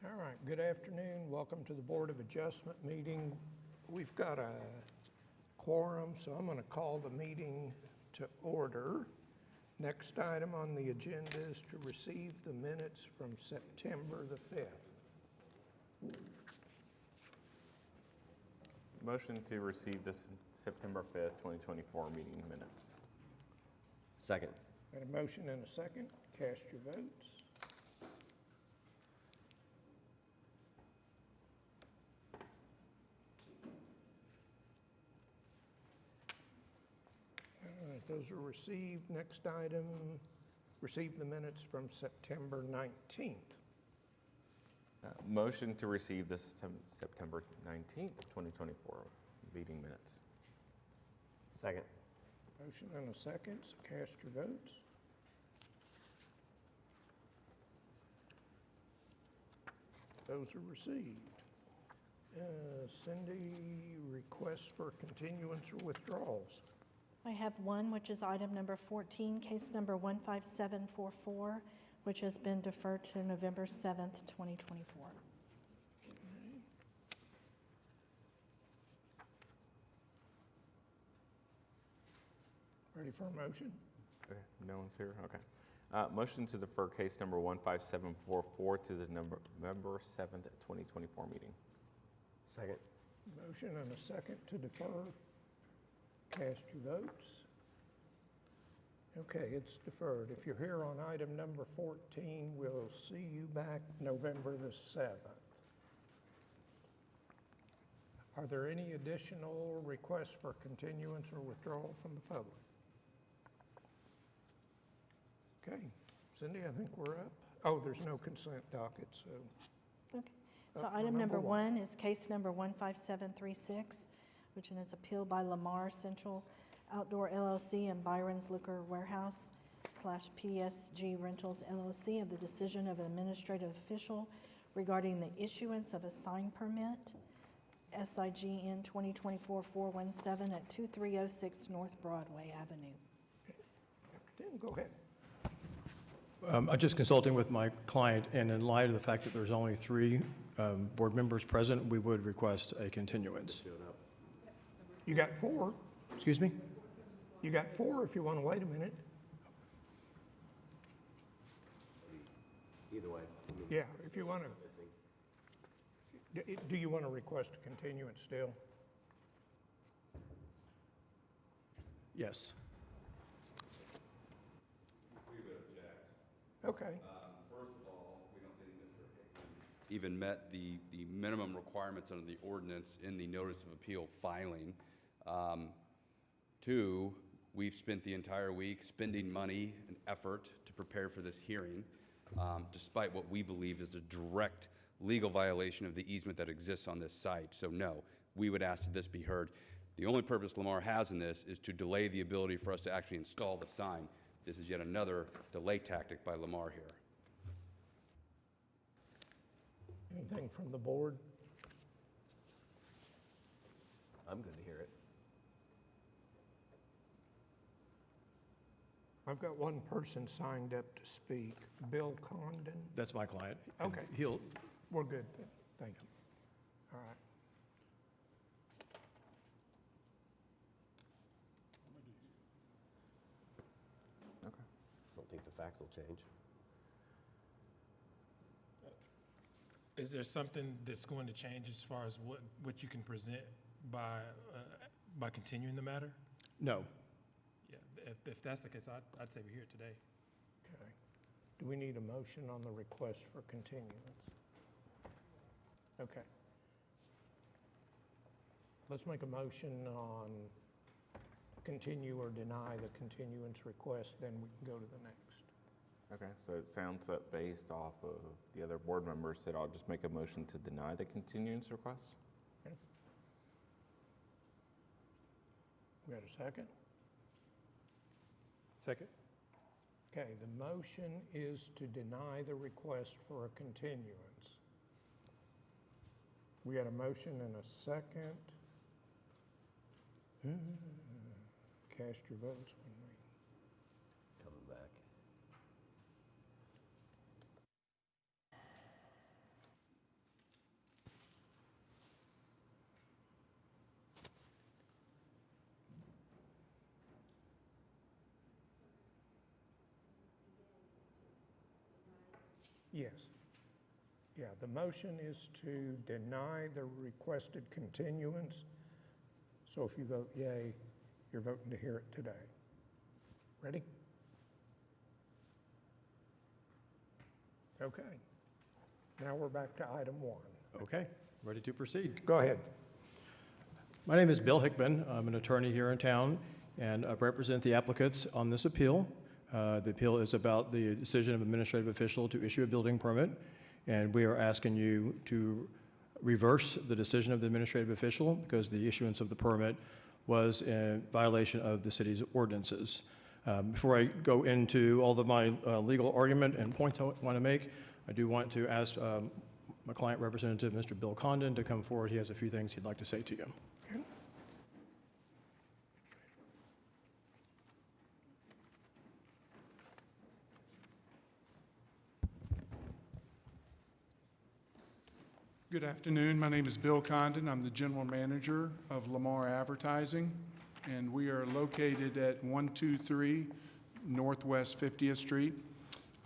All right, good afternoon. Welcome to the Board of Adjustment meeting. We've got a quorum, so I'm going to call the meeting to order. Next item on the agenda is to receive the minutes from September the 5th. Motion to receive this September 5th, 2024 meeting minutes. Second. Got a motion and a second. Cast your votes. All right, those are received. Next item, receive the minutes from September 19th. Motion to receive this September 19th, 2024 meeting minutes. Second. Motion and a second, so cast your votes. Those are received. Cindy, request for continuance or withdrawals. I have one, which is item number 14, case number 15744, which has been deferred to November 7th, 2024. Ready for a motion? Okay, no one's here? Okay. Motion to defer case number 15744 to the November 7th, 2024 meeting. Second. Motion and a second to defer. Cast your votes. Okay, it's deferred. If you're here on item number 14, we'll see you back November the 7th. Are there any additional requests for continuance or withdrawal from the public? Okay, Cindy, I think we're up. Oh, there's no consent docket, so. Okay. So Up for item number number one. 1 is case number 15736, which is appeal by Lamar Central Outdoor LLC and Byron's Liquor Warehouse / PSG Rentals LLC of the decision of an administrative official regarding the issuance of a sign permit, SIGN 2024-417 at 2306 North Broadway Avenue. After Tim, go ahead. I'm just consulting with my client, and in light of the fact that there's only 3 board members present, we would request a continuance. You got 4. Excuse me? You got 4 if you want to wait a minute. Either way. Yeah, if you want to. Do you want to request a continuance still? Yes. Okay. First of all, we don't think Mr. Hickman even met the minimum requirements under the ordinance in the notice of appeal filing. 2, we've spent the entire week spending money and effort to prepare for this hearing, despite what we believe is a direct legal violation of the easement that exists on this site. So no, we would ask that this be heard. The only purpose Lamar has in this is to delay the ability for us to actually install the sign. This is yet another delay tactic by Lamar here. Anything from the board? I'm good to hear it. I've got one person signed up to speak, Bill Condon. That's my client. And Okay. We're good then. Thank you. All right. Okay. I don't think the facts will change. Is there something that's going to change as far as what you can present by continuing the matter? No. Yeah, if that's the case, I'd say we're here today. Okay. Do we need a motion on the request for continuance? Okay. Let's make a motion on continue or deny the continuance request, then we can go to the next. Okay, so it sounds that based off of the other board members said, I'll just make a motion to deny the continuance request. Okay. We got a second? Second? Okay, the motion is to deny the request for a continuance. We got a motion and a second. Cast your votes when we. Coming back. Yes. Yeah, the motion is to deny the requested continuance. So if you vote yay, you're voting to hear it today. Ready? Okay. Now we're back to item 1. Okay, ready to proceed. Go ahead. My name is Bill Hickman. I'm an attorney here in town, and I represent the applicants on this appeal. The appeal is about the decision of administrative official to issue a building permit, and we are asking you to reverse the decision of the administrative official because the issuance of the permit was in violation of the city's ordinances. Before I go into all of my legal argument and points I want to make, I do want to ask my client representative, Mr. Bill Condon, to come forward. He has a few things he'd like to say to you. Good afternoon. My name is Bill Condon. I'm the general manager of Lamar Advertising, and we are located at 123 Northwest 50th Street.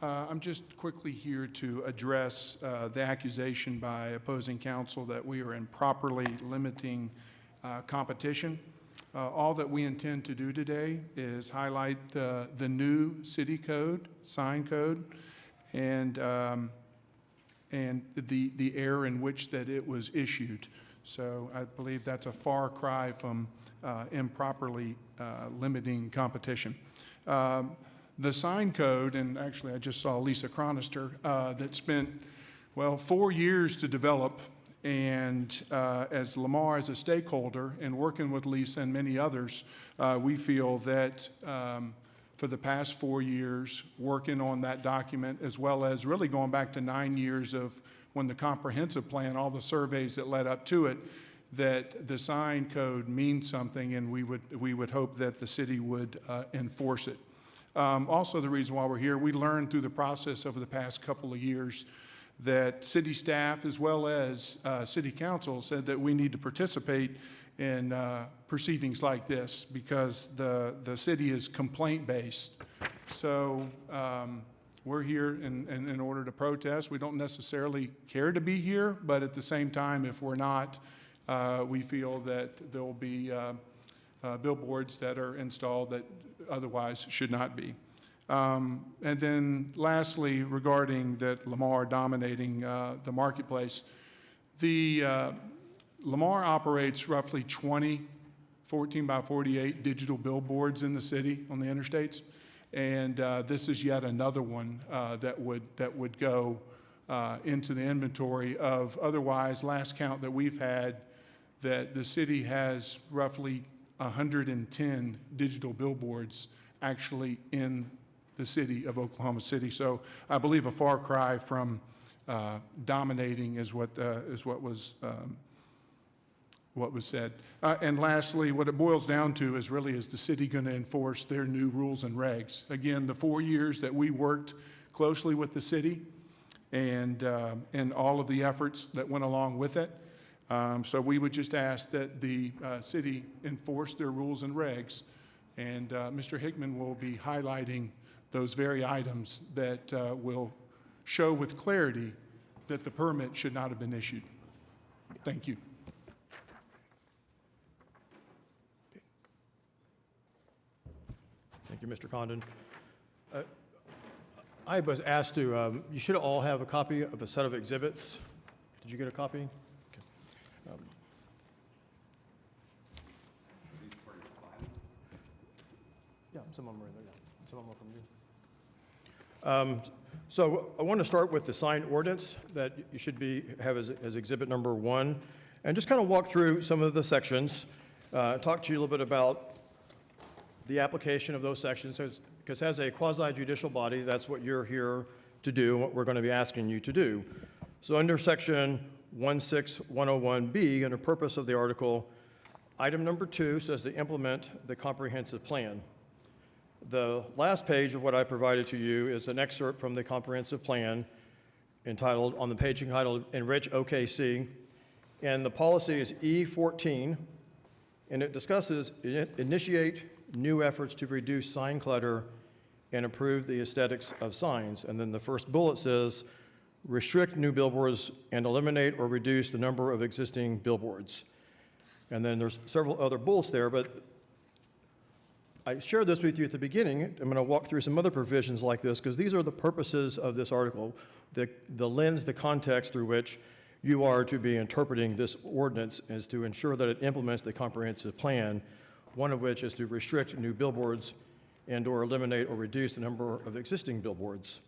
I'm just quickly here to address the accusation by opposing counsel that we are improperly limiting competition. All that we intend to do today is highlight the new city code, sign code, and the error in which that it was issued. So I believe that's a far cry from improperly limiting competition. The sign code, and actually I just saw Lisa Chronister, that spent, 4 years to develop, and as Lamar as a stakeholder and working with Lisa and many others, we feel that for the past 4 years, working on that document, as well as really going back to 9 years of when the comprehensive plan, all the surveys that led up to it, that the sign code means something, and we would hope that the city would enforce it. Also, the reason why we're here, we learned through the process over the past couple of years that city staff, as well as city council, said that we need to participate in proceedings like this because the city is complaint-based. So we're here in order to protest. We don't necessarily care to be here, but at the same time, if we're not, we feel that there will be billboards that are installed that otherwise should not be. And then lastly, regarding that Lamar dominating the marketplace, the Lamar operates roughly 20 14 by 48 digital billboards in the city on the interstates, and this is yet another one that would go into the inventory of otherwise, last count that we've had, that the city has roughly 110 digital billboards actually in the city of Oklahoma City. So I believe a far cry from dominating is what was said. And lastly, what it boils down to is really, is the city going to enforce their new rules and regs? Again, the 4 years that we worked closely with the city and all of the efforts that went along with it. So we would just ask that the city enforce their rules and regs. And Mr. Hickman will be highlighting those very items that will show with clarity that the permit should not have been issued. Thank you. Thank you, Mr. Condon. I was asked to, you should all have a copy of a set of exhibits. Did you get a copy? Okay. Yeah, some of them are in there, yeah. Some of them are from you. So I want to start with the sign ordinance that you should have as exhibit number 1, and just kind of walk through some of the sections, talk to you a little bit about the application of those sections, because as a quasi-judicial body, that's what you're here to do, what we're going to be asking you to do. So under section 16101B, under purpose of the article, item number 2 says to implement the comprehensive plan. The last page of what I provided to you is an excerpt from the comprehensive plan entitled, on the page entitled Enrich OKC, and the policy is E14, and it discusses initiate new efforts to reduce sign clutter and improve the aesthetics of signs. And then the first bullet says, restrict new billboards, and eliminate or reduce the number of existing billboards. And then there's several other bullets there, but I shared this with you at the beginning. I'm going to walk through some other provisions like this because these are the purposes of this article, the lens, the context through which you are to be interpreting this ordinance is to ensure that it implements the comprehensive plan, one of which is to restrict new billboards and/or eliminate or reduce the number of existing billboards.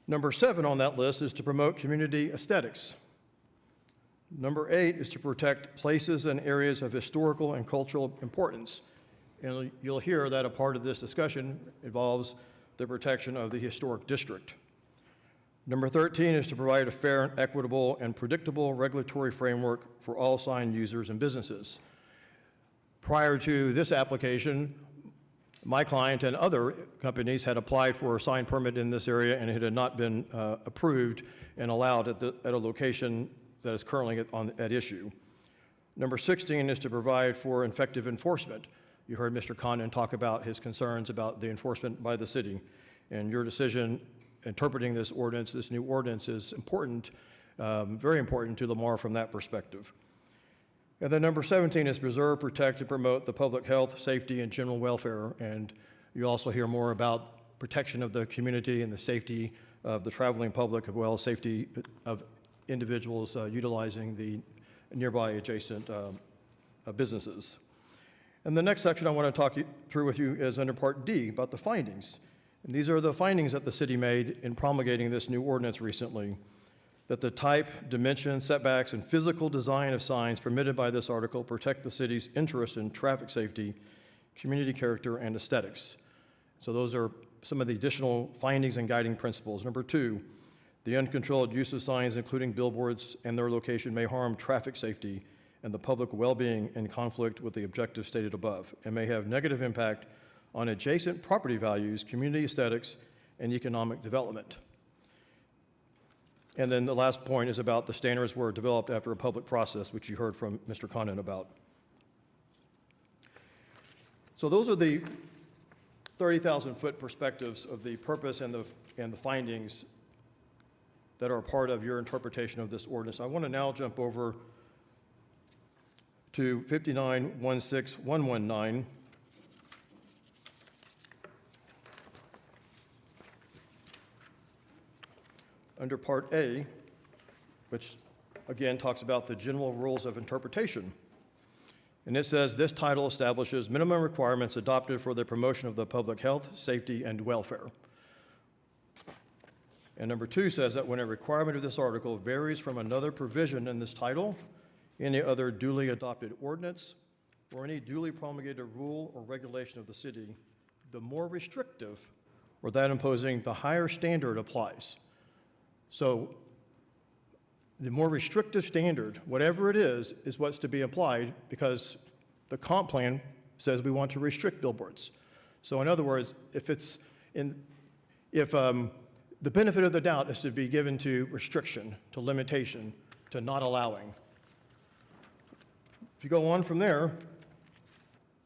Number 7 on that list is to promote community aesthetics. Number 8 is to protect places and areas of historical and cultural importance. And you'll hear that a part of this discussion involves the protection of the historic district. Number 13 is to provide a fair and equitable and predictable regulatory framework for all sign users and businesses. Prior to this application, my client and other companies had applied for a sign permit in this area, and it had not been approved and allowed at a location that is currently at issue. Number 16 is to provide for effective enforcement. You heard Mr. Condon talk about his concerns about the enforcement by the city, and your decision interpreting this ordinance, this new ordinance, is important, very important to Lamar from that perspective. And then number 17 is preserve, protect, and promote the public health, safety, and general welfare. And you also hear more about protection of the community and the safety of the traveling public, as well as safety of individuals utilizing the nearby adjacent businesses. And the next section I want to talk through with you is under Part D, about the findings. And these are the findings that the city made in promulgating this new ordinance recently, that the type, dimension, setbacks, and physical design of signs permitted by this article protect the city's interest in traffic safety, community character, and aesthetics. So those are some of the additional findings and guiding principles. Number 2, the uncontrolled use of signs, including billboards and their location, may harm traffic safety and the public well-being in conflict with the objectives stated above, and may have negative impact on adjacent property values, community aesthetics, and economic development. And then the last point is about the standards were developed after a public process, which you heard from Mr. Condon about. So those are the 30,000-foot perspectives of the purpose and the findings that are part of your interpretation of this ordinance. I want to now jump over to 59-16119. Under Part A, which again talks about the general rules of interpretation. And it says, this title establishes minimum requirements adopted for the promotion of the public health, safety, and welfare. And number 2 says that when a requirement of this article varies from another provision in this title, any other duly adopted ordinance, or any duly promulgated rule or regulation of the city, the more restrictive, or that imposing the higher standard applies. So the more restrictive standard, whatever it is what's to be applied, because the comp plan says we want to restrict billboards. So in other words, if the benefit of the doubt is to be given to restriction, to limitation, to not allowing. If you go on from there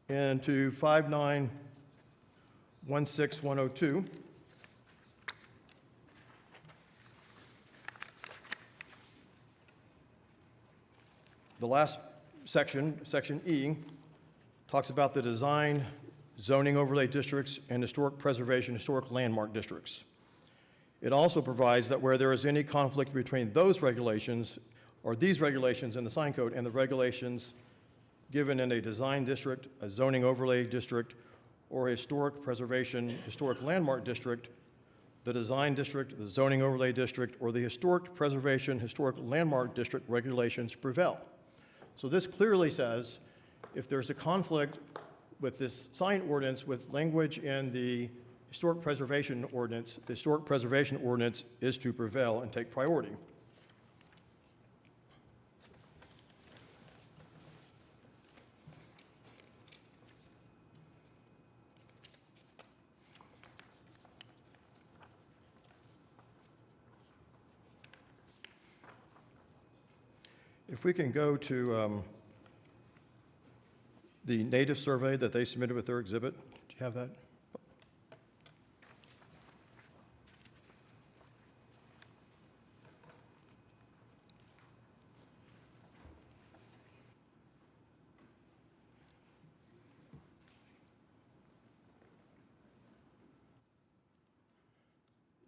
into 59-16102, the last section, Section E, talks about the design, zoning overlay districts, and historic preservation, historic landmark districts. It also provides that where there is any conflict between those regulations, or these regulations in the sign code, and the regulations given in a design district, a zoning overlay district, or a historic preservation, historic landmark district, the design district, the zoning overlay district, or the historic preservation, historic landmark district regulations prevail. So this clearly says if there's a conflict with this sign ordinance with language in the historic preservation ordinance, the historic preservation ordinance is to prevail and take priority. If we can go to the native survey that they submitted with their exhibit. Do you have that?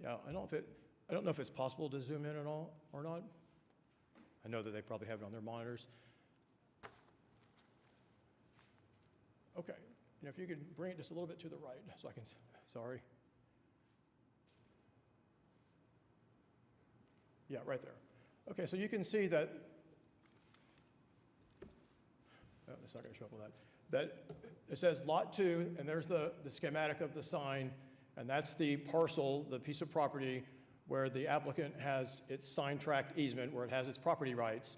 Now, I don't know if it's possible to zoom in at all or not. I know that they probably have it on their monitors. Okay, and if you could bring it just a little bit to the right, so I can, sorry. Yeah, right there. Okay, so you can see that, oh, it's not gonna show up with that. That it says Lot 2, and there's the schematic of the sign, and that's the parcel, the piece of property where the applicant has its sign tract easement, where it has its property rights.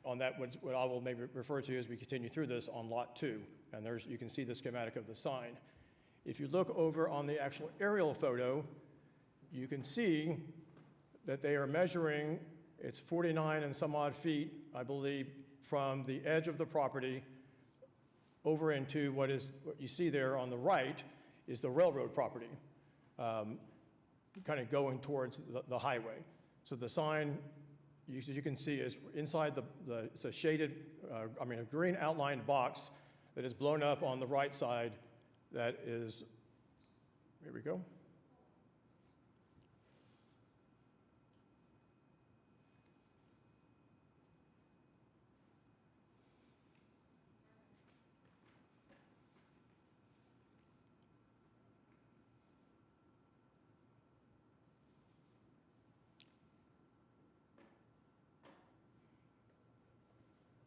On that, what I will maybe refer to as we continue through this on Lot 2, and there's, you can see the schematic of the sign. If you look over on the actual aerial photo, you can see that they are measuring, it's 49 and some odd feet, I believe, from the edge of the property over into what you see there on the right is the railroad property, kind of going towards the highway. So the sign, you can see, is inside it's a shaded, a green outlined box that is blown up on the right side. That is, here we go.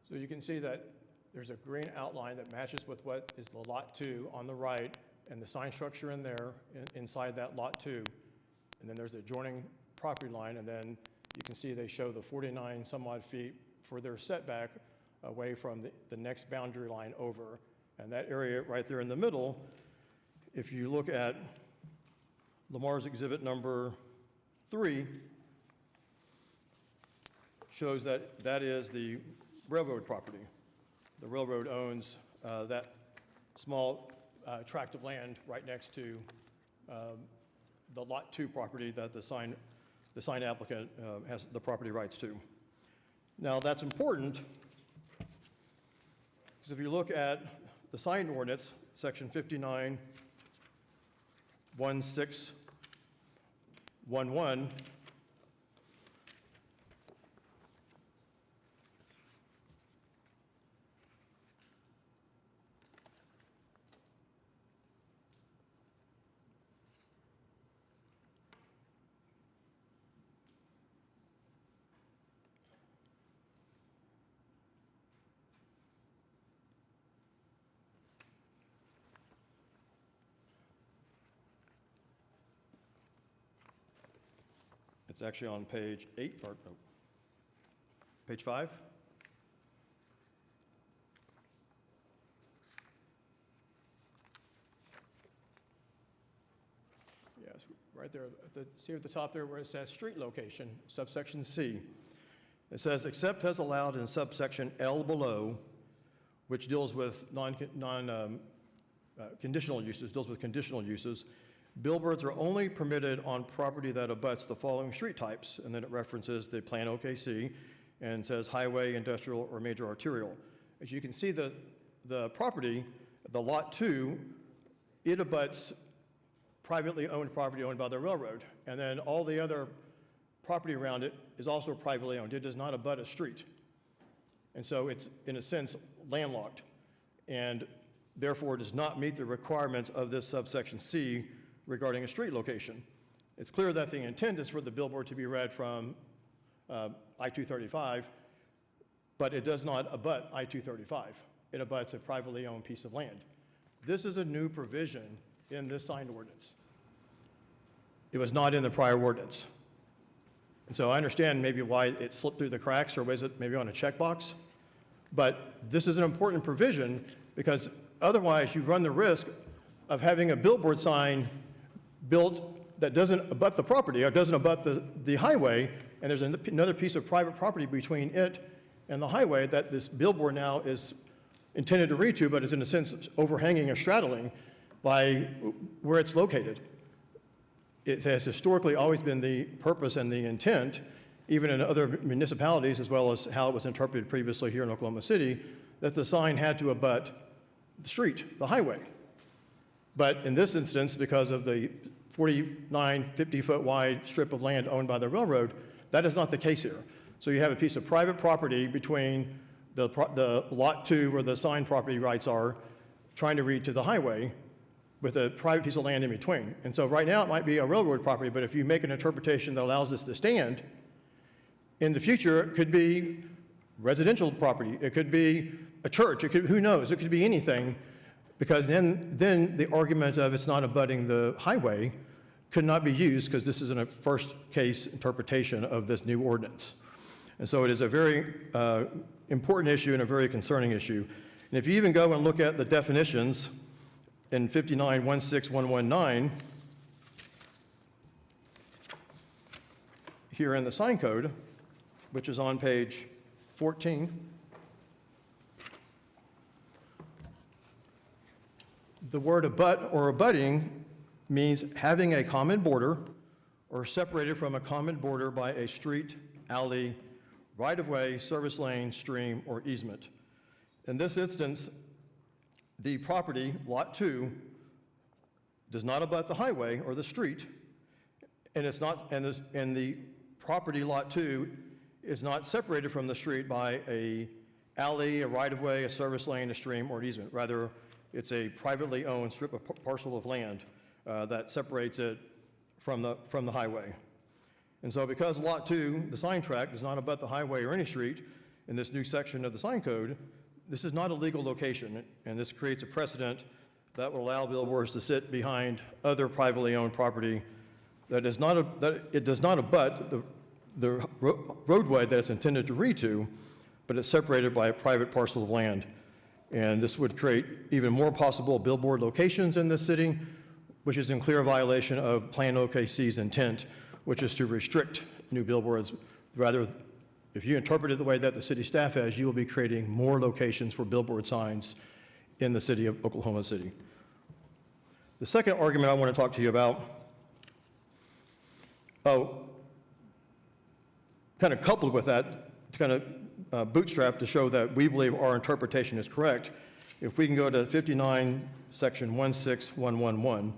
So you can see that there's a green outline that matches with what is the Lot 2 on the right, and the sign structure in there, inside that Lot 2. And then there's the adjoining property line, and then you can see they show the 49 some odd feet for their setback away from the next boundary line over. And that area right there in the middle, if you look at Lamar's exhibit number 3, shows that that is the railroad property. The railroad owns that small tract of land right next to the Lot 2 property that the sign applicant has the property rights to. Now, that's important because if you look at the sign ordinance, section 59-1611, it's actually on page 8, or no, page 5. Yes, right there, see at the top there where it says street location, subsection C. It says, except as allowed in subsection L below, which deals with conditional uses, billboards are only permitted on property that abuts the following street types, and then it references the Plan OKC and says highway, industrial, or major arterial. As you can see, the property, the Lot 2, it abuts privately owned property owned by the railroad, and then all the other property around it is also privately owned. It does not abut a street. And so it's, in a sense, landlocked, and therefore does not meet the requirements of this subsection C regarding a street location. It's clear that the intent is for the billboard to be read from I-235, but it does not abut I-235. It abuts a privately owned piece of land. This is a new provision in this sign ordinance. It was not in the prior ordinance. And so I understand maybe why it slipped through the cracks, or was it maybe on a checkbox? But this is an important provision because otherwise you run the risk of having a billboard sign built that doesn't abut the property or doesn't abut the highway, and there's another piece of private property between it and the highway that this billboard now is intended to read to, but is in a sense overhanging or straddling by where it's located. It has historically always been the purpose and the intent, even in other municipalities, as well as how it was interpreted previously here in Oklahoma City, that the sign had to abut the street, the highway. But in this instance, because of the 49, 50-foot wide strip of land owned by the railroad. That is not the case here. So you have a piece of private property between the Lot 2, where the assigned property rights are, trying to read to the highway, with a private piece of land in between. And so right now, it might be a railroad property, but if you make an interpretation that allows this to stand, in the future, it could be residential property, it could be a church, it could, who knows, it could be anything, because then the argument of it's not abutting the highway could not be used, because this is a first case interpretation of this new ordinance. And so it is a very important issue and a very concerning issue. And if you even go and look at the definitions in 59.16119, here in the sign code, which is on page 14, the word abut or abutting means having a common border or separated from a common border by a street, alley, right-of-way, service lane, stream, or easement. In this instance, the property, Lot 2, does not abut the highway or the street, and the property, Lot 2, is not separated from the street by a alley, a right-of-way, a service lane, a stream, or an easement. Rather, it's a privately owned strip of parcel of land that separates it from the highway. And so because Lot 2, the sign tract, does not abut the highway or any street in this new section of the sign code, this is not a legal location, and this creates a precedent that will allow billboards to sit behind other privately owned property that it does not abut the roadway that it's intended to read to, but it's separated by a private parcel of land. And this would create even more possible billboard locations in this city, which is in clear violation of Plan OKC's intent, which is to restrict new billboards. Rather, if you interpret it the way that the city staff has, you will be creating more locations for billboard signs in the city of Oklahoma City. The second argument I want to talk to you about, kind of coupled with that, to kind of bootstrap to show that we believe our interpretation is correct, if we can go to 59, section 16111.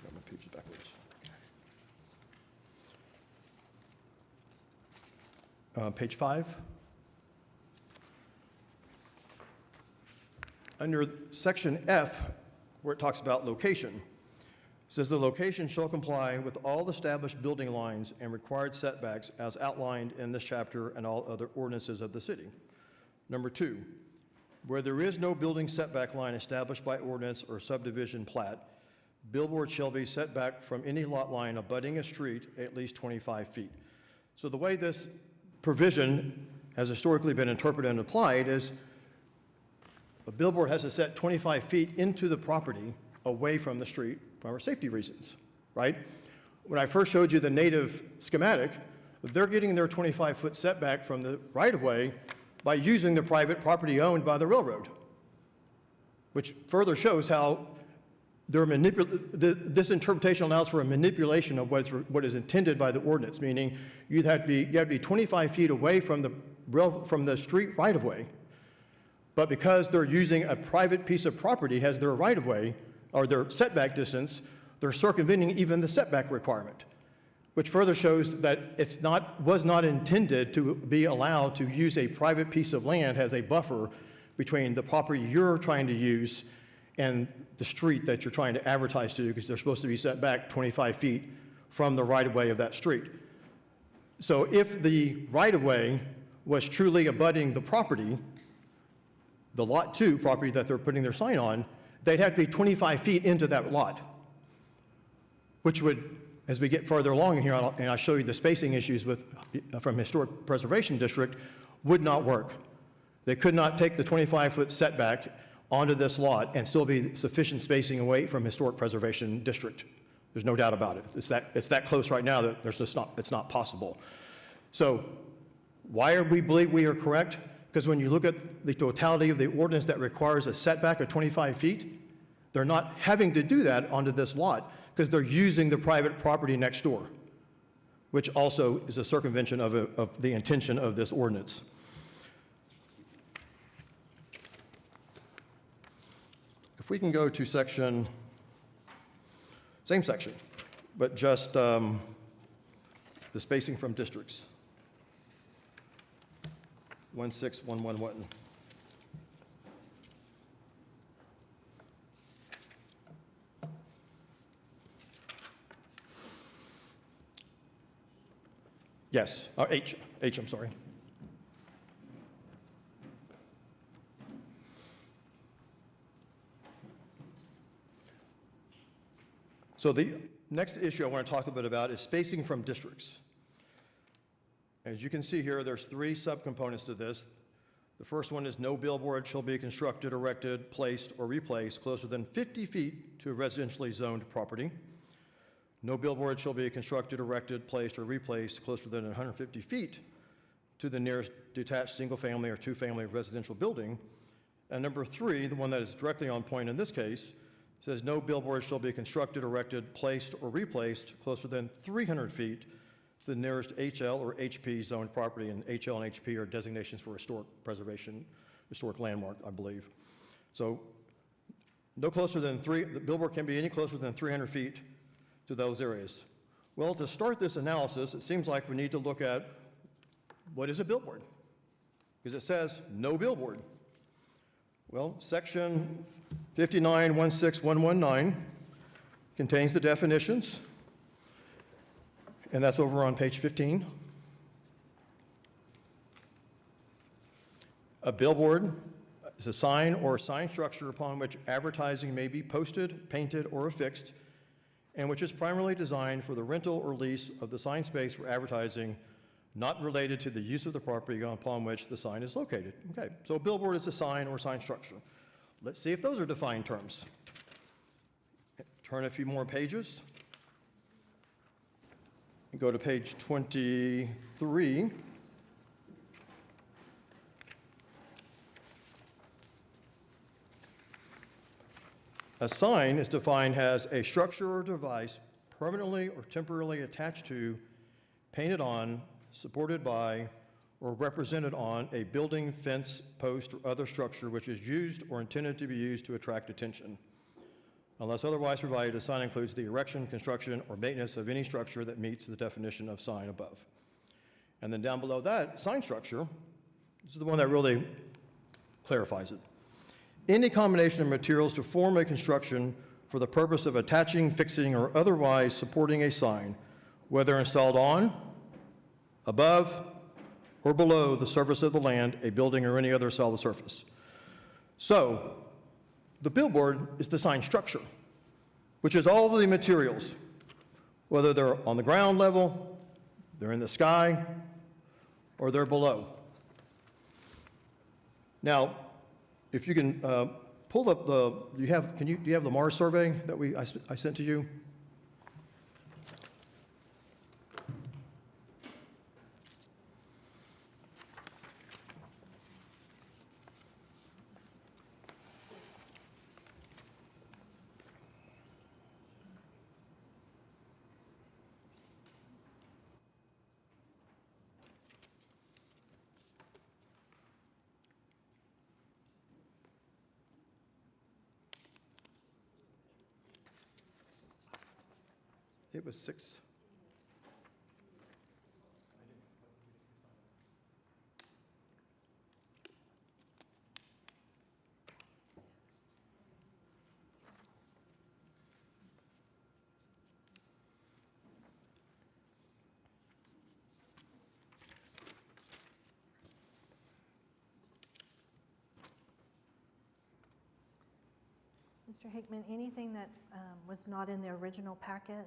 Got my pages backwards. Page 5. Under section F, where it talks about location, it says the location shall comply with all established building lines and required setbacks as outlined in this chapter and all other ordinances of the city. Number 2, where there is no building setback line established by ordinance or subdivision plat, billboards shall be set back from any lot line abutting a street at least 25 feet. So the way this provision has historically been interpreted and applied is a billboard has to set 25 feet into the property away from the street for safety reasons, right? When I first showed you the native schematic, they're getting their 25-foot setback from the right-of-way by using the private property owned by the railroad, which further shows how this interpretation allows for a manipulation of what is intended by the ordinance, meaning you have to be 25 feet away from the street right-of-way, but because they're using a private piece of property as their right-of-way or their setback distance, they're circumventing even the setback requirement, which further shows that was not intended to be allowed to use a private piece of land as a buffer between the property you're trying to use and the street that you're trying to advertise to, because they're supposed to be set back 25 feet from the right-of-way of that street. So if the right-of-way was truly abutting the property, the Lot 2 property that they're putting their sign on, they'd have to be 25 feet into that lot, which would, as we get further along here, and I'll show you the spacing issues from Historic Preservation District, would not work. They could not take the 25-foot setback onto this lot and still be sufficient spacing away from Historic Preservation District. There's no doubt about it. It's that close right now that it's not possible. So why we believe we are correct? Because when you look at the totality of the ordinance that requires a setback of 25 feet, they're not having to do that onto this lot because they're using the private property next door, which also is a circumvention of the intention of this ordinance. If we can go to section, same section, but just the spacing from districts. 16111. Yes, H, I'm sorry. So the next issue I want to talk a bit about is spacing from districts. As you can see here, there's 3 subcomponents to this. The first one is no billboard shall be constructed, erected, placed, or replaced closer than 50 feet to a residentially zoned property. No billboard shall be constructed, erected, placed, or replaced closer than 150 feet to the nearest detached single-family or two-family residential building. And number 3, the one that is directly on point in this case, says no billboard shall be constructed, erected, placed, or replaced closer than 300 feet to the nearest HL or HP zoned property, and HL and HP are designations for historic preservation, historic landmark, I believe. So no closer than the billboard can be any closer than 300 feet to those areas. Well, to start this analysis, it seems like we need to look at what is a billboard, because it says no billboard. Well, section 5916119 contains the definitions, and that's over on page 15. A billboard is a sign or sign structure upon which advertising may be posted, painted, or affixed, and which is primarily designed for the rental or lease of the sign space for advertising, not related to the use of the property upon which the sign is located. Okay, so a billboard is a sign or sign structure. Let's see if those are defined terms. Turn a few more pages. Go to page 23. A sign is defined as a structure or device permanently or temporarily attached to, painted on, supported by, or represented on a building, fence, post, or other structure which is used or intended to be used to attract attention. Unless otherwise provided, a sign includes the erection, construction, or maintenance of any structure that meets the definition of sign above. And then down below that, sign structure, this is the one that really clarifies it. Any combination of materials to form a construction for the purpose of attaching, fixing, or otherwise supporting a sign, whether installed on, above, or below the surface of the land, a building, or any other solid surface. So, the billboard is the sign structure, which is all of the materials, whether they're on the ground level, they're in the sky, or they're below. Now, if you can pull up the, do you have the Mars survey that I sent to you? It was 6. Mr. Hickman, anything that was not in the original packet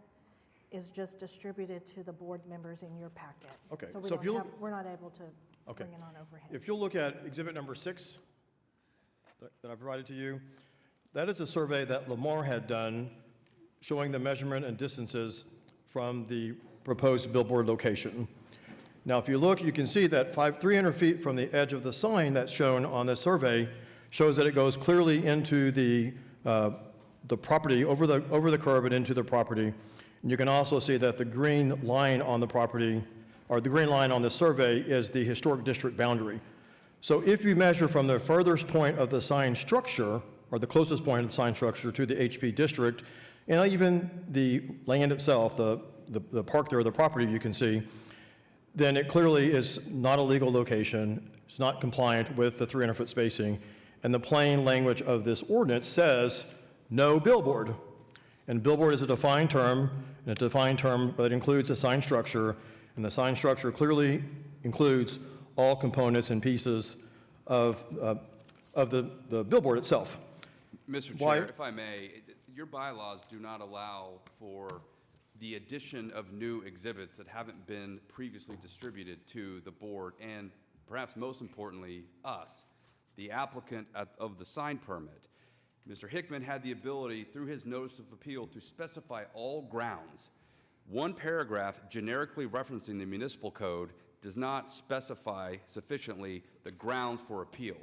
is just distributed to the board members in your packet. Okay, So so if you look- we're not able to Okay. bring it on overhead. If you'll look at exhibit number 6 that I provided to you, that is a survey that Lamar had done showing the measurement and distances from the proposed billboard location. Now, if you look, you can see that 300 feet from the edge of the sign that's shown on this survey shows that it goes clearly into the property, over the curb and into the property. And you can also see that the green line on the property, or the green line on the survey, is the historic district boundary. So if you measure from the furthest point of the sign structure, or the closest point of the sign structure to the HP district, and even the land itself, the park there, the property you can see, then it clearly is not a legal location. It's not compliant with the 300-foot spacing. And the plain language of this ordinance says, no billboard. And billboard is a defined term, and a defined term that includes a sign structure, and the sign structure clearly includes all components and pieces of the billboard itself. Mr. Why- Chair, if I may, your bylaws do not allow for the addition of new exhibits that haven't been previously distributed to the board, and perhaps most importantly, us, the applicant of the sign permit. Mr. Hickman had the ability, through his notice of appeal, to specify all grounds. One paragraph generically referencing the municipal code does not specify sufficiently the grounds for appeal.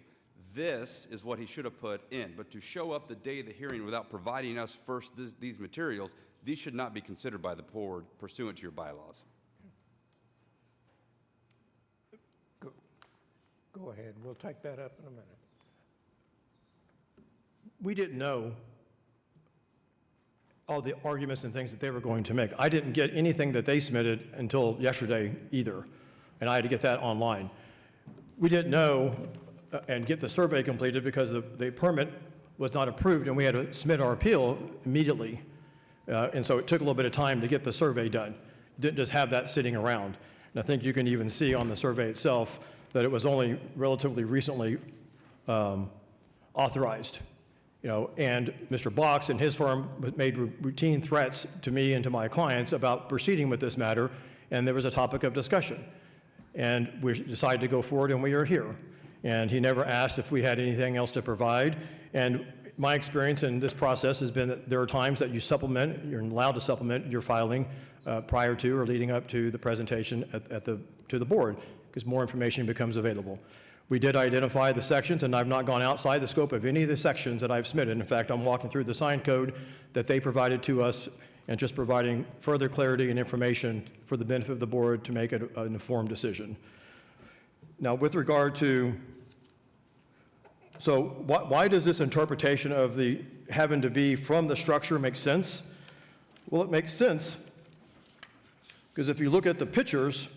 This is what he should have put in, but to show up the day of the hearing without providing us first these materials, these should not be considered by the board pursuant to your bylaws. Go ahead, we'll take that up in a minute. We didn't know all the arguments and things that they were going to make. I didn't get anything that they submitted until yesterday either, and I had to get that online. We didn't know and get the survey completed because the permit was not approved, and we had to submit our appeal immediately. And so it took a little bit of time to get the survey done. Didn't just have that sitting around. And I think you can even see on the survey itself that it was only relatively recently authorized. And Mr. Box and his firm made routine threats to me and to my clients about proceeding with this matter, and there was a topic of discussion. And we decided to go forward, and we are here. And he never asked if we had anything else to provide. And my experience in this process has been that there are times that you supplement, you're allowed to supplement your filing prior to or leading up to the presentation to the board, because more information becomes available. We did identify the sections, and I've not gone outside the scope of any of the sections that I've submitted. In fact, I'm walking through the sign code that they provided to us and just providing further clarity and information for the benefit of the board to make an informed decision. Now, with regard to, so why does this interpretation of the having to be from the structure make sense? Well, it makes sense because if you look at the pictures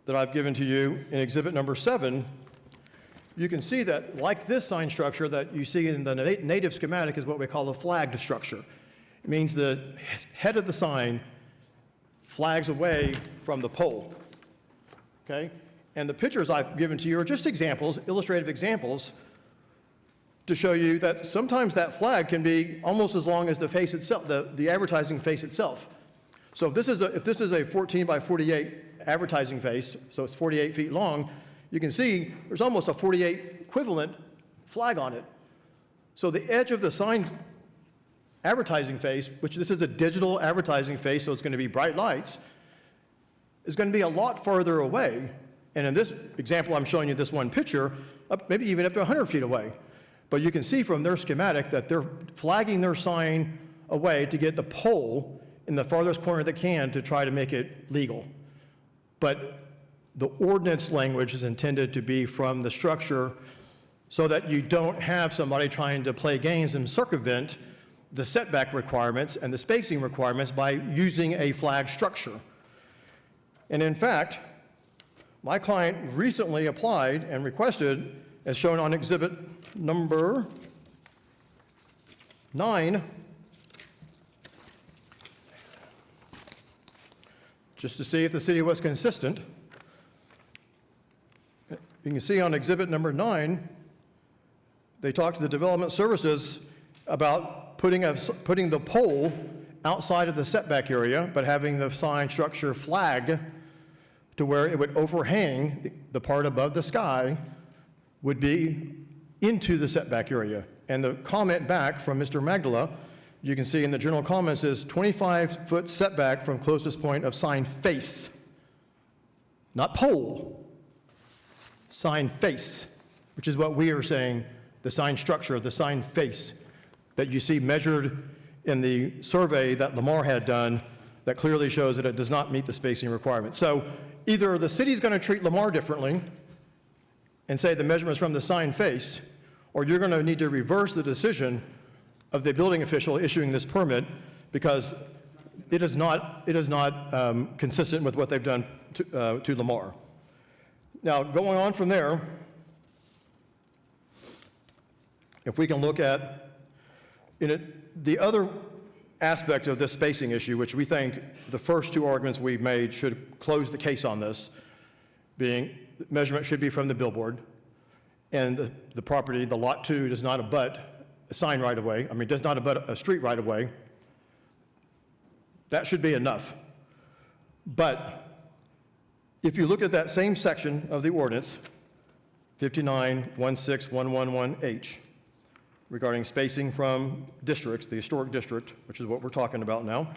that I've given to you in exhibit number 7, you can see that, like this sign structure that you see in the native schematic, is what we call a flagged structure. It means the head of the sign flags away from the pole, okay? And the pictures I've given to you are just examples, illustrative examples, to show you that sometimes that flag can be almost as long as the face itself, the advertising face itself. So if this is a 14 by 48 advertising face, so it's 48 feet long, you can see there's almost a 48 equivalent flag on it. So the edge of the sign advertising face, which this is a digital advertising face, so it's going to be bright lights, is going to be a lot farther away. And in this example, I'm showing you this one picture, maybe even up to 100 feet away. But you can see from their schematic that they're flagging their sign away to get the pole in the farthest corner they can to try to make it legal. But the ordinance language is intended to be from the structure so that you don't have somebody trying to play games and circumvent the setback requirements and the spacing requirements by using a flag structure. And in fact, my client recently applied and requested, as shown on exhibit number 9, just to see if the city was consistent. You can see on exhibit number 9, they talked to the development services about putting the pole outside of the setback area, but having the sign structure flag to where it would overhang the part above the sky would be into the setback area. And the comment back from Mr. Magdala, you can see in the general comments, is 25-foot setback from closest point of sign face. not pole, sign face, which is what we are saying, the sign structure, the sign face that you see measured in the survey that Lamar had done that clearly shows that it does not meet the spacing requirement. So either the city's going to treat Lamar differently and say the measurements from the sign face, or you're going to need to reverse the decision of the building official issuing this permit because it is not consistent with what they've done to Lamar. Now, going on from there, if we can look at the other aspect of this spacing issue, which we think the first two arguments we've made should close the case on this, being measurement should be from the billboard, and the property, the lot 2, does not abut a sign right of way, does not abut a street right of way. That should be enough. But if you look at that same section of the ordinance, 59-16111H, regarding spacing from districts, the historic district, which is what we're talking about now.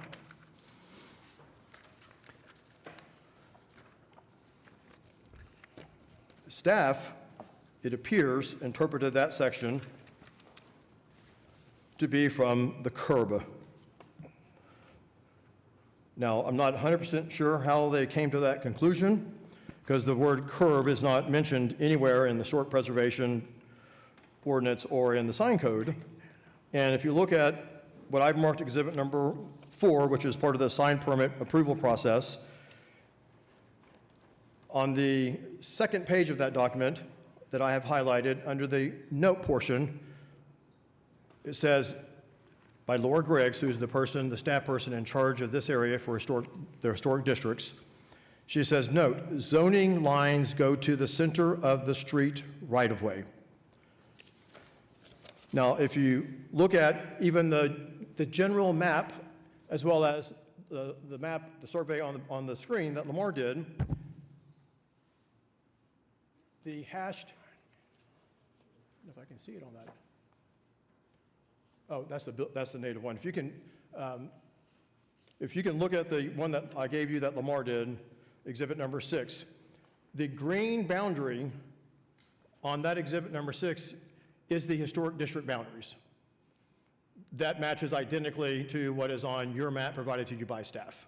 Staff, it appears, interpreted that section to be from the curb. Now, I'm not 100% sure how they came to that conclusion, because the word curb is not mentioned anywhere in the historic preservation ordinance or in the sign code. And if you look at what I've marked exhibit number 4, which is part of the sign permit approval process, on the second page of that document that I have highlighted under the note portion, it says by Laura Griggs, who's the staff person in charge of this area for the historic districts. She says, note, zoning lines go to the center of the street right-of-way. Now, if you look at even the general map, as well as the map, the survey on the screen that Lamar did, the hashed, I don't know if I can see it on that. Oh, that's the native one. If you can look at the one that I gave you that Lamar did, exhibit number 6, the green boundary on that exhibit number 6 is the historic district boundaries. That matches identically to what is on your map provided to you by staff.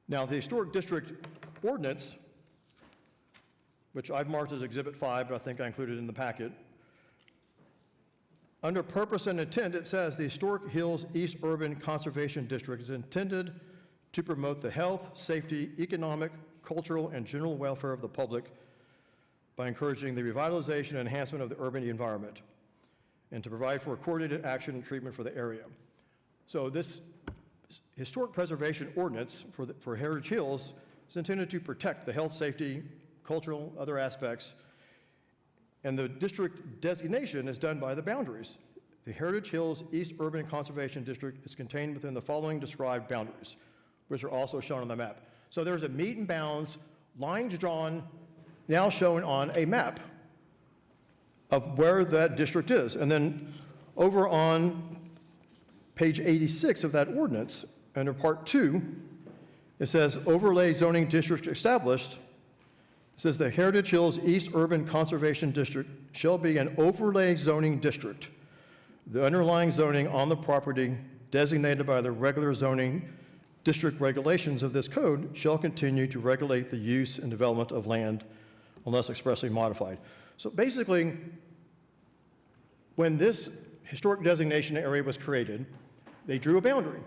Now, the historic district ordinance, which I've marked as exhibit 5, but I think I included in the packet, under purpose and intent, it says the Historic Hills East Urban Conservation District is intended to promote the health, safety, economic, cultural, and general welfare of the public by encouraging the revitalization and enhancement of the urban environment, and to provide for coordinated action and treatment for the area. So this historic preservation ordinance for Heritage Hills is intended to protect the health, safety, cultural, other aspects, and the district designation is done by the boundaries. The Heritage Hills East Urban Conservation District is contained within the following described boundaries, which are also shown on the map. So there's a meet and bounds, lines drawn, now shown on a map of where that district is. And then over on page 86 of that ordinance, under part 2, it says overlay zoning district established. It says the Heritage Hills East Urban Conservation District shall be an overlay zoning district. The underlying zoning on the property designated by the regular zoning district regulations of this code shall continue to regulate the use and development of land unless expressly modified. So basically, when this historic designation area was created, they drew a boundary.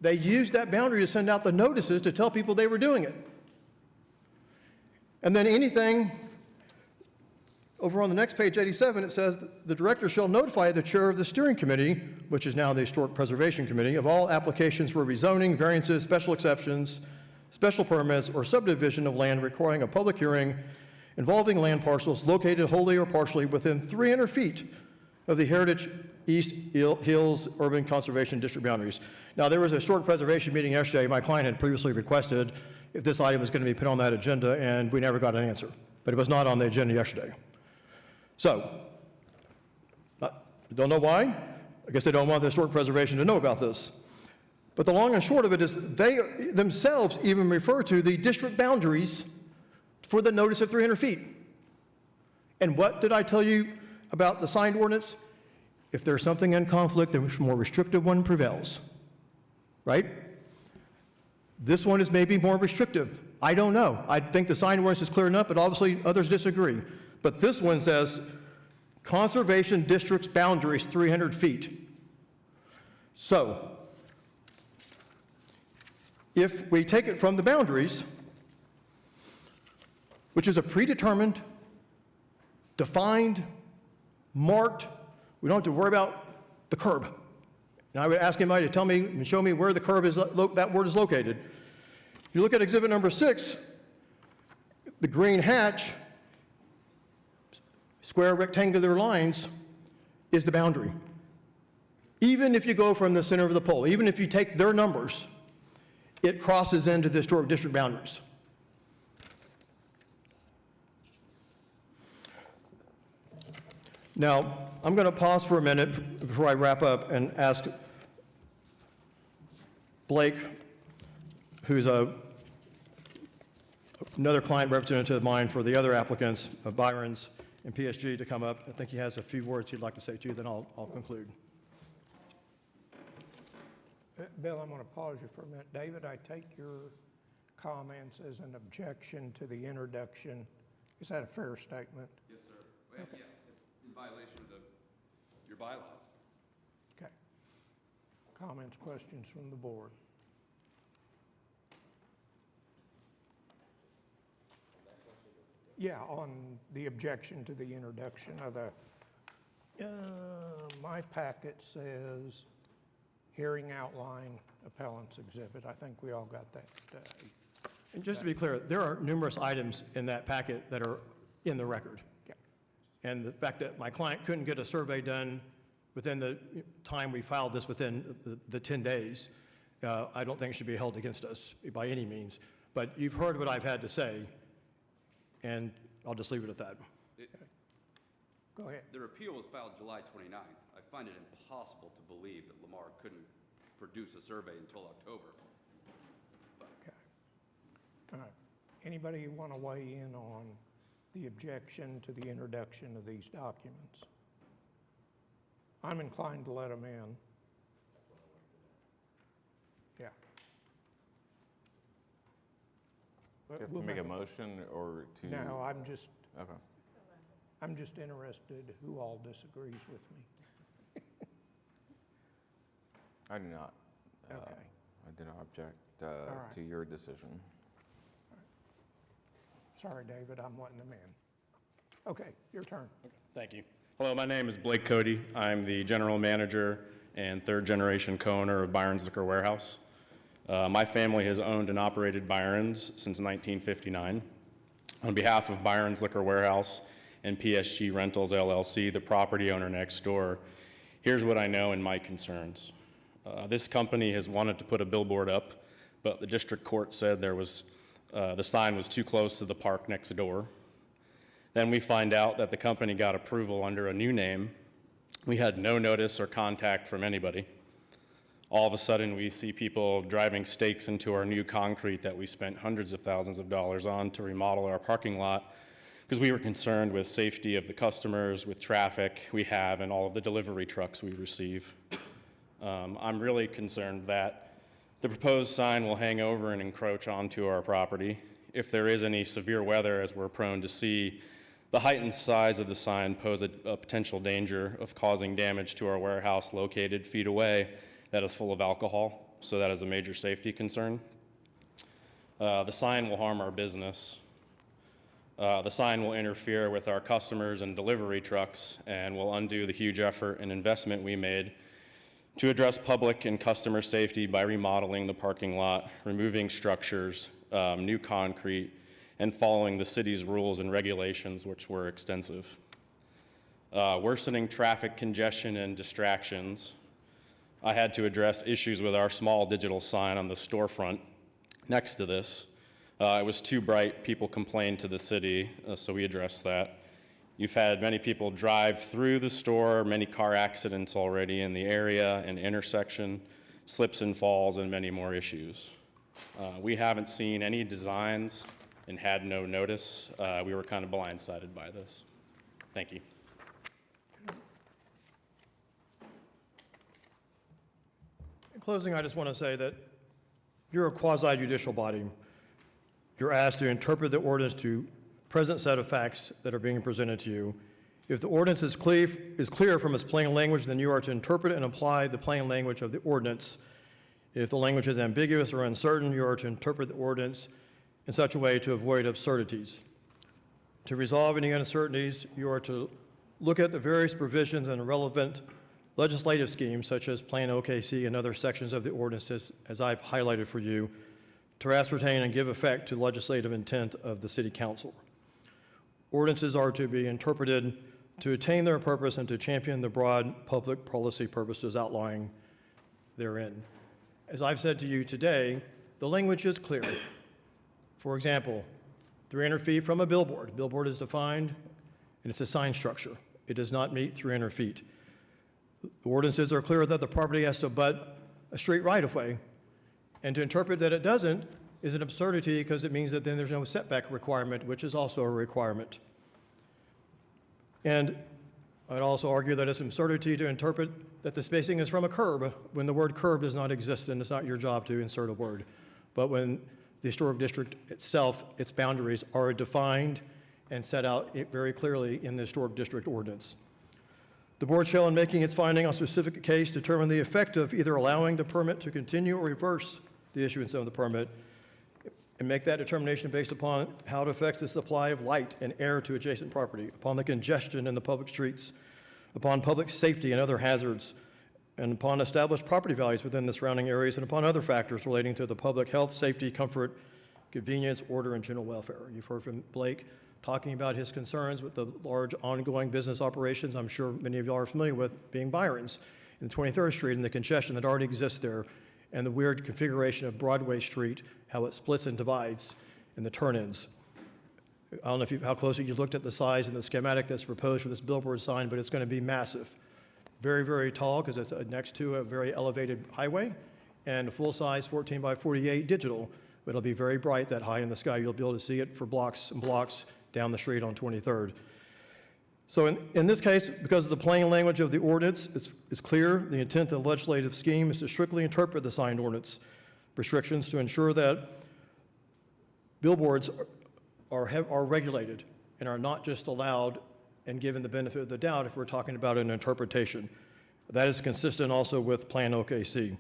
They used that boundary to send out the notices to tell people they were doing it. And then anything, over on the next page, 87, it says, the director shall notify the chair of the steering committee, which is now the Historic Preservation Committee, of all applications for rezoning, variances, special exceptions, special permits, or subdivision of land requiring a public hearing involving land parcels located wholly or partially within 300 feet of the Heritage East Hills Urban Conservation District boundaries. Now, there was a historic preservation meeting yesterday. My client had previously requested if this item was going to be put on that agenda, and we never got an answer. But it was not on the agenda yesterday. So, I don't know why. I guess they don't want the historic preservation to know about this. But the long and short of it is they themselves even refer to the district boundaries for the notice of 300 feet. And what did I tell you about the signed ordinance? If there's something in conflict, the more restrictive one prevails, right? This one is maybe more restrictive. I don't know. I think the signed ordinance is clear enough, but obviously others disagree. But this one says conservation district's boundaries 300 feet. So, if we take it from the boundaries, which is a predetermined, defined, marked, we don't have to worry about the curb. And I would ask anybody to tell me and show me where the curb is, that word is located. If you look at exhibit number 6, the green hatch, square rectangular lines, is the boundary. Even if you go from the center of the pole, even if you take their numbers, it crosses into the historic district boundaries. Now, I'm going to pause for a minute before I wrap up and ask Blake, who's another client representative of mine for the other applicants of Byron's and PSG, to come up. I think he has a few words he'd like to say to you, then I'll conclude. Bill, I'm going to pause you for a minute. David, I take your comments as an objection to the introduction. Is that a fair statement? Yes, sir. Well, yeah, in violation of your bylaws. Okay. Comments, questions from the board? Yeah, on the objection to the introduction of the, my packet says hearing outline, appellant's exhibit. I think we all got that. And just to be clear, there are numerous items in that packet that are in the record. Yeah. And the fact that my client couldn't get a survey done within the time we filed this, within the 10 days, I don't think should be held against us by any means. But you've heard what I've had to say, and I'll just leave it at that. Go ahead. Their appeal was filed July 29th. I find it impossible to believe that Lamar couldn't produce a survey until October. Okay. All right. Anybody want to weigh in on the objection to the introduction of these documents? I'm inclined to let them in. Yeah. Do you have We'll to make a motion or to? No, I'm just Okay. interested who all disagrees with me. I do not. Okay. I do not object right. to your decision. Sorry, David, I'm letting them in. Okay, your turn. Thank you. Hello, my name is Blake Cody. I'm the general manager and third-generation co-owner of Byron's Liquor Warehouse. My family has owned and operated Byron's since 1959. On behalf of Byron's Liquor Warehouse and PSG Rentals LLC, the property owner next door, here's what I know and my concerns. This company has wanted to put a billboard up, but the district court said the sign was too close to the park next door. Then we find out that the company got approval under a new name. We had no notice or contact from anybody. All of a sudden, we see people driving stakes into our new concrete that we spent hundreds of thousands of dollars on to remodel our parking lot because we were concerned with safety of the customers, with traffic we have, and all of the delivery trucks we receive. I'm really concerned that the proposed sign will hang over and encroach onto our property. If there is any severe weather, as we're prone to see, the heightened size of the sign pose a potential danger of causing damage to our warehouse located feet away that is full of alcohol, so that is a major safety concern. The sign will harm our business. The sign will interfere with our customers and delivery trucks and will undo the huge effort and investment we made to address public and customer safety by remodeling the parking lot, removing structures, new concrete, and following the city's rules and regulations, which were extensive. Worsening traffic congestion and distractions. I had to address issues with our small digital sign on the storefront next to this. It was too bright. People complained to the city, so we addressed that. You've had many people drive through the store, many car accidents already in the area and intersection, slips and falls, and many more issues. We haven't seen any designs and had no notice. We were kind of blindsided by this. Thank you. In closing, I just want to say that you're a quasi-judicial body. You're asked to interpret the ordinance to present set of facts that are being presented to you. If the ordinance is clear from its plain language, then you are to interpret and apply the plain language of the ordinance. If the language is ambiguous or uncertain, you are to interpret the ordinance in such a way to avoid absurdities. To resolve any uncertainties, you are to look at the various provisions and relevant legislative schemes, such as Plan OKC and other sections of the ordinances, as I've highlighted for you, to ascertain and give effect to the legislative intent of the City Council. Ordinances are to be interpreted to attain their purpose and to champion the broad public policy purposes outlined therein. As I've said to you today, the language is clear. For example, 300 feet from a billboard. Billboard is defined, and it's a sign structure. It does not meet 300 feet. The ordinances are clear that the property has to abut a street right-of-way, and to interpret that it doesn't is an absurdity because it means that then there's no setback requirement, which is also a requirement. And I'd also argue that it's an absurdity to interpret that the spacing is from a curb when the word curb does not exist and it's not your job to insert a word. But when the historic district itself, its boundaries are defined and set out very clearly in the historic district ordinance. The board shall, in making its finding on a specific case, determine the effect of either allowing the permit to continue or reverse the issuance of the permit, and make that determination based upon how it affects the supply of light and air to adjacent property, upon the congestion in the public streets, upon public safety and other hazards, and upon established property values within the surrounding areas, and upon other factors relating to the public health, safety, comfort, convenience, order, and general welfare. You've heard from Blake talking about his concerns with the large ongoing business operations. I'm sure many of y'all are familiar with being Byron's in 23rd Street and the congestion that already exists there, and the weird configuration of Broadway Street, how it splits and divides in the turn-ins. I don't know how closely you looked at the size and the schematic that's proposed for this billboard sign, but it's going to be massive. Very, very tall because it's next to a very elevated highway, and a full-size 14 by 48 digital. But it'll be very bright that high in the sky. You'll be able to see it for blocks and blocks down the street on 23rd. So in this case, because of the plain language of the ordinance, it's clear the intent of the legislative scheme is to strictly interpret the signed ordinance restrictions to ensure that billboards are regulated and are not just allowed and given the benefit of the doubt if we're talking about an interpretation. That is consistent also with Plan OKC.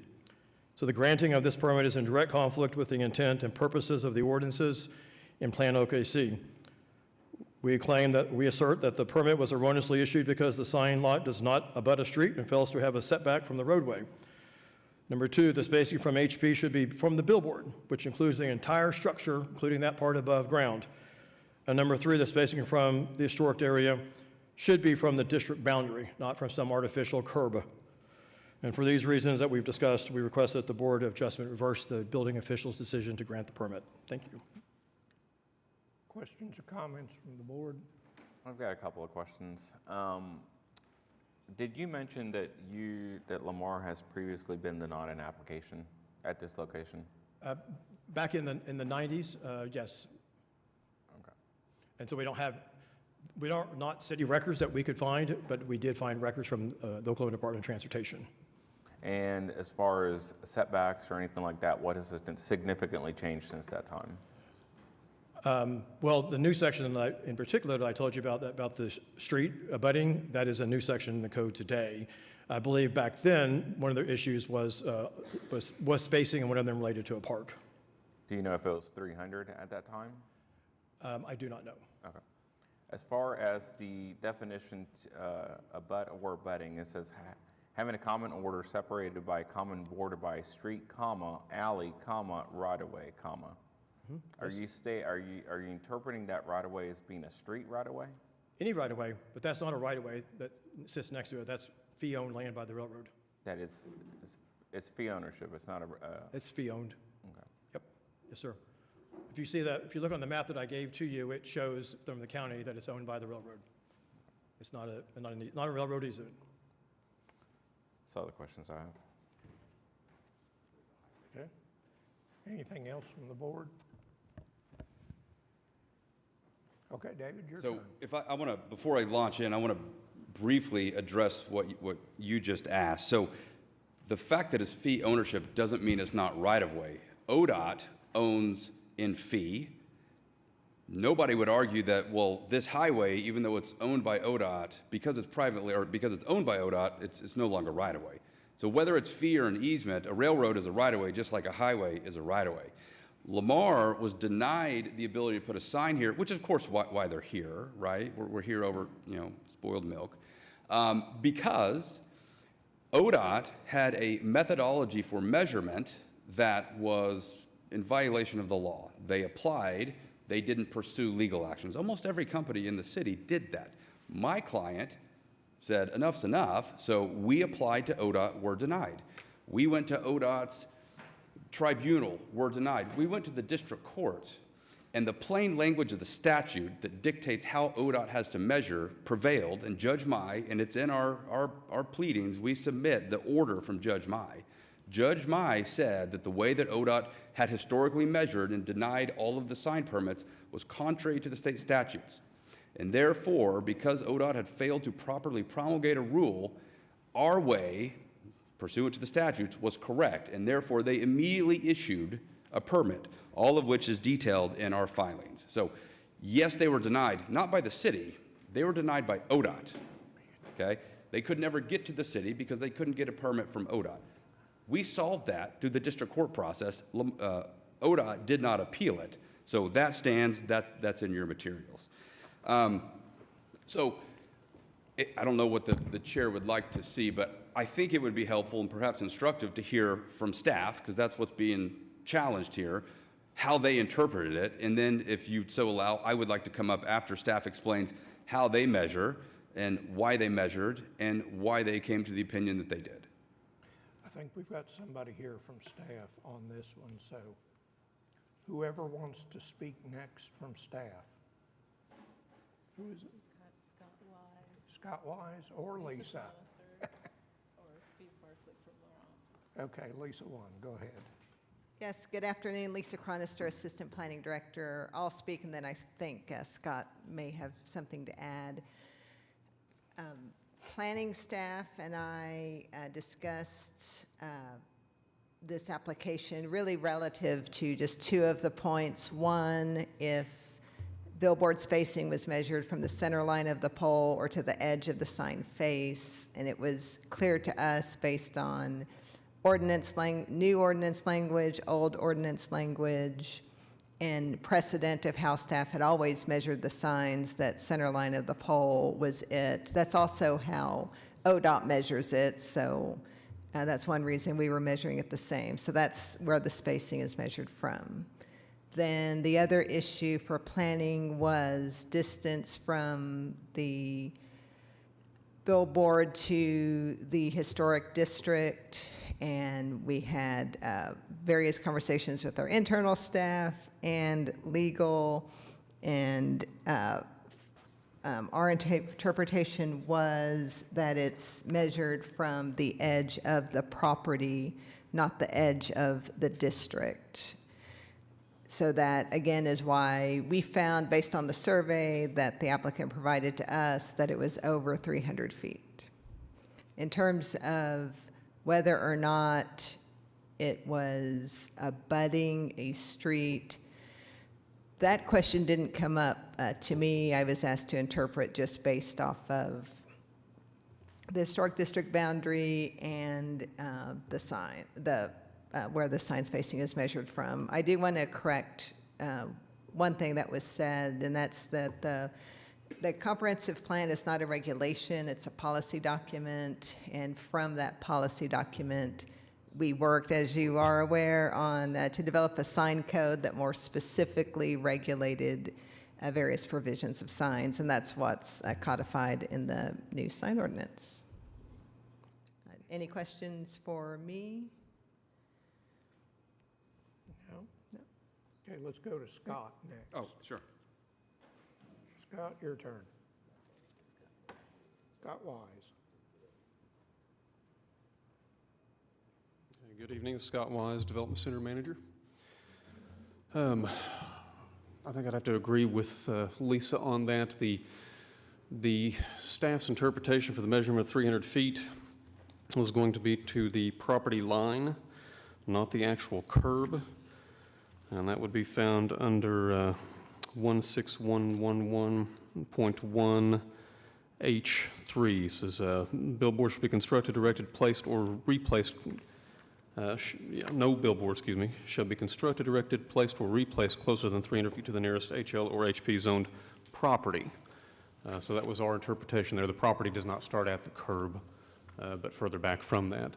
So the granting of this permit is in direct conflict with the intent and purposes of the ordinances in Plan OKC. We assert that the permit was erroneously issued because the sign lot does not abut a street and fails to have a setback from the roadway. Number two, the spacing from HP should be from the billboard, which includes the entire structure, including that part above ground. And number three, the spacing from the historic area should be from the district boundary, not from some artificial curb. And for these reasons that we've discussed, we request that the Board of Adjustment reverse the building official's decision to grant the permit. Thank you. Questions or comments from the board? I've got a couple of questions. Did you mention that Lamar has previously been denied an application at this location? Back in the 90s, yes. Okay. And so we don't not city records that we could find, but we did find records from the Oklahoma Department of Transportation. And as far as setbacks or anything like that, what has significantly changed since that time? Well, the new section in particular that I told you about the street abutting, that is a new section in the code today. I believe back then, one of the issues was spacing, and one of them related to a park. Do you know if it was 300 at that time? I do not know. Okay. As far as the definition abut or abutting, it says having a common order separated by a common border by a street, comma, alley, comma, right-of-way, comma. Are you interpreting that right-of-way as being a street right-of-way? Any right-of-way, but that's not a right-of-way that sits next to it. That's fee-owned land by the railroad. That is, it's fee ownership. It's not a. It's fee-owned. Okay. Yep. Yes, sir. If you see that, if you look on the map that I gave to you, it shows from the county that it's owned by the railroad. It's not a railroad easement. That's all the questions I have. Okay. Anything else from the board? Okay, David, your turn. So if I want to, before I launch in, I want to briefly address what you just asked. So the fact that it's fee ownership doesn't mean it's not right-of-way. ODOT owns in fee. Nobody would argue that, well, this highway, even though it's owned by ODOT, because it's privately, or because it's owned by ODOT, it's no longer right-of-way. So whether it's fee or an easement, a railroad is a right-of-way, just like a highway is a right-of-way. Lamar was denied the ability to put a sign here, which is, of course, why they're here, right? We're here over, spoiled milk, because ODOT had a methodology for measurement that was in violation of the law. They applied, they didn't pursue legal actions. Almost every company in the city did that. My client said, enough's enough, so we applied to ODOT, were denied. We went to ODOT's tribunal, were denied. We went to the district court, and the plain language of the statute that dictates how ODOT has to measure prevailed, and Judge Mai, and it's in our pleadings, we submit the order from Judge Mai. Judge Mai said that the way that ODOT had historically measured and denied all of the sign permits was contrary to the state statutes. And therefore, because ODOT had failed to properly promulgate a rule, our way, pursuant to the statutes, was correct, and therefore they immediately issued a permit, all of which is detailed in our filings. So yes, they were denied, not by the city, they were denied by ODOT, okay? They could never get to the city because they couldn't get a permit from ODOT. We solved that through the district court process. ODOT did not appeal it, so that stands, that's in your materials. I don't know what the chair would like to see, but I think it would be helpful and perhaps instructive to hear from staff, because that's what's being challenged here, how they interpreted it. And then if you'd so allow, I would like to come up after staff explains how they measure and why they measured and why they came to the opinion that they did. I think we've got somebody here from staff on this one, so whoever wants to speak next from staff. Who is it? Scott Wise. Scott Wise or Lisa? Or Steve Bartlett from their office. Okay, Lisa one, go ahead. Yes, good afternoon, Lisa Chronister, Assistant Planning Director. I'll speak, and then I think Scott may have something to add. Planning staff and I discussed this application really relative to just two of the points. One, if billboard spacing was measured from the center line of the pole or to the edge of the sign face, and it was clear to us based on new ordinance language, old ordinance language, and precedent of how staff had always measured the signs, that center line of the pole was it. That's also how ODOT measures it, so that's one reason we were measuring it the same. So that's where the spacing is measured from. Then the other issue for planning was distance from the billboard to the historic district, and we had various conversations with our internal staff and legal, and our interpretation was that it's measured from the edge of the property, not the edge of the district. So that, again, is why we found, based on the survey that the applicant provided to us, that it was over 300 feet. In terms of whether or not it was abutting a street, that question didn't come up to me. I was asked to interpret just based off of the historic district boundary and the sign, where the sign spacing is measured from. I do want to correct one thing that was said, and that's that the comprehensive plan is not a regulation, it's a policy document, and from that policy document, we worked, as you are aware, on to develop a sign code that more specifically regulated various provisions of signs, and that's what's codified in the new sign ordinance. Any questions for me? No? Okay, let's go to Scott next. Oh, sure. Scott, your turn. Scott Wise. Good evening, Scott Wise, Development Center Manager. I think I'd have to agree with Lisa on that. The staff's interpretation for the measurement of 300 feet was going to be to the property line, not the actual curb. And that would be found under 16111.1 H3. It says billboards should be constructed, erected, placed, or replaced. No billboard, shall be constructed, erected, placed, or replaced closer than 300 feet to the nearest HL or HP zoned property. So that was our interpretation there. The property does not start at the curb, but further back from that.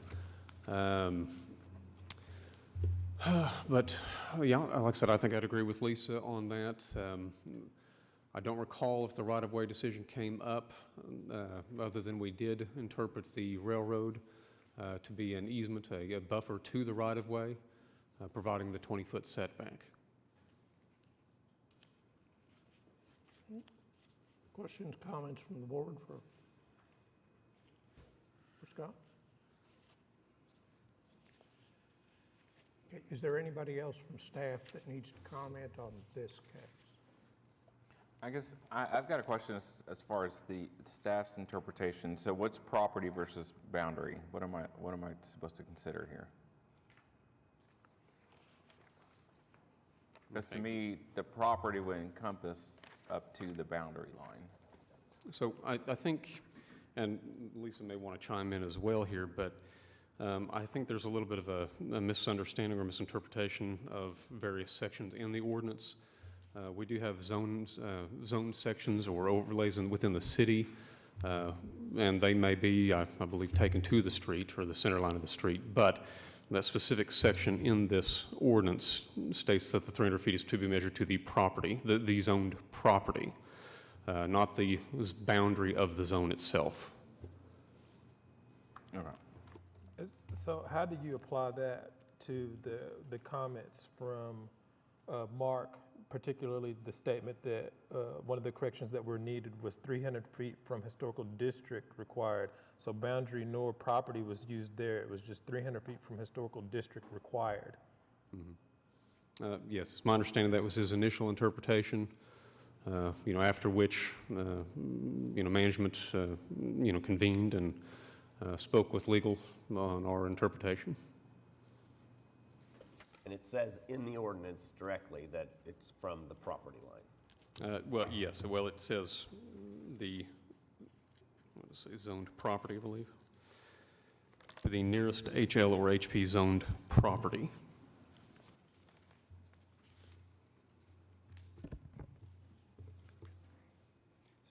But yeah, like I said, I think I'd agree with Lisa on that. I don't recall if the right-of-way decision came up, other than we did interpret the railroad to be an easement, a buffer to the right-of-way, providing the 20-foot setback. Questions, comments from the board for Scott? Okay, is there anybody else from staff that needs to comment on this case? I guess I've got a question as far as the staff's interpretation. So what's property versus boundary? What am I supposed to consider here? Because to me, the property would encompass up to the boundary line. So I think, and Lisa may want to chime in as well here, but I think there's a little bit of a misunderstanding or misinterpretation of various sections in the ordinance. We do have zone sections or overlays within the city, and they may be, I believe, taken to the street or the center line of the street, but that specific section in this ordinance states that the 300 feet is to be measured to the property, the zoned property, not the boundary of the zone itself. Okay. So how do you apply that to the comments from Mark, particularly the statement that one of the corrections that were needed was 300 feet from historical district required. So boundary nor property was used there. It was just 300 feet from historical district required. Mm-hmm. Yes, it's my understanding that was his initial interpretation, after which, management, convened and spoke with legal on our interpretation. And it says in the ordinance directly that it's from the property line. Well, yes. Well, it says zoned property, I believe. The nearest HL or HP zoned property.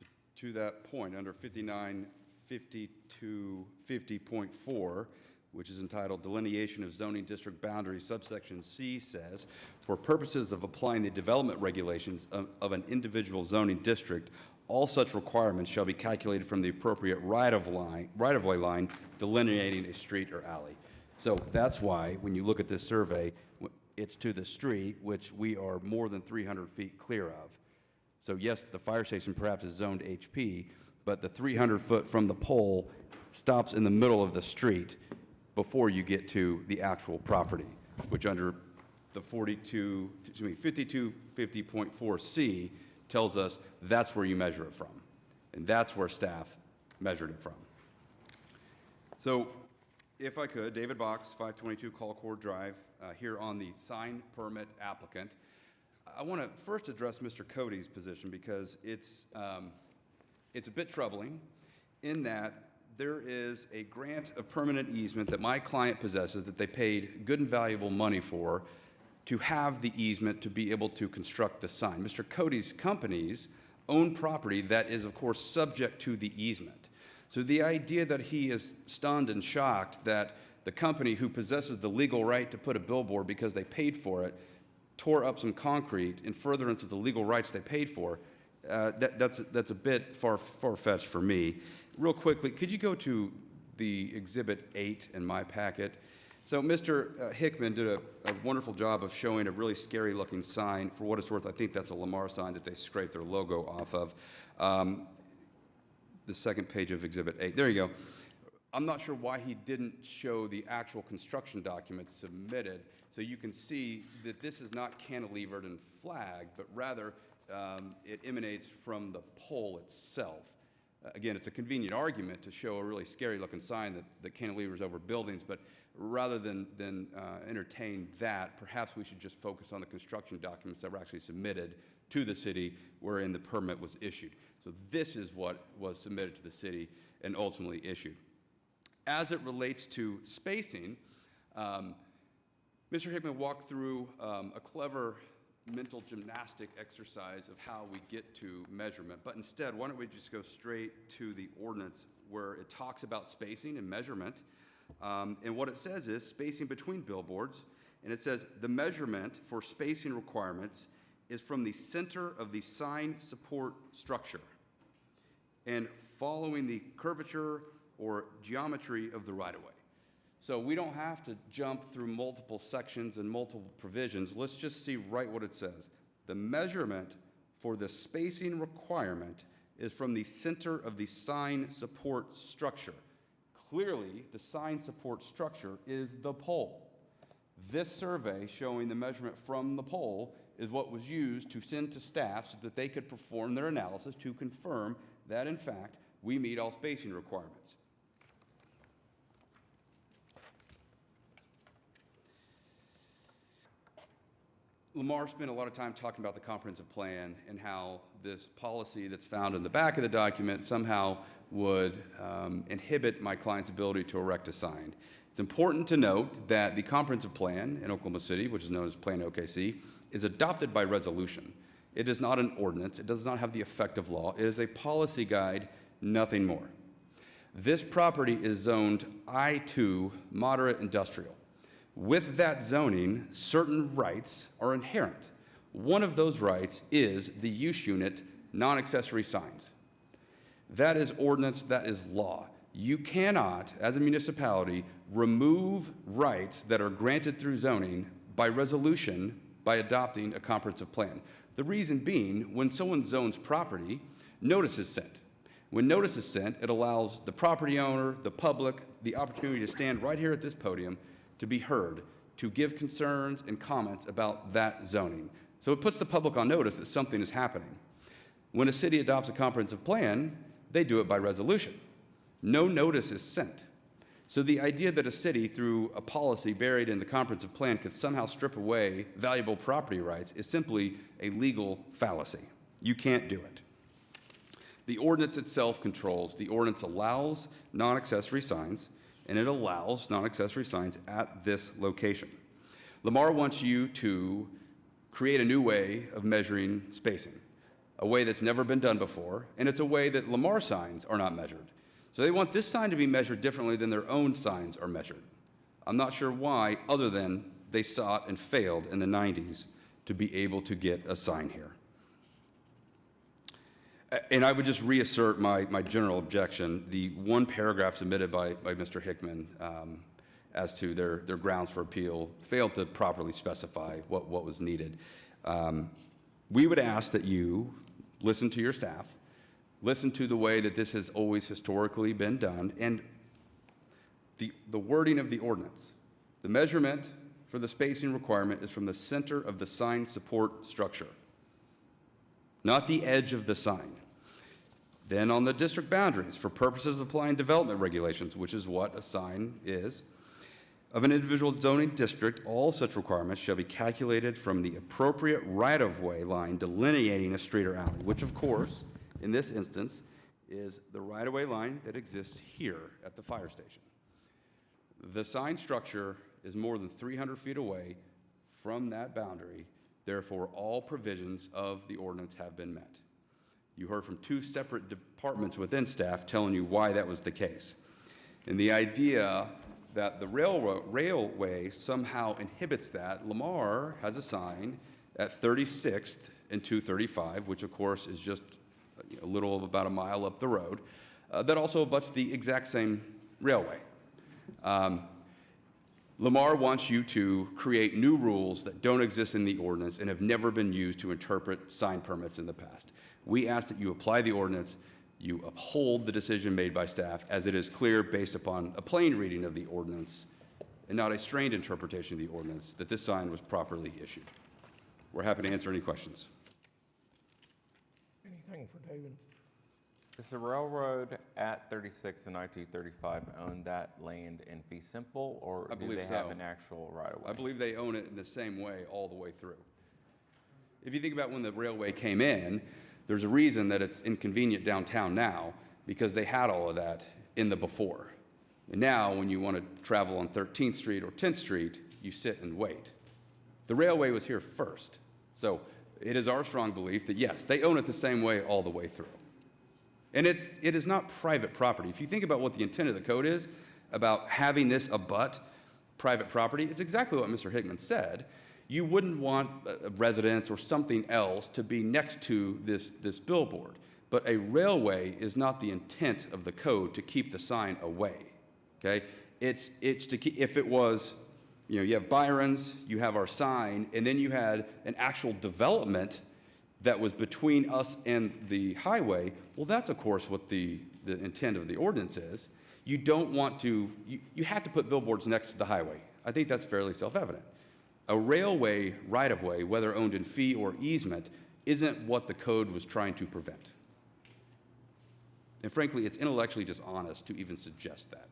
So to that point, under 595250.4, which is entitled Delineation of Zoning District Boundaries, subsection C says, for purposes of applying the development regulations of an individual zoning district, all such requirements shall be calculated from the appropriate right-of-way line delineating a street or alley. So that's why, when you look at this survey, it's to the street, which we are more than 300 feet clear of. So yes, the fire station perhaps is zoned HP, but the 300 foot from the pole stops in the middle of the street before you get to the actual property, which under the 5250.4C tells us that's where you measure it from. And that's where staff measured it from. So if I could, David Box, 522 Colcord Drive, here on the sign permit applicant. I want to first address Mr. Cody's position because it's a bit troubling in that there is a grant of permanent easement that my client possesses that they paid good and valuable money for to have the easement to be able to construct the sign. Mr. Cody's companies own property that is, of course, subject to the easement. So the idea that he is stunned and shocked that the company who possesses the legal right to put a billboard because they paid for it tore up some concrete in furtherance of the legal rights they paid for, that's a bit far-fetched for me. Real quickly, could you go to the Exhibit 8 in my packet? So Mr. Hickman did a wonderful job of showing a really scary-looking sign. For what it's worth, I think that's a Lamar sign that they scraped their logo off of. The second page of Exhibit 8. There you go. I'm not sure why he didn't show the actual construction documents submitted, so you can see that this is not cantilevered and flagged, but rather it emanates from the pole itself. Again, it's a convenient argument to show a really scary-looking sign that cantilevers over buildings, but rather than entertain that, perhaps we should just focus on the construction documents that were actually submitted to the city wherein the permit was issued. So this is what was submitted to the city and ultimately issued. As it relates to spacing, Mr. Hickman walked through a clever mental gymnastic exercise of how we get to measurement, but instead, why don't we just go straight to the ordinance where it talks about spacing and measurement, and what it says is spacing between billboards, and it says the measurement for spacing requirements is from the center of the sign support structure and following the curvature or geometry of the right-of-way. So we don't have to jump through multiple sections and multiple provisions. Let's just see right what it says. The measurement for the spacing requirement is from the center of the sign support structure. Clearly, the sign support structure is the pole. This survey showing the measurement from the pole is what was used to send to staff so that they could perform their analysis to confirm that, in fact, we meet all spacing requirements. Lamar spent a lot of time talking about the comprehensive plan and how this policy that's found in the back of the document somehow would inhibit my client's ability to erect a sign. It's important to note that the comprehensive plan in Oklahoma City, which is known as Plan OKC, is adopted by resolution. It is not an ordinance. It does not have the effect of law. It is a policy guide, nothing more. This property is zoned I-2 moderate industrial. With that zoning, certain rights are inherent. One of those rights is the use unit non-accessory signs. That is ordinance, that is law. You cannot, as a municipality, remove rights that are granted through zoning by resolution by adopting a comprehensive plan. The reason being, when someone zones property, notice is sent. When notice is sent, it allows the property owner, the public, the opportunity to stand right here at this podium to be heard, to give concerns and comments about that zoning. So it puts the public on notice that something is happening. When a city adopts a comprehensive plan, they do it by resolution. No notice is sent. So the idea that a city, through a policy buried in the comprehensive plan, could somehow strip away valuable property rights is simply a legal fallacy. You can't do it. The ordinance itself controls. The ordinance allows non-accessory signs, and it allows non-accessory signs at this location. Lamar wants you to create a new way of measuring spacing, a way that's never been done before, and it's a way that Lamar signs are not measured. So they want this sign to be measured differently than their own signs are measured. I'm not sure why, other than they sought and failed in the 90s to be able to get a sign here. And I would just reassert my general objection. The one paragraph submitted by Mr. Hickman as to their grounds for appeal failed to properly specify what was needed. We would ask that you listen to your staff, listen to the way that this has always historically been done, and the wording of the ordinance. The measurement for the spacing requirement is from the center of the sign support structure, not the edge of the sign. Then on the district boundaries, for purposes of applying development regulations, which is what a sign is, of an individual zoning district, all such requirements shall be calculated from the appropriate right-of-way line delineating a street or alley, which of course, in this instance, is the right-of-way line that exists here at the fire station. The sign structure is more than 300 feet away from that boundary, therefore all provisions of the ordinance have been met. You heard from two separate departments within staff telling you why that was the case. And the idea that the railway somehow inhibits that, Lamar has a sign at 36th and 235, which of course is just a little about a mile up the road, that also abuts the exact same railway. Lamar wants you to create new rules that don't exist in the ordinance and have never been used to interpret sign permits in the past. We ask that you apply the ordinance you uphold the decision made by staff as it is clear based upon a plain reading of the ordinance and not a strained interpretation of the ordinance that this sign was properly issued. We're happy to answer any questions. Anything for David? Does the railroad at 36 and I-235 own that land in fee simple, or I do believe they have so. an actual right-of-way? I believe they own it in the same way all the way through. If you think about when the railway came in, there's a reason that it's inconvenient downtown now, because they had all of that in the before. And now, when you want to travel on 13th Street or 10th Street, you sit and wait. The railway was here first. So it is our strong belief that, yes, they own it the same way all the way through. And it is not private property. If you think about what the intent of the code is about having this abut private property, it's exactly what Mr. Hickman said. You wouldn't want a residence or something else to be next to this billboard. But a railway is not the intent of the code to keep the sign away, okay? It's to keep, if it was, you have Byron's, you have our sign, and then you had an actual development that was between us and the highway, well, that's of course what the intent of the ordinance is. You don't want to, you have to put billboards next to the highway. I think that's fairly self-evident. A railway right-of-way, whether owned in fee or easement, isn't what the code was trying to prevent. And frankly, it's intellectually dishonest to even suggest that.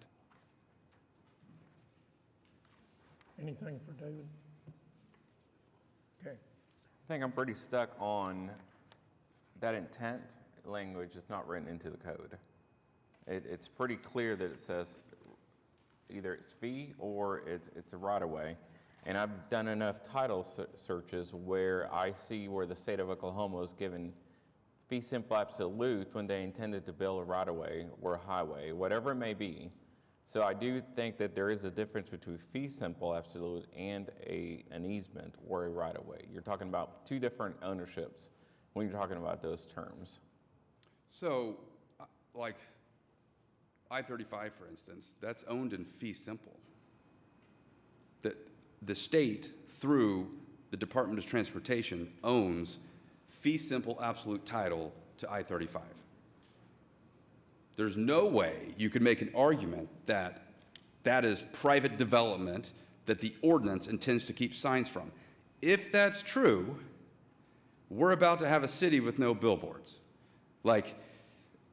Anything for David? Okay. I think I'm pretty stuck on that intent language is not written into the code. It's pretty clear that it says either it's fee or it's a right-of-way. And I've done enough title searches where I see where the state of Oklahoma was given fee simple absolute when they intended to build a right-of-way or a highway, whatever it may be. So I do think that there is a difference between fee simple absolute and an easement or a right-of-way. You're talking about two different ownerships when you're talking about those terms. So, like I-35, for instance, that's owned in fee simple. The state, through the Department of Transportation, owns fee simple absolute title to I-35. There's no way you could make an argument that that is private development that the ordinance intends to keep signs from. If that's true, we're about to have a city with no billboards. Like,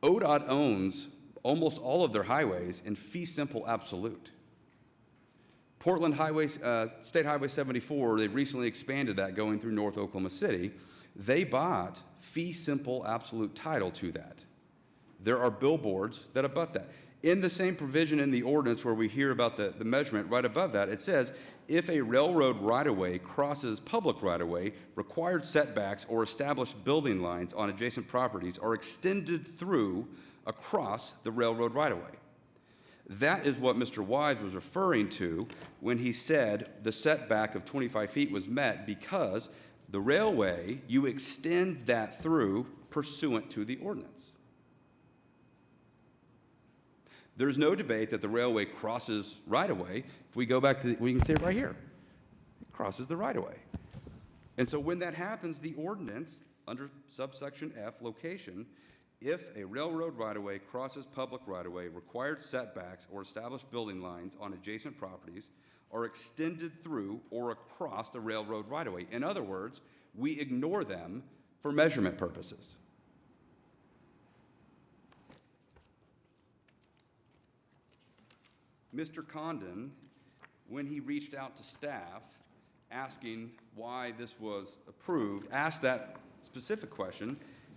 ODOT owns almost all of their highways in fee simple absolute. Portland Highways, State Highway 74, they recently expanded that going through North Oklahoma City. They bought fee simple absolute title to that. There are billboards that abut that. In the same provision in the ordinance where we hear about the measurement, right above that, it says, if a railroad right-of-way crosses public right-of-way, required setbacks or established building lines on adjacent properties are extended through across the railroad right-of-way. That is what Mr. Wise was referring to when he said the setback of 25 feet was met because the railway, you extend that through pursuant to the ordinance. There's no debate that the railway crosses right-of-way. If we go back to, we can see it right here. It crosses the right-of-way. And so when that happens, the ordinance, under subsection F, location, if a railroad right-of-way crosses public right-of-way, required setbacks or established building lines on adjacent properties are extended through or across the railroad right-of-way. In other words, we ignore them for measurement purposes. Mr. Condon, when he reached out to staff asking why this was approved, asked that specific question,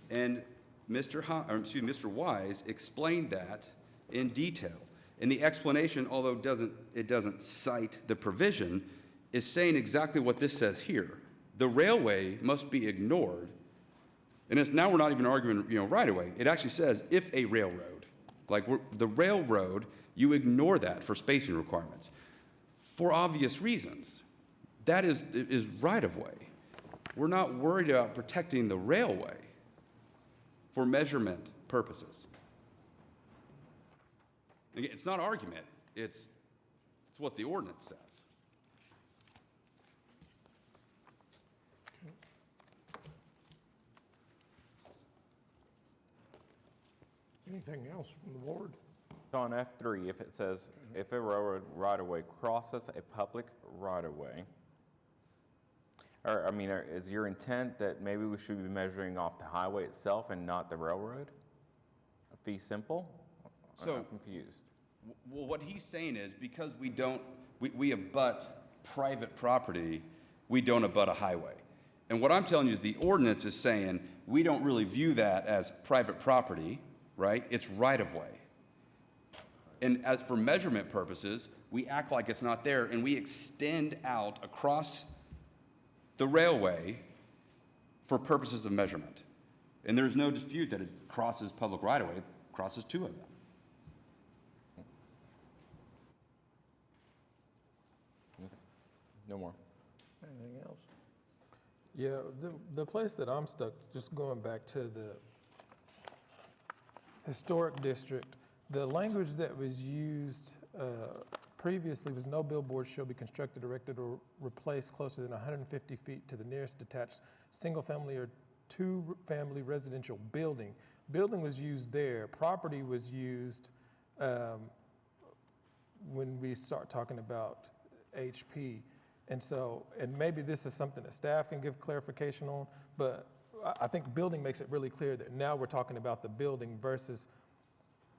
and Mr. Wise explained that in detail. And the explanation, although it doesn't cite the provision, is saying exactly what this says here. The railway must be ignored. And now we're not even arguing, right away. It actually says if a railroad, like the railroad, you ignore that for spacing requirements for obvious reasons. That is right of way. We're not worried about protecting the railway for measurement purposes. Again, it's not argument, it's what the ordinance says. Anything else from the board? So on F3, if it says, if a railroad right-of-way crosses a public right-of-way, or, I mean, is your intent that maybe we should be measuring off the highway itself and not the railroad? Be simple? So- I'm confused. Well, what he's saying is because we abut private property, we don't abut a highway. And what I'm telling you is the ordinance is saying we don't really view that as private property, right? It's right-of-way. And as for measurement purposes, we act like it's not there and we extend out across the railway for purposes of measurement. And there's no dispute that it crosses public right-of-way, it crosses two of them. No more. Anything else? Yeah, the place that I'm stuck, just going back to the historic district, the language that was used previously was no billboard shall be constructed, erected, or replaced closer than 150 feet to the nearest detached single-family or two-family residential building. Building was used there. Property was used when we start talking about HP. And so, and maybe this is something that staff can give clarification on, but I think building makes it really clear that now we're talking about the building versus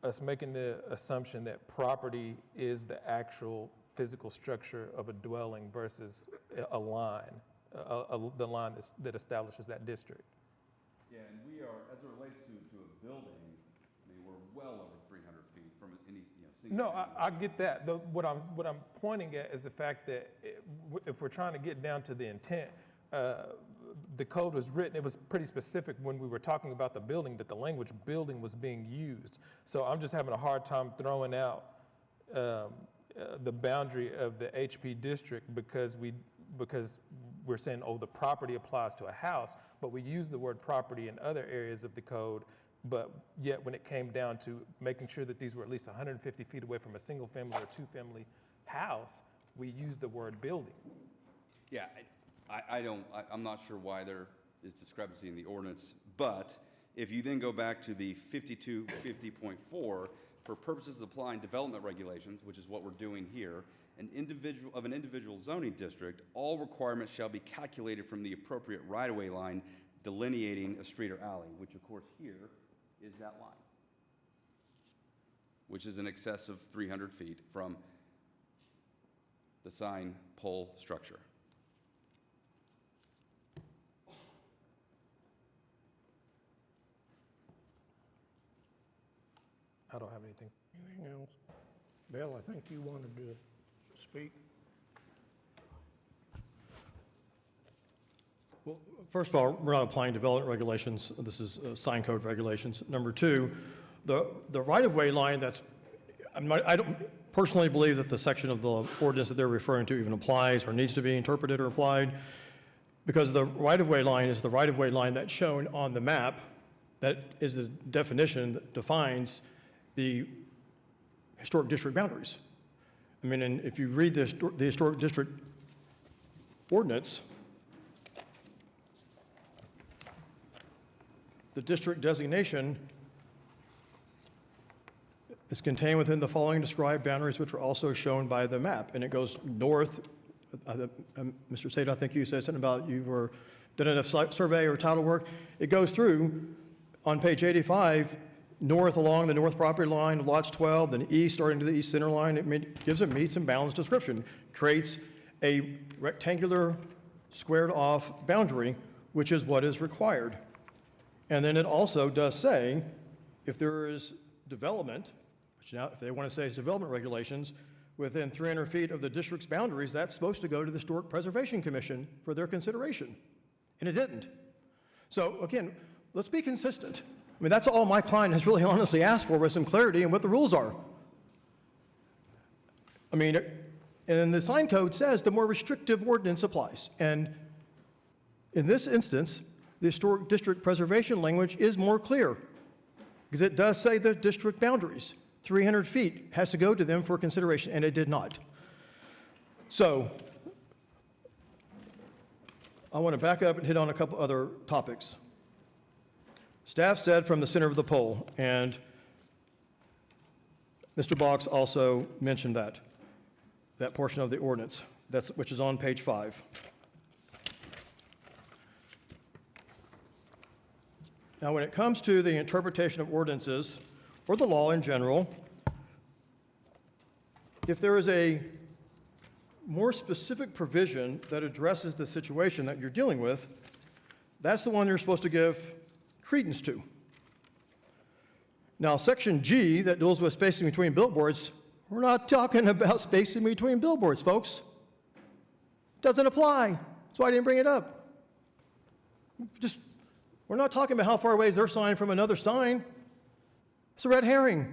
us making the assumption that property is the actual physical structure of a dwelling versus a line, the line that establishes that district. Yeah, and we are, as it relates to a building, I mean, we're well over 300 feet from any, single. No, I get that. What I'm pointing at is the fact that if we're trying to get down to the intent, the code was written, it was pretty specific when we were talking about the building, that the language building was being used. So I'm just having a hard time throwing out the boundary of the HP district because we're saying, oh, the property applies to a house, but we use the word property in other areas of the code, but yet when it came down to making sure that these were at least 150 feet away from a single family or two-family house, we used the word building. Yeah, I'm not sure why there is discrepancy in the ordinance, but if you then go back to the 5250.4, for purposes of applying development regulations, which is what we're doing here, an individual zoning district, all requirements shall be calculated from the appropriate right-of-way line delineating a street or alley, which of course here is that line, which is in excess of 300 feet from the sign pole structure. I don't have anything. Anything else? Bill, I think you wanted to speak. Well, first of all, we're not applying development regulations. This is sign code regulations. Number two, the right-of-way line I don't personally believe that the section of the ordinance that they're referring to even applies or needs to be interpreted or applied, because the right-of-way line is the right-of-way line that's shown on the map. That is the definition that defines the historic district boundaries. I mean, and if you read the historic district ordinance, the district designation is contained within the following described boundaries, which are also shown by the map. And it goes north. Mr. Sade, I think you said something about you were did enough survey or title work. It goes through on page 85, north along the north property line of lots 12, then east starting to the east center line. It gives a meets and bounds description, creates a rectangular squared off boundary, which is what is required. And then it also does say, if there is development, which now if they want to say it's development regulations, within 300 feet of the district's boundaries, that's supposed to go to the Historic Preservation Commission for their consideration. And it didn't. So again, let's be consistent. I mean, that's all my client has really honestly asked for, was some clarity in what the rules are. I mean, and the sign code says the more restrictive ordinance applies. And in this instance, the historic district preservation language is more clear because it does say the district boundaries. 300 feet has to go to them for consideration, and it did not. So I want to back up and hit on a couple other topics. Staff said from the center of the pole, and Mr. Boggs also mentioned that portion of the ordinance, which is on page 5. Now, when it comes to the interpretation of ordinances, or the law in general, if there is a more specific provision that addresses the situation that you're dealing with, that's the one you're supposed to give credence to. Now, section G that deals with spacing between billboards, we're not talking about spacing between billboards, folks. Doesn't apply. That's why I didn't bring it up. We're not talking about how far away is their sign from another sign. It's a red herring.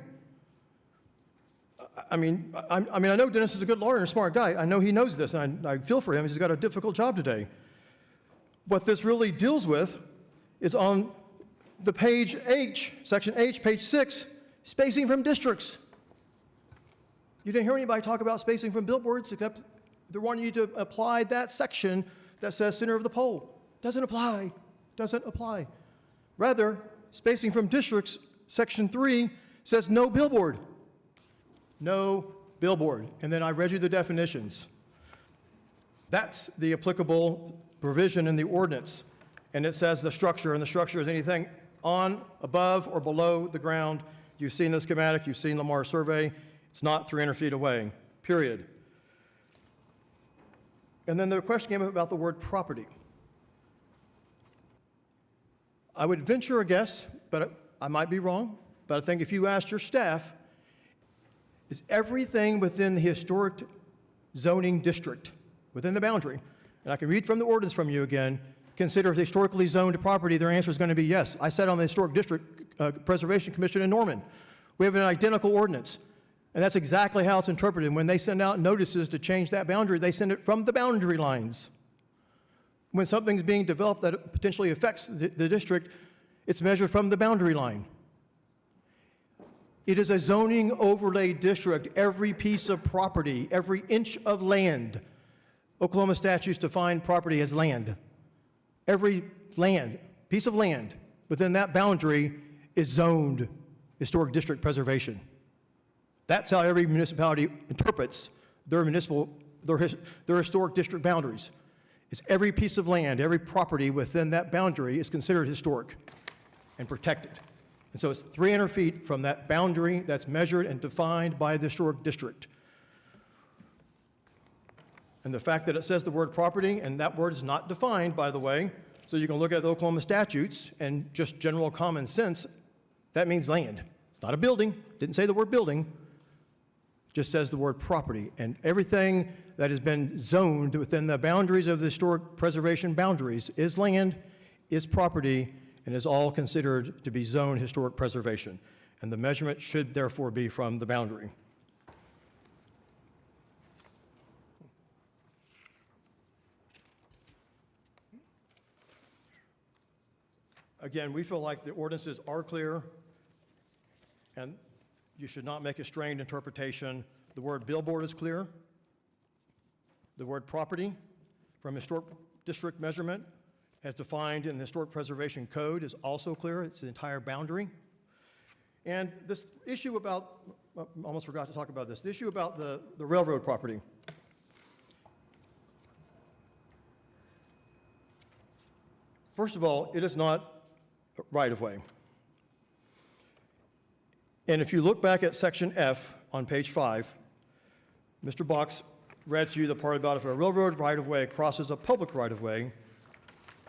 I mean, I know Dennis is a good lawyer and a smart guy. I know he knows this, and I feel for him. He's got a difficult job today. What this really deals with is on the page H, section H, page 6, spacing from districts. You didn't hear anybody talk about spacing from billboards, except they're wanting you to apply that section that says center of the pole. Doesn't apply. Doesn't apply. Rather, spacing from districts, section 3, says no billboard. No billboard. And then I read you the definitions. That's the applicable provision in the ordinance. And it says the structure, and the structure is anything on, above, or below the ground. You've seen the schematic, you've seen Lamar's survey. It's not 300 feet away, period. And then the question came up about the word property. I would venture a guess, but I might be wrong, but I think if you asked your staff, is everything within the historic zoning district, within the boundary, and I can read from the ordinance from you again, considered historically zoned property, their answer is going to be yes. I sat on the Historic District Preservation Commission in Norman. We have an identical ordinance, and that's exactly how it's interpreted. When they send out notices to change that boundary, they send it from the boundary lines. When something's being developed that potentially affects the district, it's measured from the boundary line. It is a zoning overlay district. Every piece of property, every inch of land, Oklahoma statutes define property as land. Every piece of land within that boundary is zoned historic district preservation. That's how every municipality interprets their historic district boundaries. Is every piece of land, every property within that boundary is considered historic and protected. And so it's 300 feet from that boundary that's measured and defined by the historic district. And the fact that it says the word property, and that word is not defined, by the way, so you can look at the Oklahoma statutes and just general common sense, that means land. It's not a building, didn't say the word building, just says the word property. And everything that has been zoned within the boundaries of the historic preservation boundaries is land, is property, and is all considered to be zoned historic preservation. And the measurement should therefore be from the boundary. Again, we feel like the ordinances are clear, and you should not make a strained interpretation. The word billboard is clear. The word property from historic district measurement as defined in the Historic Preservation Code is also clear. It's the entire boundary. And this issue about, I almost forgot to talk about this, the issue about the railroad property. First of all, it is not right-of-way. And if you look back at section F on page 5, Mr. Boggs read to you the part about if a railroad right-of-way crosses a public right-of-way,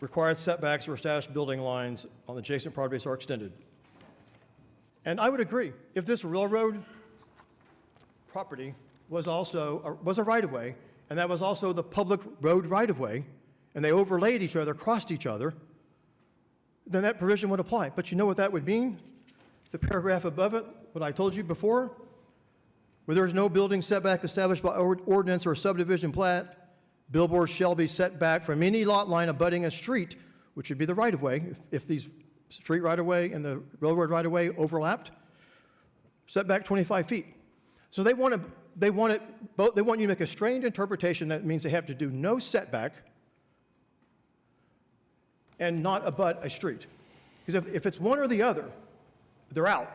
required setbacks or established building lines on the adjacent properties are extended. And I would agree, if this railroad property was a right-of-way, and that was also the public road right-of-way, and they overlaid each other, crossed each other, then that provision would apply. But you know what that would mean? The paragraph above it, what I told you before, where there is no building setback established by ordinance or subdivision plat, billboards shall be set back from any lot line abutting a street, which would be the right-of-way, if these street right-of-way and the railroad right-of-way overlapped, set back 25 feet. So they want you to make a strained interpretation that means they have to do no setback and not abut a street. Because if it's one or the other, they're out.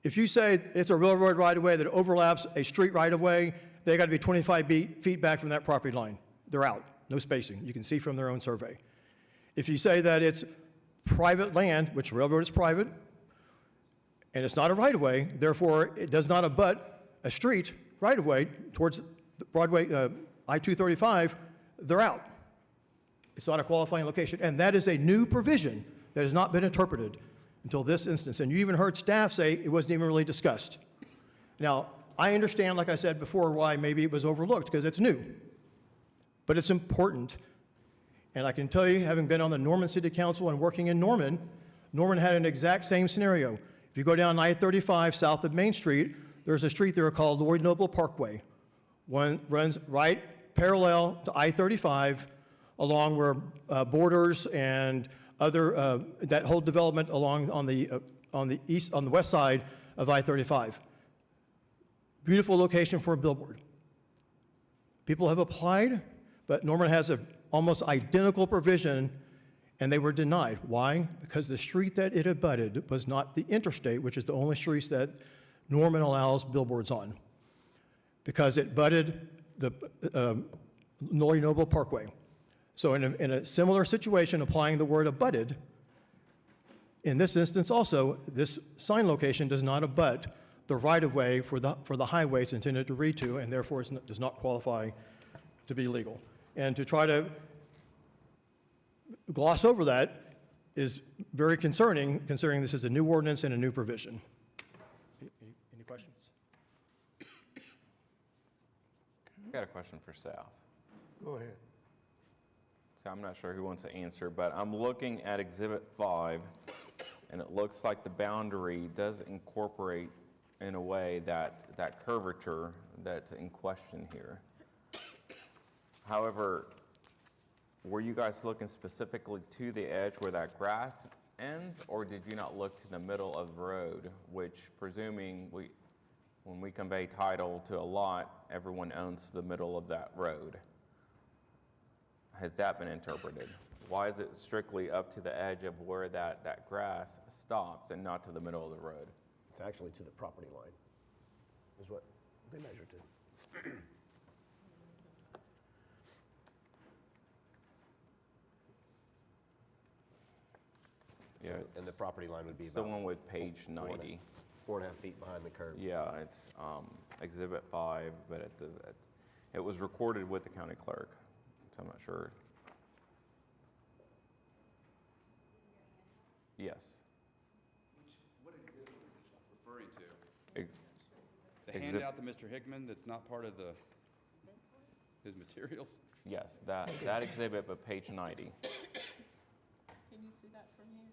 If you say it's a railroad right-of-way that overlaps a street right-of-way, they got to be 25 feet back from that property line. They're out, no spacing. You can see from their own survey. If you say that it's private land, which railroad is private, and it's not a right-of-way, therefore it does not abut a street right-of-way towards Broadway, I-235, they're out. It's not a qualifying location. And that is a new provision that has not been interpreted until this instance. And you even heard staff say it wasn't even really discussed. Now, I understand, like I said before, why maybe it was overlooked, because it's new. But it's important. And I can tell you, having been on the Norman City Council and working in Norman, Norman had an exact same scenario. If you go down I-35 south of Main Street, there's a street there called Lloyd Noble Parkway. One runs right parallel to I-35 along where Borders and other, that whole development along on the west side of I-35. Beautiful location for a billboard. People have applied, but Norman has an almost identical provision, and they were denied. Why? Because the street that it abutted was not the interstate, which is the only streets that Norman allows billboards on, because it butted the Lloyd Noble Parkway. So in a similar situation, applying the word abutted, in this instance also, this sign location does not abut the right-of-way for the highway it's intended to read to, and therefore does not qualify to be legal. And to try to gloss over that is very concerning, considering this is a new ordinance and a new provision. Any questions? I got a question for staff. Go ahead. So I'm not sure who wants to answer, but I'm looking at Exhibit 5, and it looks like the boundary does incorporate, in a way, that curvature that's in question here. However, were you guys looking specifically to the edge where that grass ends, or did you not look to the middle of the road, which, presuming when we convey title to a lot, everyone owns the middle of that road? Has that been interpreted? Why is it strictly up to the edge of where that grass stops and not to the middle of the road? It's actually to the property line, is what they measure to. Yeah, And the property line would be it's the about one with page 90. 4.5 feet behind the curb. Yeah, it's Exhibit 5, but it was recorded with the county clerk, so I'm not sure. Yes. What exhibit are you referring to? Ex- The exhib- handout to Mr. Hickman that's not part of his materials? Yes, that exhibit, but page 90. Can you see that from here?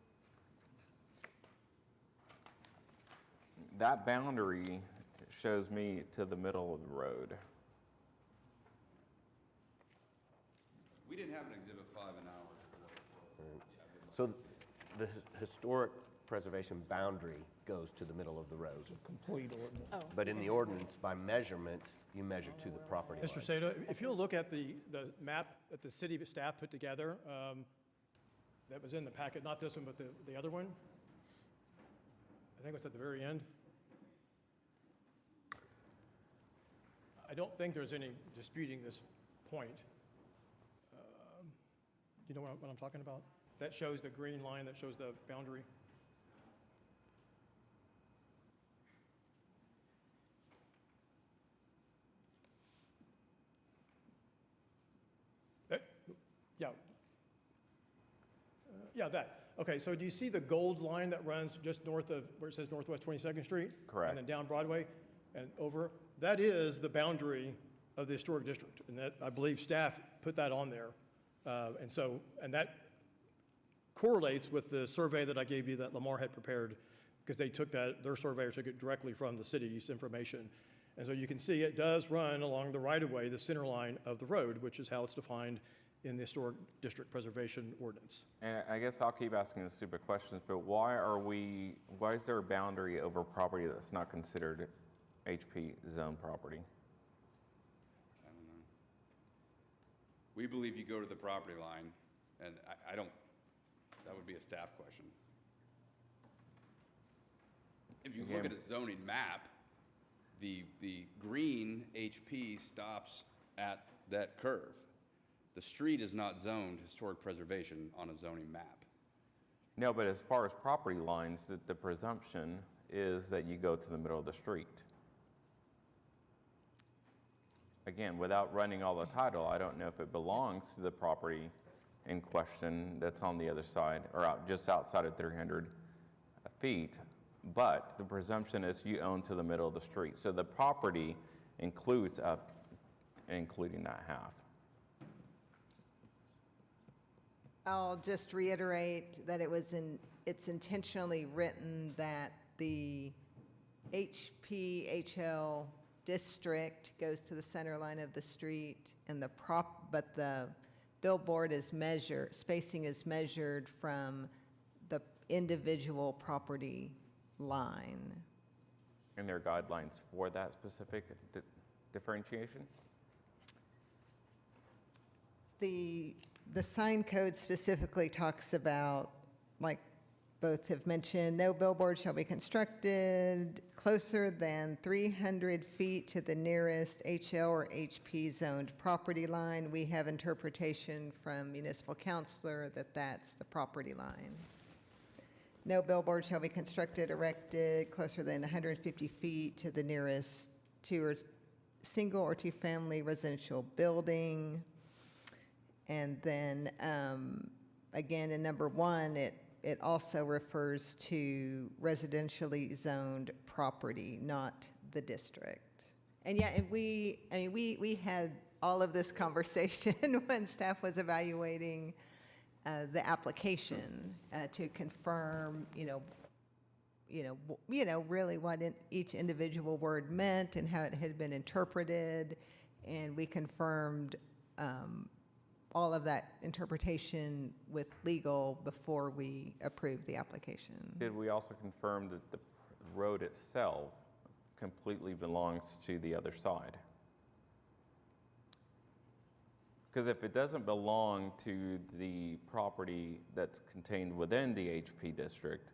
That boundary shows me to the middle of the road. We didn't have an Exhibit 5 in ours. So the historic preservation boundary goes to the middle of the road. Complete ordinance. Oh. But in the ordinance, by measurement, you measure to the property line. Mr. Sato, if you'll look at the map that the city staff put together, that was in the packet, not this one, but the other one. I think it was at the very end. I don't think there's any disputing this point. You know what I'm talking about? That shows the green line, that shows the boundary. Yeah. Yeah, that. Okay, so do you see the gold line that runs just north of where it says Northwest 22nd Street? Correct. And then down Broadway and over? That is the boundary of the historic district, and that, I believe staff put that on there. And that correlates with the survey that I gave you that Lamar had prepared, because they took that, their surveyor took it directly from the city's information. And so you can see it does run along the right-of-way, the center line of the road, which is how it's defined in the Historic District Preservation Ordinance. And I guess I'll keep asking the stupid questions, but why is there a boundary over property that's not considered HP zone property? I don't know. We believe you go to the property line, and I don't, that would be a staff question. If you look at a zoning map, the green HP stops at that curve. The street is not zoned historic preservation on a zoning map. No, but as far as property lines, the presumption is that you go to the middle of the street. Again, without running all the title, I don't know if it belongs to the property in question that's on the other side, or just outside of 300 feet, but the presumption is you own to the middle of the street. So the property includes up, including that half. I'll just reiterate that it's intentionally written that the HPHL district goes to the center line of the street, and but the billboard spacing is measured from the individual property line. And there are guidelines for that specific differentiation? The sign code specifically talks about, like both have mentioned, no billboard shall be constructed closer than 300 feet to the nearest HL or HP zoned property line. We have interpretation from municipal counselor that that's the property line. No billboard shall be constructed, erected closer than 150 feet to the nearest single or two-family residential building. And then, again, in number 1, it also refers to residentially zoned property, not the district. And yeah, and we had all of this conversation when staff was evaluating the application to confirm, really what each individual word meant and how it had been interpreted, and we confirmed all of that interpretation with legal before we approved the application. Did we also confirm that the road itself completely belongs to the other side? Because if it doesn't belong to the property that's contained within the HP district,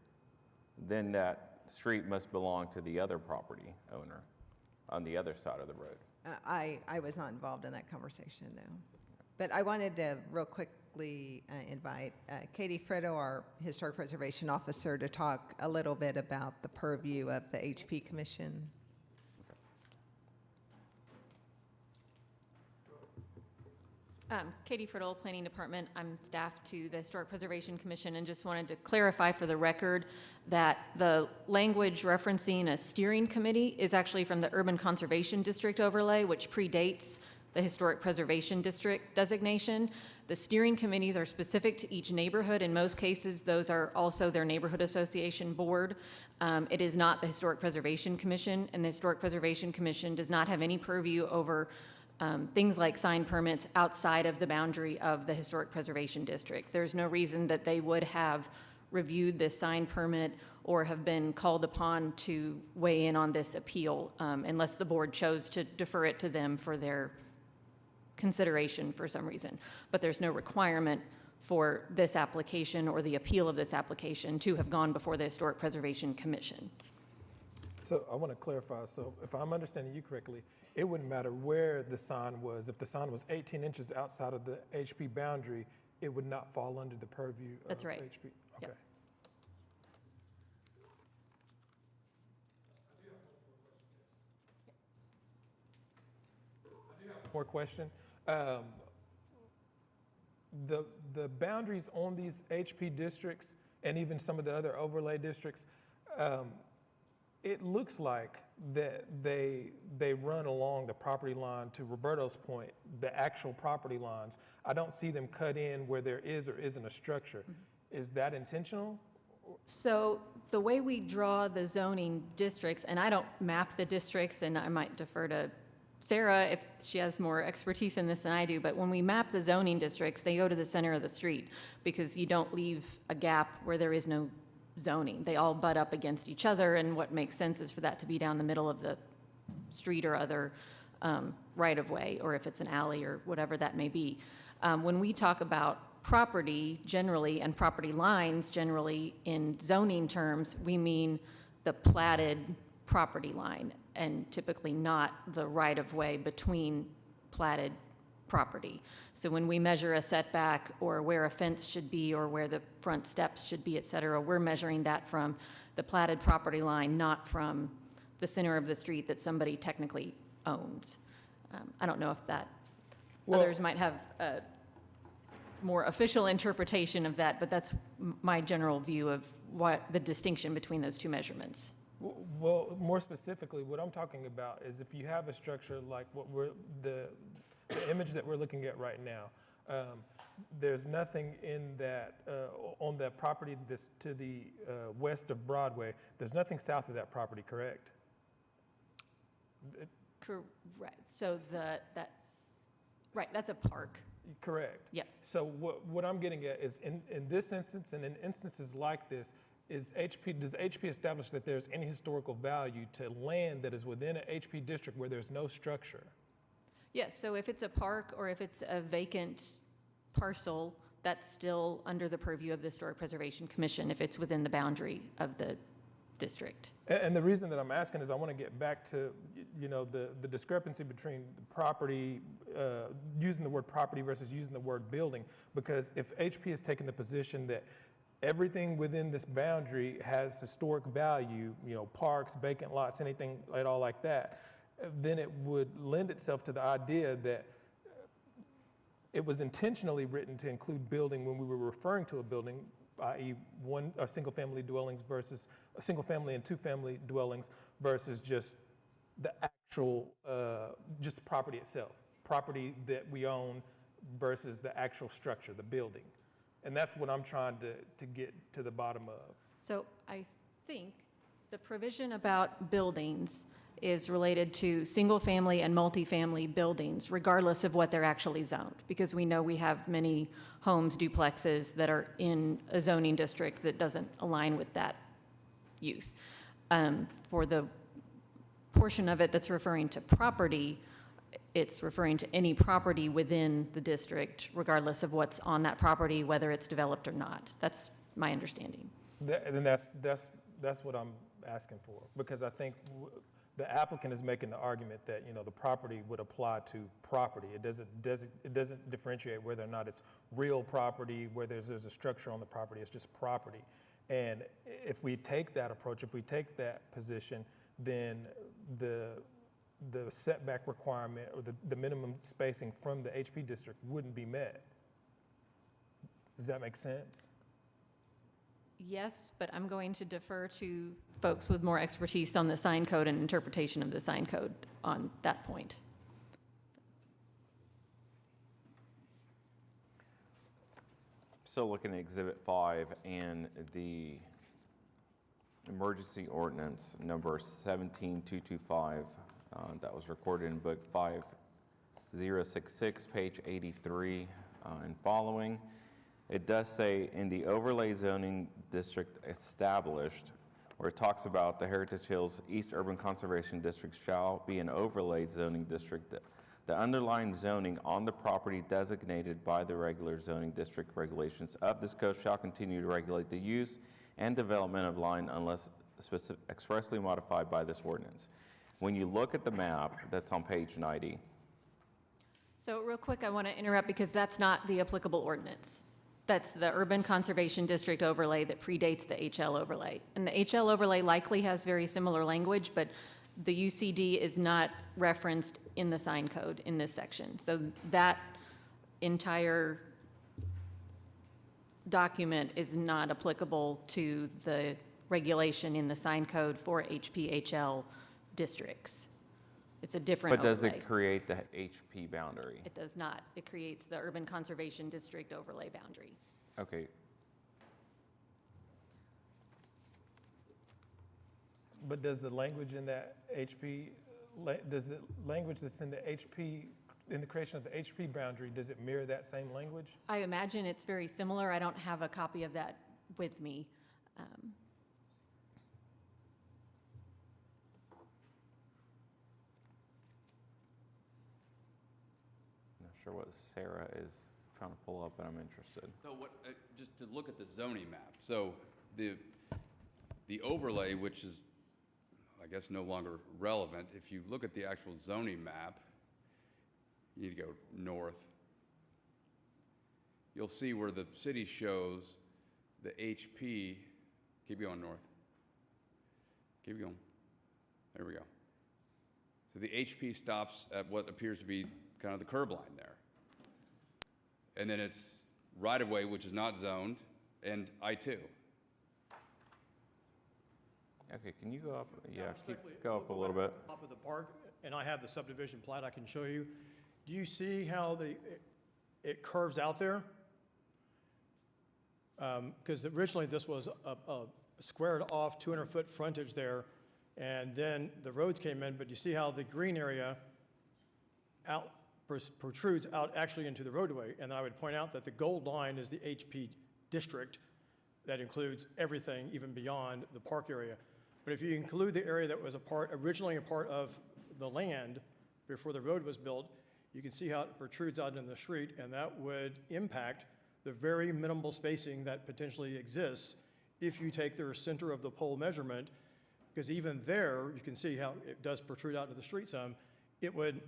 then that street must belong to the other property owner on the other side of the road. I was not involved in that conversation, no. But I wanted to real quickly invite Katie Fritto, our Historic Preservation Officer, to talk a little bit about the purview of the HP Commission. Katie Friddle, Planning Department. I'm staff to the Historic Preservation Commission, and just wanted to clarify for the record that the language referencing a steering committee is actually from the Urban Conservation District overlay, which predates the Historic Preservation District designation. The steering committees are specific to each neighborhood. In most cases, those are also their neighborhood association board. It is not the Historic Preservation Commission, and the Historic Preservation Commission does not have any purview over things like sign permits outside of the boundary of the Historic Preservation District. There's no reason that they would have reviewed this sign permit or have been called upon to weigh in on this appeal unless the board chose to defer it to them for their consideration for some reason. But there's no requirement for this application or the appeal of this application to have gone before the Historic Preservation Commission. So I want to clarify, so if I'm understanding you correctly, it wouldn't matter where the sign was. If the sign was 18 inches outside of the HP boundary, it would not fall under the purview of That's right. HP? Yep. Okay. I do have more question. The boundaries on these HP districts and even some of the other overlay districts, it looks like that they run along the property line, to Roberto's point, the actual property lines. I don't see them cut in where there is or isn't a structure. Mm-hmm. Is that intentional? So the way we draw the zoning districts, and I don't map the districts, and I might defer to Sarah if she has more expertise in this than I do, but when we map the zoning districts, they go to the center of the street because you don't leave a gap where there is no zoning. They all butt up against each other, and what makes sense is for that to be down the middle of the street or other right-of-way, or if it's an alley or whatever that may be. When we talk about property generally and property lines generally in zoning terms, we mean the platted property line and typically not the right-of-way between platted property. So when we measure a setback or where a fence should be or where the front steps should be, et cetera, we're measuring that from the platted property line, not from the center of the street that somebody technically owns. I don't know if that, others might have a more official interpretation of that, but that's my general view of what the distinction between those two measurements. Well, more specifically, what I'm talking about is if you have a structure like what the image that we're looking at right now, there's nothing in that, on that property to the west of Broadway, there's nothing south of that property, correct? Correct. So that's a park. Correct. Yep. So what I'm getting at is in this instance and in instances like this, does HP establish that there's any historical value to land that is within an HP district where there's no structure? Yes, so if it's a park or if it's a vacant parcel, that's still under the purview of the Historic Preservation Commission if it's within the boundary of the district. And the reason that I'm asking is I want to get back to, the discrepancy between property, using the word property versus using the word building, because if HP has taken the position that everything within this boundary has historic value, parks, vacant lots, anything at all like that, then it would lend itself to the idea that it was intentionally written to include building when we were referring to a building, i.e. single-family dwellings versus a single-family and two-family dwellings versus just the actual, just property itself, property that we own versus the actual structure, the building. And that's what I'm trying to get to the bottom of. So I think the provision about buildings is related to single-family and multifamily buildings, regardless of what they're actually zoned, because we know we have many homes, duplexes that are in a zoning district that doesn't align with that use. For the portion of it that's referring to property, it's referring to any property within the district, regardless of what's on that property, whether it's developed or not. That's my understanding. And that's what I'm asking for, because I think the applicant is making the argument that, the property would apply to property. It doesn't differentiate whether or not it's real property, whether there's a structure on the property, it's just property. And if we take that approach, if we take that position, then the setback requirement or the minimum spacing from the HP district wouldn't be met. Does that make sense? Yes, but I'm going to defer to folks with more expertise on the sign code and interpretation of the sign code on that point. Still looking at Exhibit 5 and the emergency ordinance number 17225 that was recorded in Book 5066, page 83 and following. It does say in the overlay zoning district established, where it talks about the Heritage Hills East Urban Conservation District shall be an overlay zoning district. The underlying zoning on the property designated by the regular zoning district regulations of this code shall continue to regulate the use and development of line unless expressly modified by this ordinance. When you look at the map that's on page 90. So real quick, I want to interrupt because that's not the applicable ordinance. That's the Urban Conservation District overlay that predates the HL overlay. And the HL overlay likely has very similar language, but the UCD is not referenced in the sign code in this section. So that entire document is not applicable to the regulation in the sign code for HPHL districts. It's a different But does overlay. it create the HP boundary? It does not. It creates the Urban Conservation District overlay boundary. Okay. But does the language in that does the language that's in the HP, in the creation of the HP boundary, does it mirror that same language? I imagine it's very similar. I don't have a copy of that with me. Not sure what Sarah is trying to pull up, but I'm interested. So just to look at the zoning map, so the overlay, which is I guess, no longer relevant. If you look at the actual zoning map, you need to go north. You'll see where the city shows the HP. Keep going north. Keep going. There we go. So the HP stops at what appears to be kind of the curb line there. And then it's right-of-way, which is not zoned, and I-2. Okay, can you go up? Yeah, go up a little bit. Top of the park, and I have the subdivision plat I can show you. Do you see how it curves out there? Because originally this was a squared off 200-foot frontage there, and then the roads came in, but you see how the green area protrudes out actually into the roadway. And I would point out that the gold line is the HP district that includes everything even beyond the park area. But if you include the area that was originally a part of the land before the road was built, you can see how it protrudes out into the street, and that would impact the very minimal spacing that potentially exists if you take their center of the pole measurement, because even there, you can see how it does protrude out into the street some. It would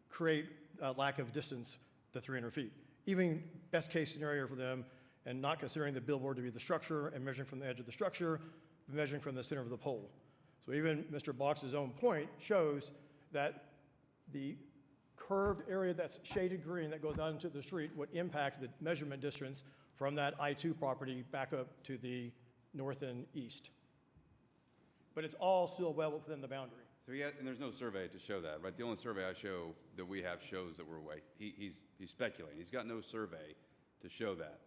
create a lack of distance to 300 feet. Even best case scenario for them, and not considering the billboard to be the structure and measuring from the edge of the structure, measuring from the center of the pole. So even Mr. Box's own point shows that the curved area that's shaded green that goes out into the street would impact the measurement distance from that I-2 property back up to the north and east. But it's all still well within the boundary. So and there's no survey to show that, right? The only survey that we have shows that we're away. He's speculating. He's got no survey to show that.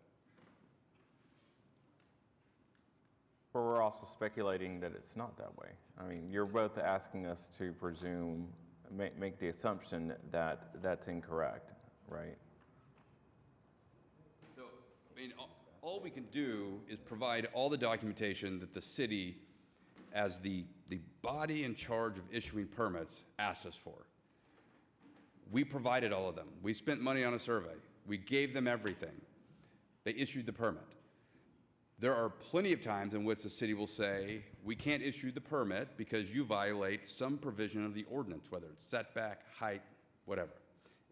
But we're also speculating that it's not that way. I mean, you're both asking us to presume, make the assumption that that's incorrect, right? So, I mean, all we can do is provide all the documentation that the city, as the body in charge of issuing permits, asked us for. We provided all of them. We spent money on a survey. We gave them everything. They issued the permit. There are plenty of times in which the city will say, we can't issue the permit because you violate some provision of the ordinance, whether it's setback, height, whatever.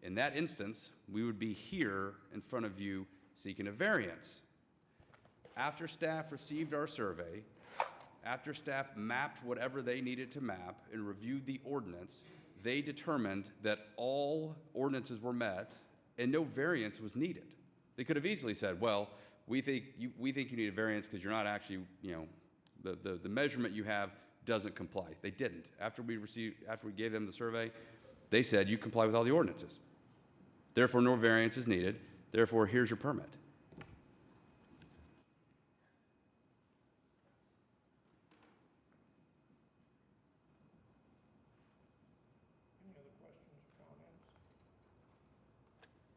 In that instance, we would be here in front of you seeking a variance. After staff received our survey, after staff mapped whatever they needed to map and reviewed the ordinance, they determined that all ordinances were met and no variance was needed. They could have easily said, well, we think you need a variance because you're not actually, the measurement you have doesn't comply. They didn't. After we gave them the survey, they said you comply with all the ordinances. Therefore, no variance is needed. Therefore, here's your permit. Any other questions or comments?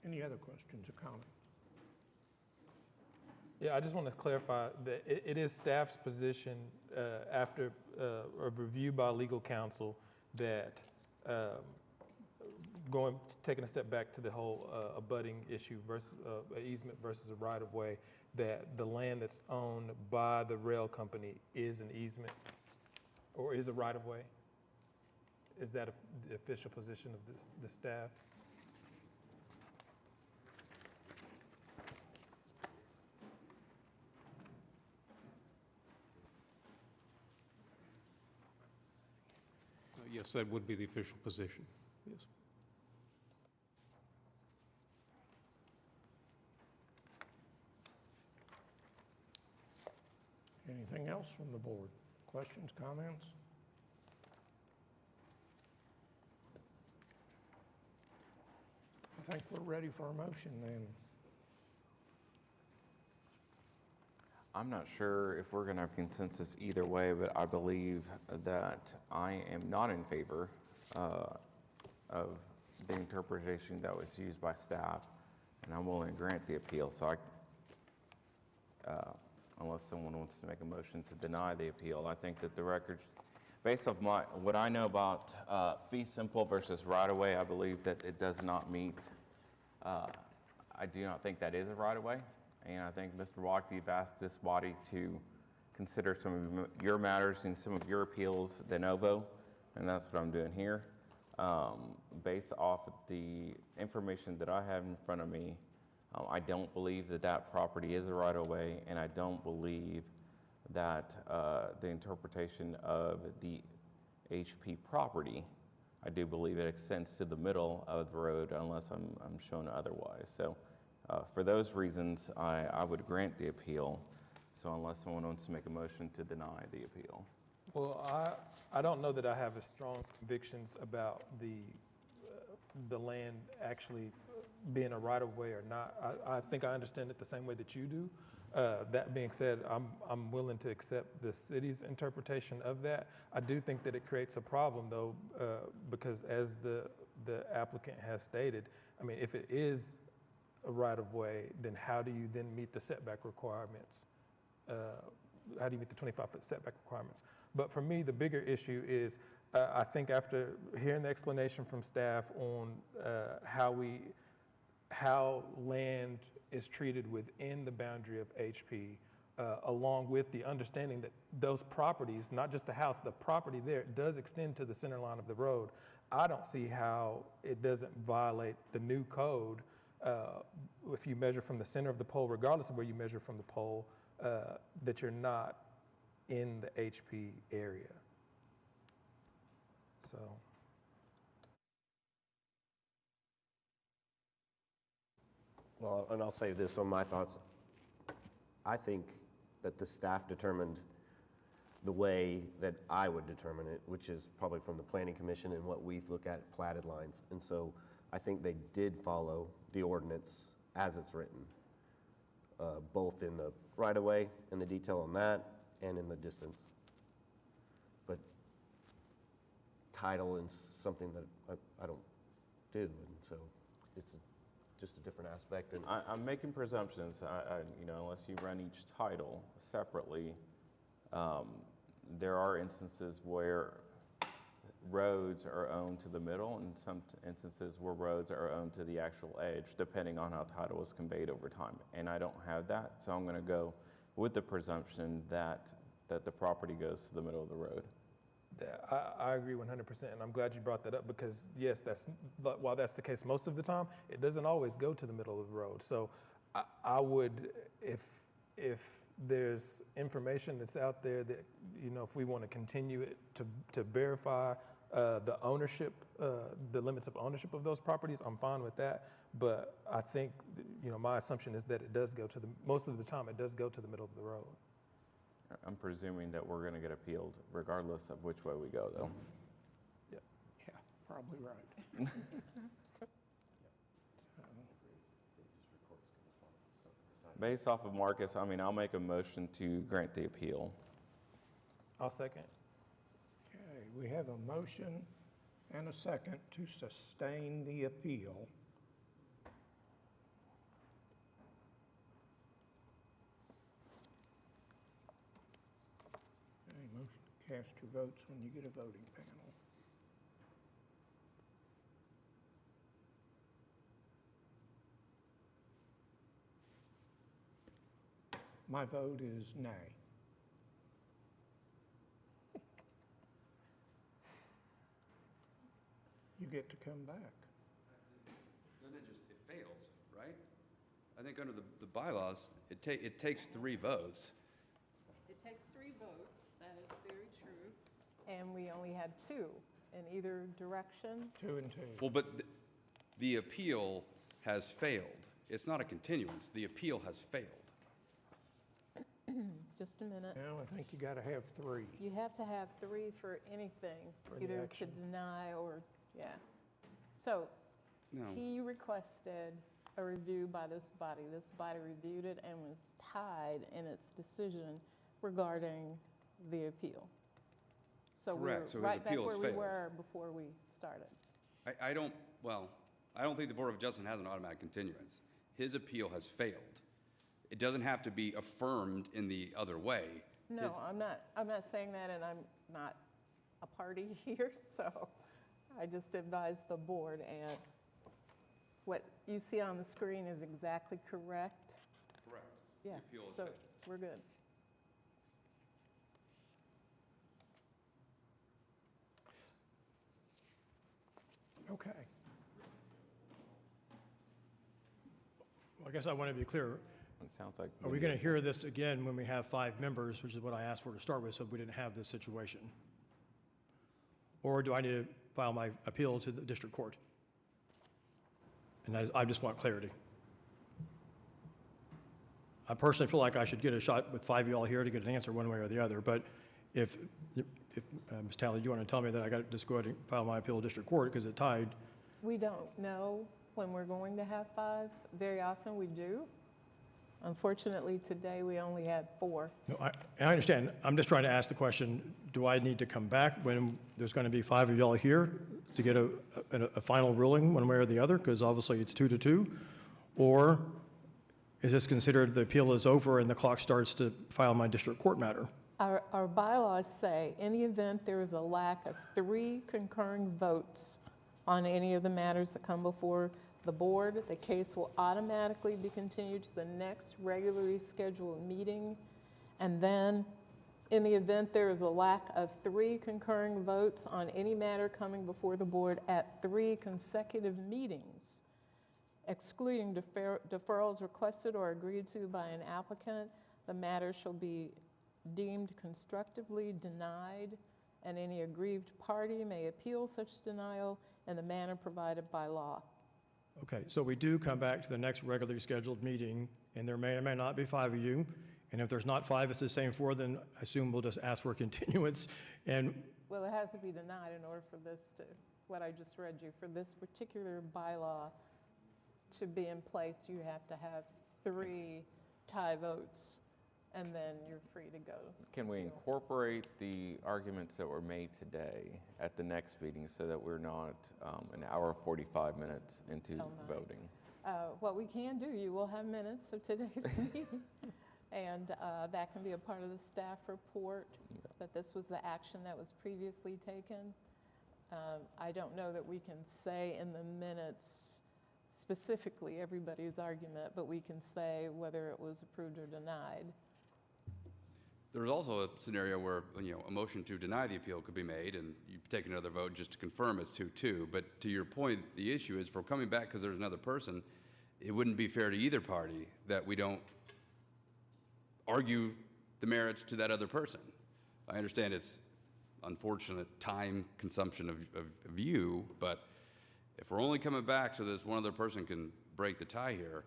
Any other questions or comments? Yeah, I just want to clarify that it is staff's position after a review by legal counsel that taking a step back to the whole abutting issue versus easement versus a right-of-way, that the land that's owned by the rail company is an easement or is a right-of-way? Is that the official position of the staff? Yes, that would be the official position, yes. Anything else from the board? Questions, comments? I think we're ready for a motion then. I'm not sure if we're going to have consensus either way, but I believe that I am not in favor of the interpretation that was used by staff, and I'm willing to grant the appeal. So unless someone wants to make a motion to deny the appeal, I think that the record, based off what I know about fee simple versus right-of-way, I believe that it does not meet, I do not think that is a right-of-way. And I think, Mr. Wacht, you've asked this body to consider some of your matters and some of your appeals de novo, and that's what I'm doing here. Based off of the information that I have in front of me, I don't believe that that property is a right-of-way, and I don't believe that the interpretation of the HP property, I do believe it extends to the middle of the road unless I'm shown otherwise. So for those reasons, I would grant the appeal. So unless someone wants to make a motion to deny the appeal. Well, I don't know that I have as strong convictions about the land actually being a right-of-way or not. I think I understand it the same way that you do. That being said, I'm willing to accept the city's interpretation of that. I do think that it creates a problem, though, because as the applicant has stated, I mean, if it is a right-of-way, then how do you then meet the setback requirements? How do you meet the 25-foot setback requirements? But for me, the bigger issue is, I think after hearing the explanation from staff on how land is treated within the boundary of HP, along with the understanding that those properties, not just the house, the property there does extend to the center line of the road. I don't see how it doesn't violate the new code if you measure from the center of the pole, regardless of where you measure from the pole, that you're not in the HP area. So. Well, and I'll say this on my thoughts. I think that the staff determined the way that I would determine it, which is probably from the Planning Commission and what we look at platted lines. And so I think they did follow the ordinance as it's written, both in the right-of-way and the detail on that and in the distance. But title is something that I don't do, and so it's just a different aspect. And I'm making presumptions, unless you run each title separately. There are instances where roads are owned to the middle and some instances where roads are owned to the actual edge, depending on how title is conveyed over time. And I don't have that, so I'm going to go with the presumption that the property goes to the middle of the road. I agree 100%, and I'm glad you brought that up because, yes, while that's the case most of the time, it doesn't always go to the middle of the road. So I would, if there's information that's out there that, if we want to continue it to verify the ownership, the limits of ownership of those properties, I'm fine with that. But I think, my assumption is that it does go most of the time, it does go to the middle of the road. I'm presuming that we're going to get appealed regardless of which way we go, though. Yeah, probably right. Based off of Marcus, I'll make a motion to grant the appeal. I'll second. Okay, we have a motion and a second to sustain the appeal. Okay, motion to cast your votes when you get a voting panel. My vote is nay. You get to come back. Doesn't it fails, right? I think under the bylaws, it takes 3 votes. It takes 3 votes, that is very true. And we only had 2 in either direction. 2 and 2. Well, but the appeal has failed. It's not a continuance. The appeal has failed. Just a minute. Now, I think you got to have 3. You have to have 3 for anything, For the either to action. deny or, yeah. So No. he requested a review by this body. This body reviewed it and was tied in its decision regarding the appeal. So we're Correct. So his right back appeal has where we failed. were before we started. I don't think the Board of Adjustment has an automatic continuance. His appeal has failed. It doesn't have to be affirmed in the other way. No, I'm not saying that, and I'm not a party here, so I just advise the board, and what you see on the screen is exactly correct. Correct. Yeah, appeal is so failed. we're good. Okay. Well, I guess I want to be clear. It sounds like. Are we going to hear this again when we have 5 members, which is what I asked for to start with, so we didn't have this situation? Or do I need to file my appeal to the district court? And I just want clarity. I personally feel like I should get a shot with 5 of y'all here to get an answer one way or the other, but if Ms. Talley, you want to tell me that I got to just go ahead and file my appeal to district court because it tied? We don't know when we're going to have 5. Very often we do. Unfortunately, today we only had 4. No, I understand. I'm just trying to ask the question, do I need to come back when there's going to be 5 of y'all here to get a final ruling one way or the other? Because obviously it's 2-2. Or is this considered the appeal is over and the clock starts to file my district court matter? Our bylaws say, in the event there is a lack of 3 concurring votes on any of the matters that come before the board, the case will automatically be continued to the next regularly scheduled meeting. And then, in the event there is a lack of 3 concurring votes on any matter coming before the board at 3 consecutive meetings, excluding deferrals requested or agreed to by an applicant, the matter shall be deemed constructively denied, and any aggrieved party may appeal such denial in the manner provided by law. Okay, so we do come back to the next regularly scheduled meeting, and there may or may not be 5 of you. And if there's not 5, it's the same 4, then I assume we'll just ask for a continuance. And Well, it has to be denied in order for this to, what I just read you, for this particular bylaw to be in place, you have to have 3 tie votes, and then you're free to go. Can we incorporate the arguments that were made today at the next meeting so that we're not an hour 45 minutes into voting? What we can do, you will have minutes of today's meeting, and that can be a part of the staff report, that this was the action that was previously taken. I don't know that we can say in the minutes specifically everybody's argument, but we can say whether it was approved or denied. There's also a scenario where, a motion to deny the appeal could be made, and you take another vote just to confirm it's 2-2. But to your point, the issue is, for coming back because there's another person, it wouldn't be fair to either party that we don't argue the merits to that other person. I understand it's unfortunate time consumption of you, but if we're only coming back so this one other person can break the tie here,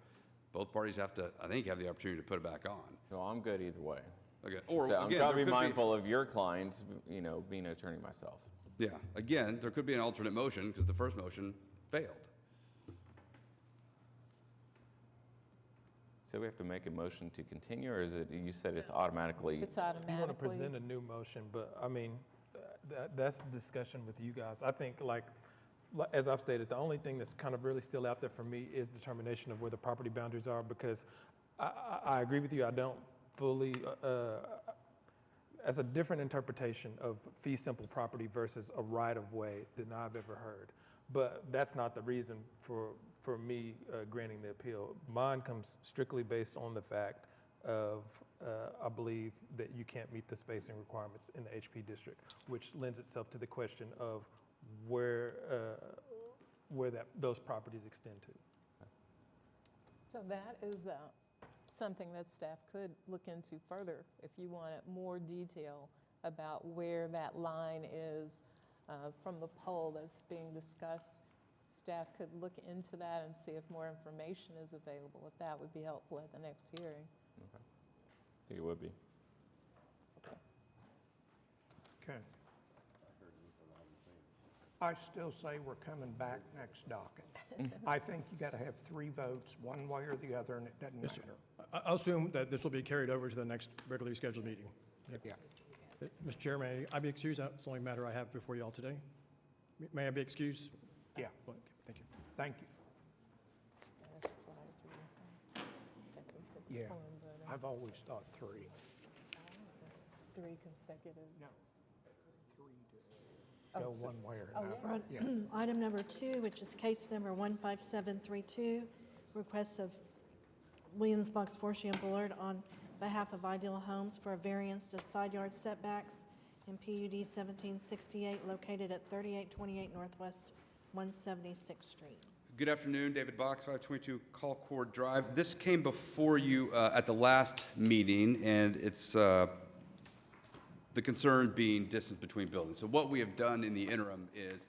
both parties have to, I think, have the opportunity to put it back on. No, I'm good either way. Okay. Or So I'm again, trying to there be could mindful of your clients, being an attorney myself. Yeah, again, there could be an alternate motion because the first motion failed. So we have to make a motion to continue, or is it, you said it's automatically? It's You want to automatically. present a new motion, but I mean, that's the discussion with you guys. I think, like, as I've stated, the only thing that's kind of really still out there for me is determination of where the property boundaries are, because I agree with you, I don't fully, as a different interpretation of fee simple property versus a right-of-way than I've ever heard. But that's not the reason for me granting the appeal. Mine comes strictly based on the fact of, I believe that you can't meet the spacing requirements in the HP district, which lends itself to the question of where those properties extend to. So that is something that staff could look into further if you wanted more detail about where that line is from the poll that's being discussed. Staff could look into that and see if more information is available, if that would be helpful at the next hearing. Okay. I think it would be. Okay. I still say we're coming back next docket. I think you got to have 3 votes, one way or the other, and it doesn't matter. I'll assume that this will be carried over to the next regularly scheduled meeting. Yeah. Mr. Chair, may I be excused? That's the only matter I have before you all today. May I be excused? Yeah. Well, Thank you. Thank you. That's what I was reading. That's in 6 Yeah. form, but, I've always thought 3. 3 consecutive. No. 3 to go one way or Oh, another. Right. Yeah. Item number 2, which is case number 15732, request of Williams Box Forsham Bullard on behalf of Ideal Homes for a variance to side yard setbacks in PUD 1768 located at 3828 Northwest 176th Street. Good afternoon, David Box, 522 Colcord Drive. This came before you at the last meeting, and it's the concern being distance between buildings. So what we have done in the interim is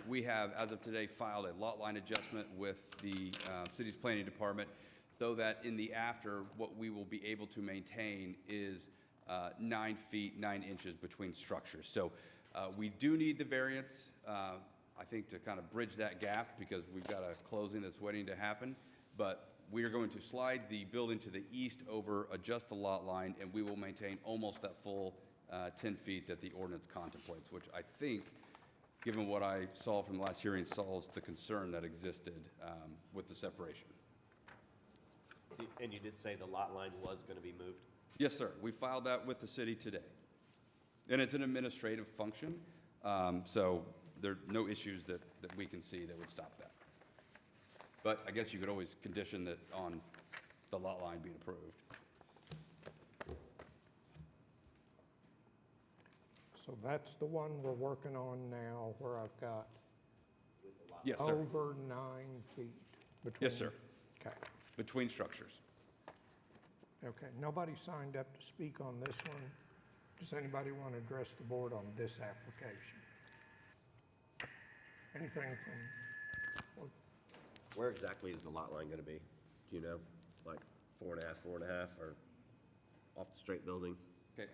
we have, as of today, filed a lot line adjustment with the city's planning department so that in the after, what we will be able to maintain is 9 feet, 9 inches between structures. So we do need the variance, I think, to kind of bridge that gap because we've got a closing that's waiting to happen. But we are going to slide the building to the east over, adjust the lot line, and we will maintain almost that full 10 feet that the ordinance contemplates, which I think, given what I saw from the last hearing, solves the concern that existed with the separation. And you did say the lot line was going to be moved? Yes, sir. We filed that with the city today. And it's an administrative function, so there are no issues that we can see that would stop that. But I guess you could always condition that on the lot line being approved. So that's the one we're working on now where I've got Yes, sir. over 9 feet between. Yes, sir. Okay, Between structures. okay. Nobody signed up to speak on this one. Does anybody want to address the board on this application? Anything from, Where exactly is the lot line going to be? Do you know? Like 4.5, 4.5, or off the straight building? Okay.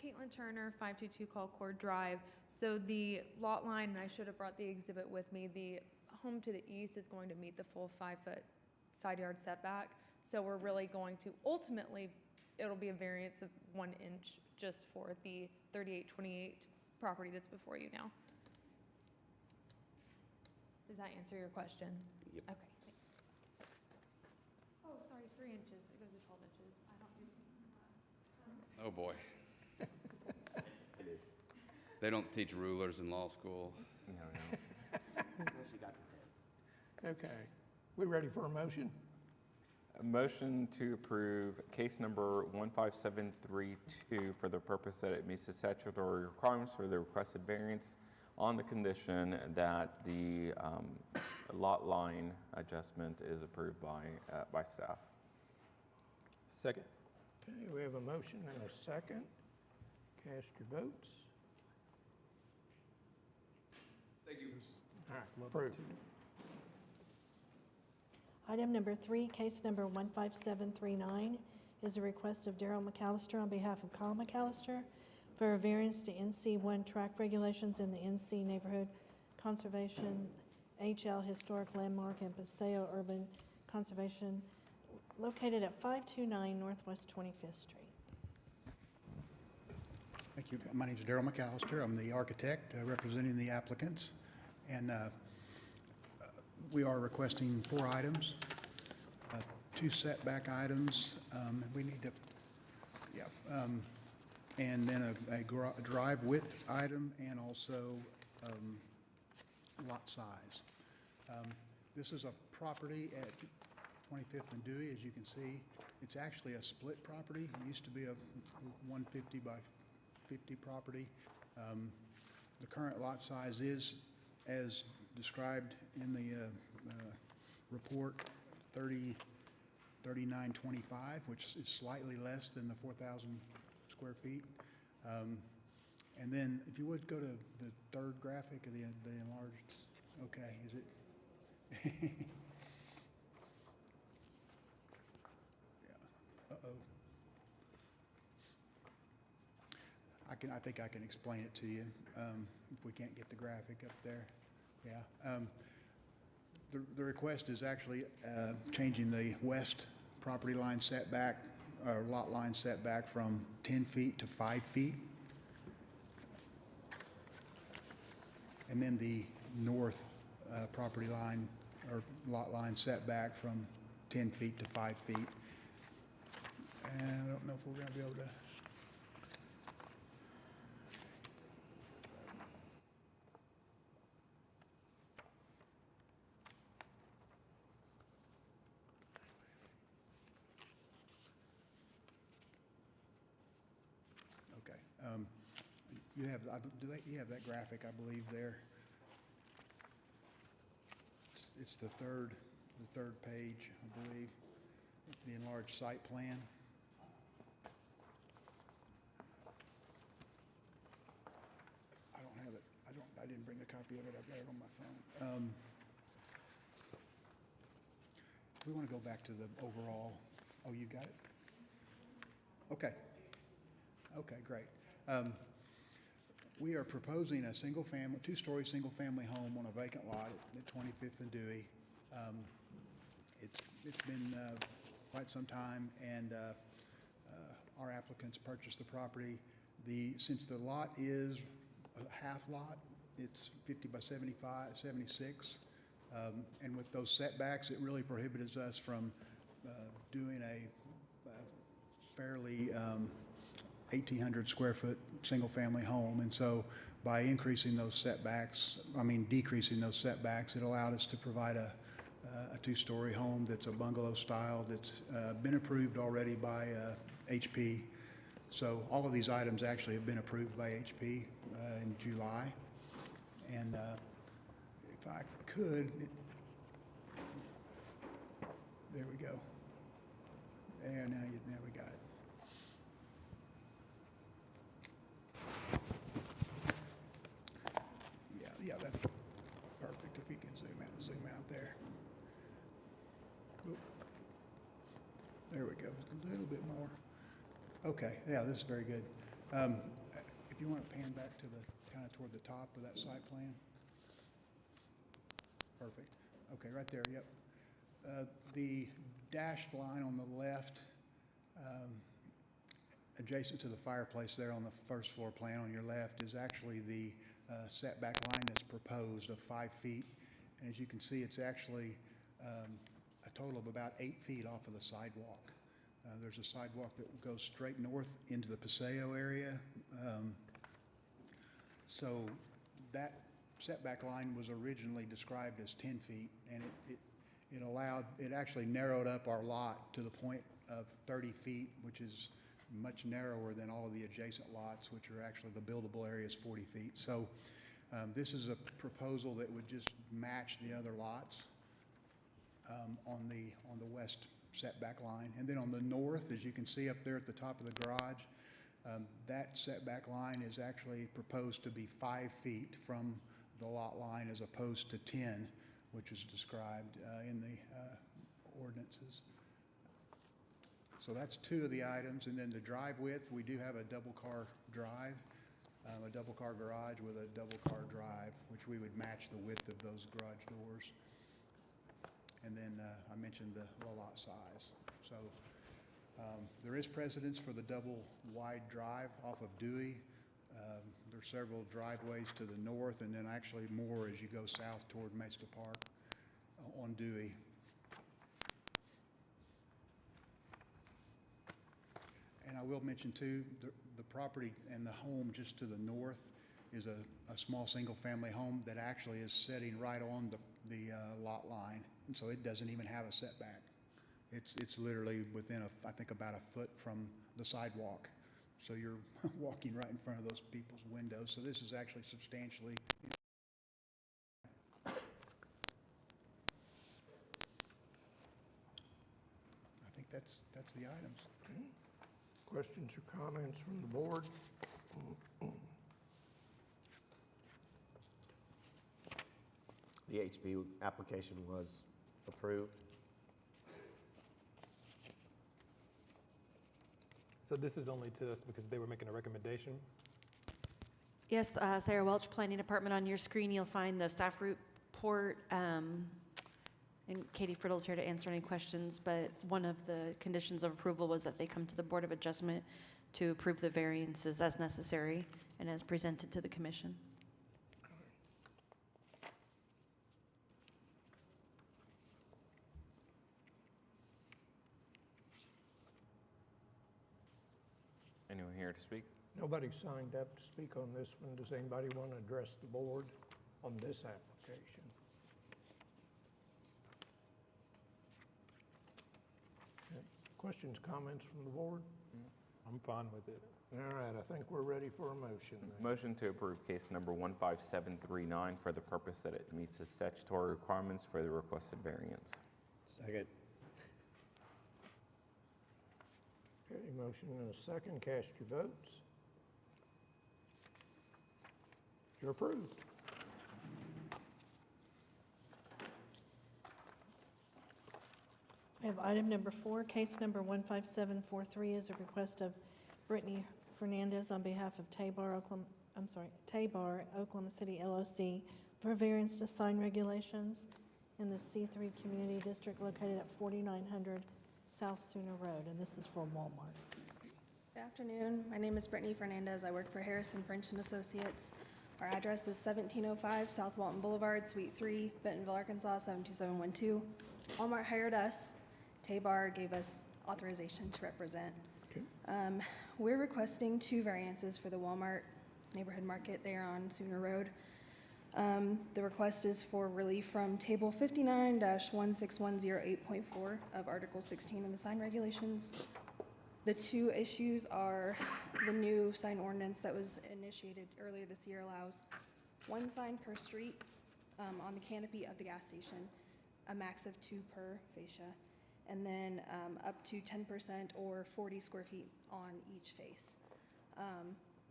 Caitlin Turner, 522 Colcord Drive. So the lot line, and I should have brought the exhibit with me, the home to the east is going to meet the full 5-foot side yard setback. So we're really going to, ultimately, it'll be a variance of 1 inch just for the 3828 property that's before you now. Does that answer your question? Yep. Okay, thanks. Oh, sorry, 3 inches. It goes to 12 inches. I don't do. Oh, boy. They don't teach rulers in law school. okay. We ready for a motion? A motion to approve case number 15732 for the purpose that it meets the statutory requirements for the requested variance on the condition that the lot line adjustment is approved by staff. Second. Okay, we have a motion and a second. Cast your votes. Thank you. All right, approved. Item number 3, case number 15739, is a request of Darrell McAllister on behalf of Kyle McAllister for a variance to NC1 track regulations in the NC Neighborhood Conservation HL Historic Landmark and Paseo Urban Conservation located at 529 Northwest 25th Street. Thank you. My name is Darrell McAllister. I'm the architect representing the applicants. And we are requesting 4 items, 2 setback items. We need to, and then a drive width item and also lot size. This is a property at 25th and Dewey, as you can see. It's actually a split property. It used to be a 150 by 50 property. The current lot size is, as described in the report, 3925, which is slightly less than the 4,000 square feet. And then if you would go to the third graphic of the enlarged, okay, is it? Yeah. Uh-oh. I think I can explain it to you if we can't get the graphic up there. Yeah. The request is actually changing the west property line setback, or lot line setback from 10 feet to 5 feet. And then the north property line, or lot line setback from 10 feet to 5 feet. And I don't know if we're gonna be able to. You have, you have that graphic, I believe, there. It's the third page, I believe, the enlarged site plan. I don't have it, I didn't bring a copy of it, I've got it on my phone. We want to go back to the overall, oh, you got it? Okay. Okay, great. We are proposing a single-family, two-story single-family home on a vacant lot at 25th and Dewey. It's been quite some time, and our applicants purchased the property. Since the lot is a half lot, it's 50 by 76, and with those setbacks, it really prohibits us from doing a fairly 1,800 square foot single-family home. And so by increasing those setbacks, decreasing those setbacks, it allowed us to provide a two-story home that's a bungalow style that's been approved already by HP. So all of these items actually have been approved by HP in July. And if I could, there we go. And now we got it. Yeah, that's perfect. If you can zoom out there. Oop. There we go. A little bit more. Okay, yeah, this is very good. If you want to pan back to the kind of toward the top of that site plan. Perfect. Okay, right there. Yep. The dashed line on the left, adjacent to the fireplace there on the first floor plan on your left, is actually the setback line that's proposed of 5 feet. And as you can see, it's actually a total of about 8 feet off of the sidewalk. There's a sidewalk that goes straight north into the Paseo area. So that setback line was originally described as 10 feet, and it actually narrowed up our lot to the point of 30 feet, which is much narrower than all of the adjacent lots, which are actually the buildable area is 40 feet. So this is a proposal that would just match the other lots on the west setback line. And then on the north, as you can see up there at the top of the garage, that setback line is actually proposed to be 5 feet from the lot line as opposed to 10, which is described in the ordinances. So that's two of the items. And then the drive width, we do have a double car drive, a double car garage with a double car drive, which we would match the width of those garage doors. And then I mentioned the lot size. So there is precedence for the double wide drive off of Dewey. There's several driveways to the north, and then actually more as you go south toward Mesa Park on Dewey. And I will mention too, the property and the home just to the north is a small single-family home that actually is sitting right on the lot line, and so it doesn't even have a setback. It's literally within I think about a foot from the sidewalk. So you're walking right in front of those people's windows. So this is actually substantially. I think that's the items. Okay. Questions or comments from the board? The HB application was approved. So this is only to us because they were making a recommendation? Yes, Sarah Welch, Planning Department. On your screen, you'll find the staff report, and Katie Friddle's here to answer any questions, but one of the conditions of approval was that they come to the Board of Adjustment to approve the variances as necessary and as presented to the commission. Anyone here to speak? Nobody signed up to speak on this one. Does anybody want to address the board on this application? Okay. Questions, comments from the board? I'm fine with it. All right, I think we're ready for a motion then. Motion to approve case number 15739 for the purpose that it meets the statutory requirements for the requested variance. Second. Okay, motion and a second, cast your votes. You're approved. We have item number 4, case number 15743 is a request of Brittany Fernandez on behalf of Tabar, Oklahoma City LLC for variance to sign regulations in the C3 Community District located at 4900 South Sooner Road, and this is for Walmart. Good afternoon. My name is Brittany Fernandez. I work for Harrison French and Associates. Our address is 1705 South Walton Boulevard, Suite 3, Bentonville, Arkansas, 72712. Walmart hired us. Tabar gave us authorization to represent. Okay. We're requesting 2 variances for the Walmart neighborhood market there on Sooner Road. The request is for relief from Table 59-16108.4 of Article 16 of the sign regulations. The 2 issues are the new sign ordinance that was initiated earlier this year allows 1 sign per street on the canopy of the gas station, a max of 2 per fascia, and then up to 10% or 40 square feet on each face.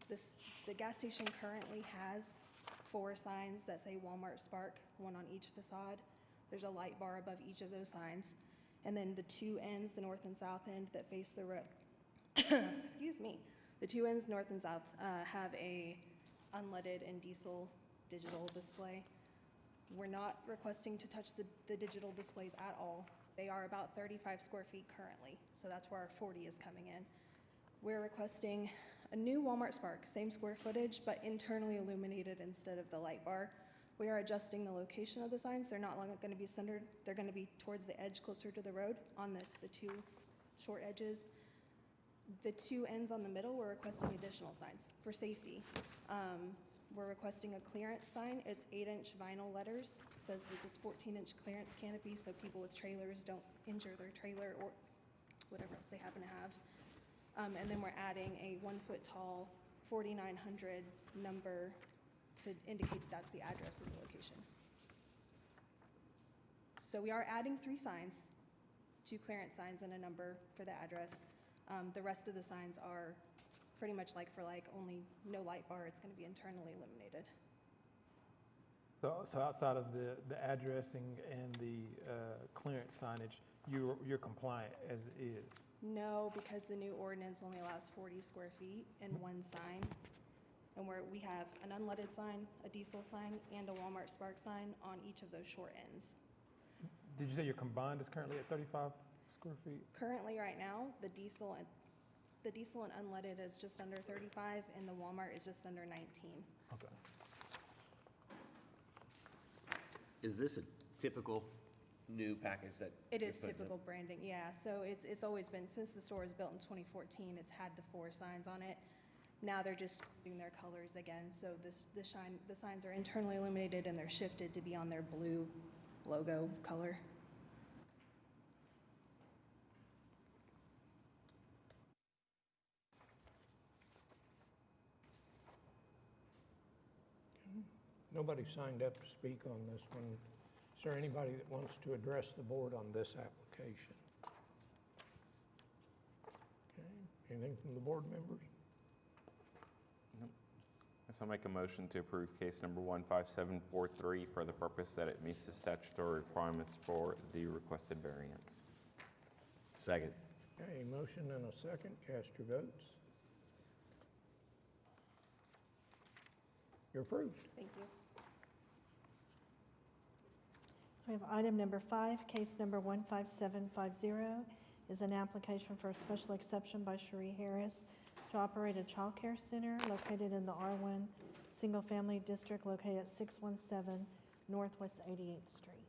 The gas station currently has 4 signs that say Walmart Spark, 1 on each facade. There's a light bar above each of those signs. And then the 2 ends, the north and south end that face the road, excuse me, the 2 ends, north and south, have a unleaded and diesel digital display. We're not requesting to touch the digital displays at all. They are about 35 square feet currently, so that's where our 40 is coming in. We're requesting a new Walmart Spark, same square footage, but internally illuminated instead of the light bar. We are adjusting the location of the signs. They're not going to be centered. They're going to be towards the edge, closer to the road on the 2 short edges. The 2 ends on the middle, we're requesting additional signs for safety. We're requesting a clearance sign. It's 8-inch vinyl letters. It says that this 14-inch clearance canopy so people with trailers don't injure their trailer or whatever else they happen to have. And then we're adding a 1-foot tall 4900 number to indicate that that's the address of the location. So we are adding 3 signs, 2 clearance signs and a number for the address. The rest of the signs are pretty much like for like, only no light bar. It's going to be internally illuminated. So outside of the addressing and the clearance signage, you're compliant as is? No, because the new ordinance only allows 40 square feet and 1 sign. And we have an unleaded sign, a diesel sign, and a Walmart Spark sign on each of those short ends. Did you say your combined is currently at 35 square feet? Currently, right now, the diesel and unleaded is just under 35, and the Walmart is just under 19. Okay. Is this a typical new package that? It you're is putting in? typical branding, yeah. So it's always been, since the store was built in 2014, it's had the 4 signs on it. Now they're just doing their colors again. So the signs are internally illuminated and they're shifted to be on their blue logo color. Nobody signed up to speak on this one. Is there anybody that wants to address the board on this application? Okay, anything from the board members? Nope. So I'll make a motion to approve case number 15743 for the purpose that it meets the statutory requirements for the requested variance. Second. Okay, motion and a second. Cast your votes. You're approved. Thank you. So we have item number 5, case number 15750, is an application for a special exception by Cherie Harris to operate a child care center located in the R1 Single Family District located at 617 Northwest 88th Street.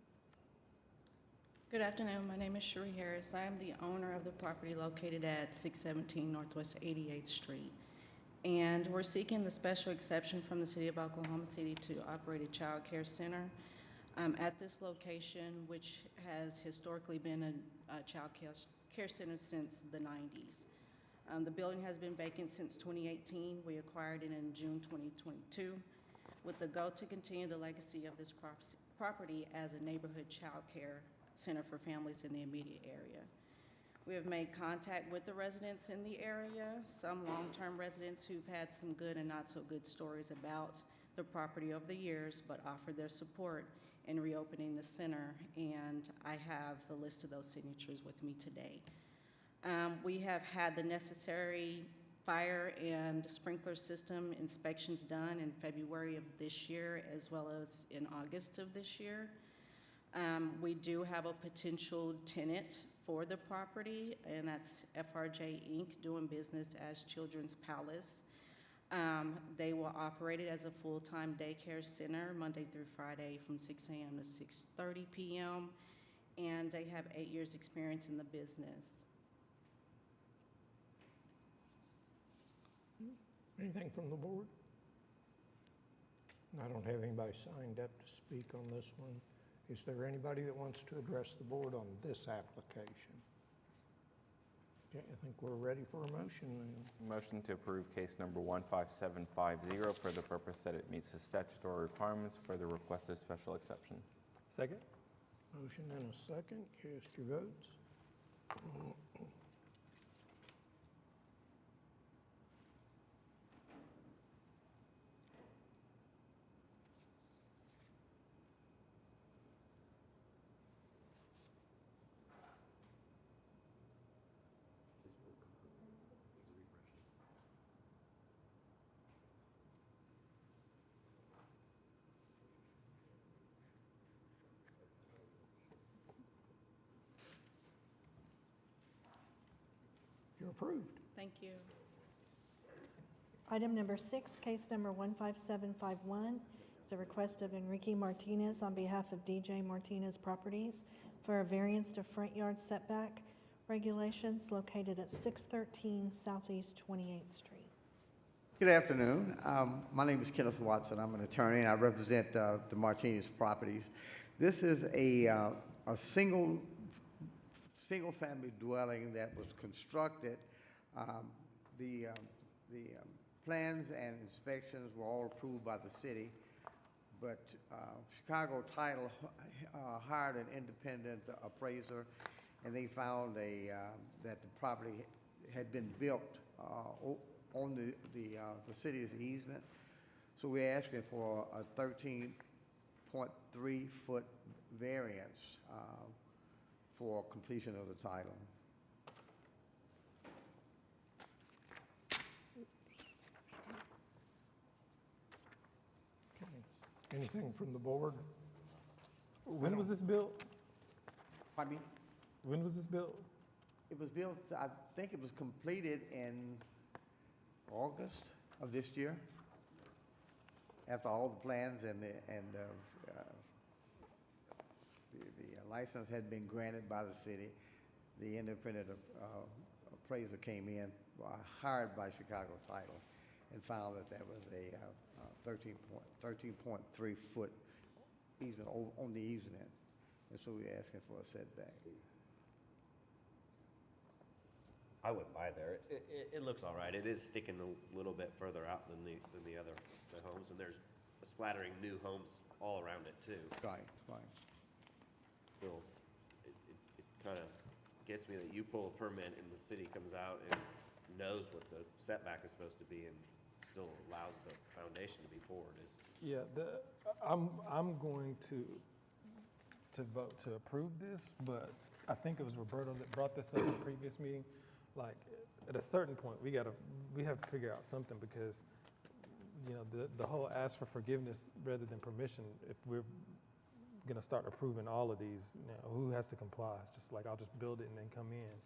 Good afternoon. My name is Cherie Harris. I am the owner of the property located at 617 Northwest 88th Street. And we're seeking the special exception from the City of Oklahoma City to operate a child care center at this location, which has historically been a child care center since the 90s. The building has been vacant since 2018. We acquired it in June 2022 with the goal to continue the legacy of this property as a neighborhood child care center for families in the immediate area. We have made contact with the residents in the area, some long-term residents who've had some good and not so good stories about the property over the years, but offered their support in reopening the center, and I have the list of those signatures with me today. We have had the necessary fire and sprinkler system inspections done in February of this year, as well as in August of this year. We do have a potential tenant for the property, and that's FRJ Inc., doing business as Children's Palace. They will operate it as a full-time daycare center Monday through Friday from 6 a.m. to 6:30 p.m., and they have 8 years' experience in the business. Anything from the board? I don't have anybody signed up to speak on this one. Is there anybody that wants to address the board on this application? Okay, I think we're ready for a motion then. Motion to approve case number 15750 for the purpose that it meets the statutory requirements for the requested special exception. Second? Motion and a second. Cast your votes. You're approved. Thank you. Item number 6, case number 15751, is a request of Enrique Martinez on behalf of DJ Martinez Properties for a variance to front yard setback regulations located at 613 Southeast 28th Street. Good afternoon. My name is Kenneth Watson. I'm an attorney, and I represent the Martinez Properties. This is a single-family dwelling that was constructed. The plans and inspections were all approved by the city, but Chicago Title hired an independent appraiser, and they found that the property had been built on the city's easement. So we're asking for a 13.3-foot variance for completion of the title. Okay. Anything from the board? When was this built? Pardon me? When was this built? It was built, I think it was completed in August of this year, after all the plans and the license had been granted by the city. The independent appraiser came in, hired by Chicago Title, and found that there was a 13.3-foot easement on the easement, and so we're asking for a setback. I went by there. It looks all right. It is sticking a little bit further out than the other homes, and there's a splattering new homes all around it too. Right. Still, it kind of gets me that you pull a permit and the city comes out and knows what the setback is supposed to be and still allows the foundation to be poured. Yeah, I'm going to vote to approve this, but I think it was Roberto that brought this up in the previous meeting. Like, at a certain point, we have to figure out something, because, you know, the whole ask for forgiveness rather than permission, if we're gonna start approving all of these, you know, who has to comply? It's just like, I'll just build it and then come in.